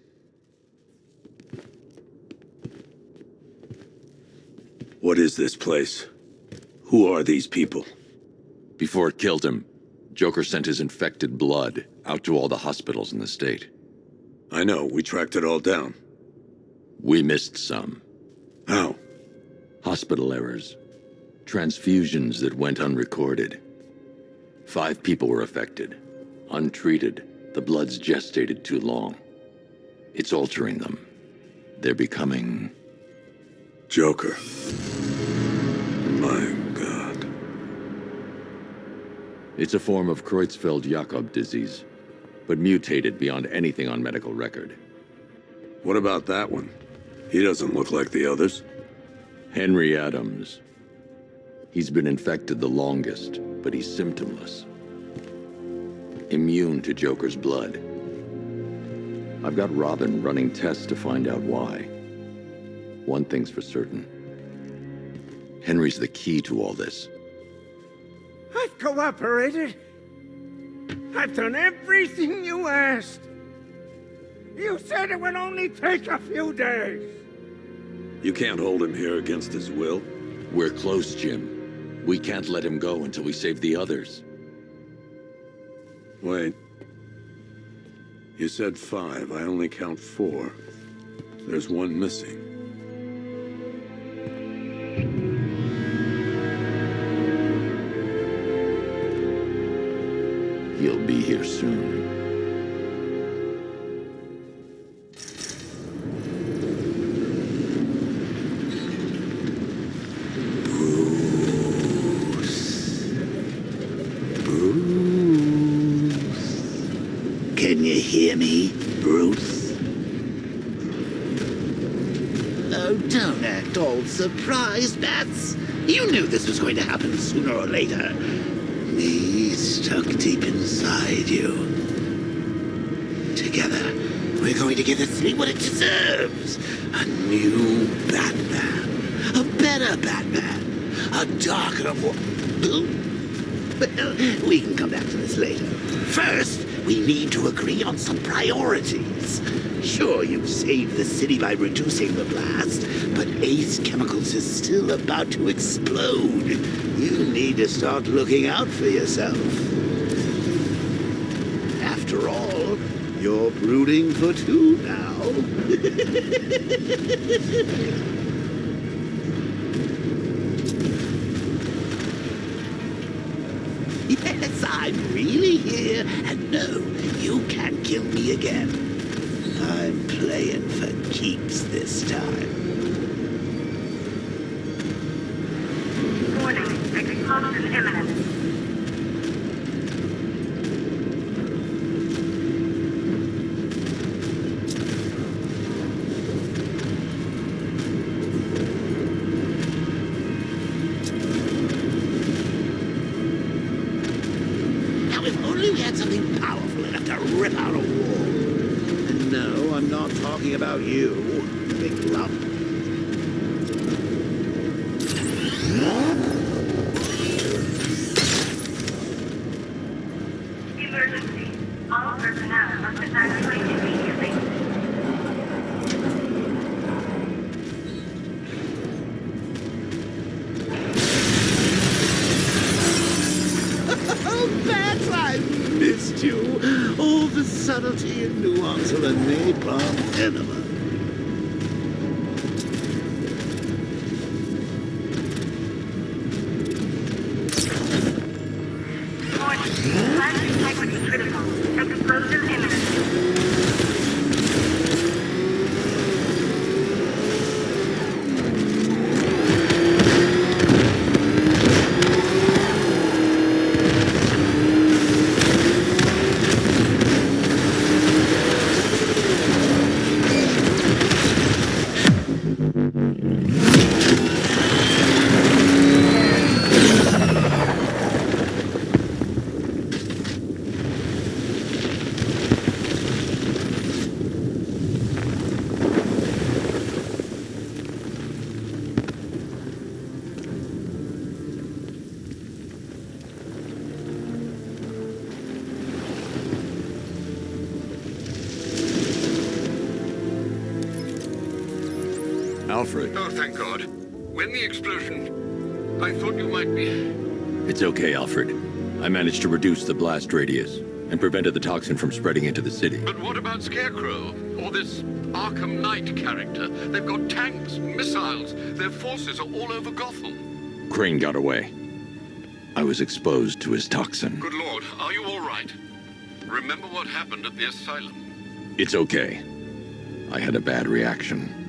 What is this place? Who are these people? Before it killed him, Joker sent his infected blood out to all the hospitals in the state. I know, we tracked it all down. We missed some. How? Hospital errors. Transfusions that went unrecorded. 5 people were affected. Untreated, the blood's gestated too long. It's altering them. They're becoming... Joker. My God. It's a form of Creutzfeldt-Jakob disease, but mutated beyond anything on medical record. What about that one? He doesn't look like the others. Henry Adams. He's been infected the longest, but he's symptomless. Immune to Joker's blood. I've got Robin running tests to find out why. One thing's for certain. Henry's the key to all this. I've cooperated. I've done everything you asked. You said it would only take a few days. You can't hold him here against his will. We're close, Jim. We can't let him go until we save the others. Wait. You said 5. I only count 4. There's one missing. He'll be here soon. Can you hear me, Bruce? Oh, don't act all surprised, Bats. You knew this was going to happen sooner or later. Me stuck deep inside you. Together, we're going to give the city what it deserves. A new Batman. A better Batman. A darker one. Well, we can come back to this later. First, we need to agree on some priorities. Sure. Sure, you saved the city by reducing the blast, but Ace Chemicals is still about to explode. You need to start looking out for yourself. After all, you're brooding for two now. Yes, I'm really here, and no, you can't kill me again. I'm playing for keeps this time. Warning, explosion imminent. Now, if only we had something powerful enough to rip out a wall. And no, I'm not talking about you, big lump. Emergency. All personnel must evacuate immediately. Oh, Max, I missed you. All the subtlety and nuance of a napalm enema. Warning, plant integrity critical. Explosion imminent. Alfred. Oh, thank God. When the explosion, I thought you might be... It's okay, Alfred. I managed to reduce the blast radius and prevented the toxin from spreading into the city. But what about Scarecrow? Or this Arkham Knight character? They've got tanks, missiles. Their forces are all over Gotham. Crane got away. I was exposed to his toxin. Good Lord, are you all right? Remember what happened at the asylum? It's okay. I had a bad reaction.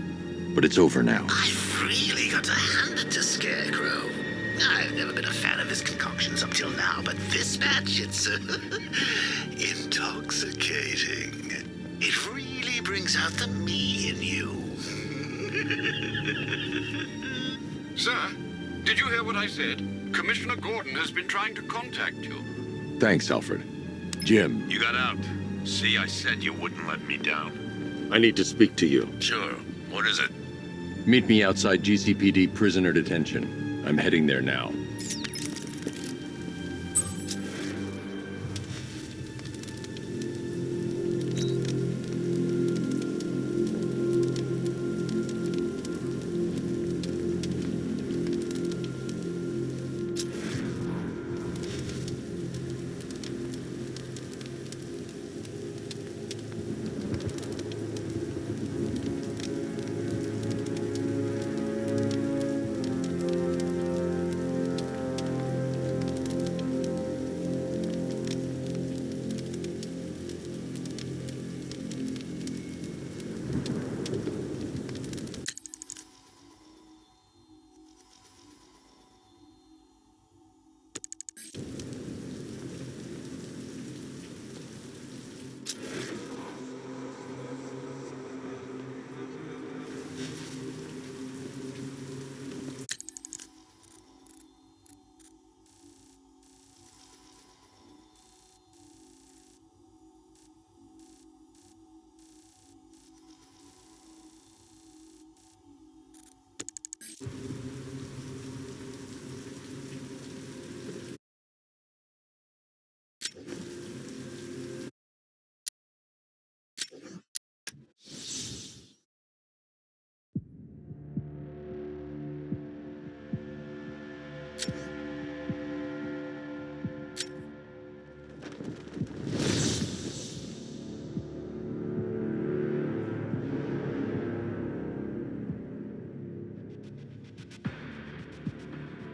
But it's over now. I've really got to hand it to Scarecrow. I've never been a fan of his concoctions up till now, but this batch, it's intoxicating. It really brings out the me in you. Sir, did you hear what I said? Commissioner Gordon has been trying to contact you. Thanks, Alfred. Jim. You got out. See, I said you wouldn't let me down. I need to speak to you. Sure. What is it? Meet me outside GCPD prisoner detention. I'm heading there now.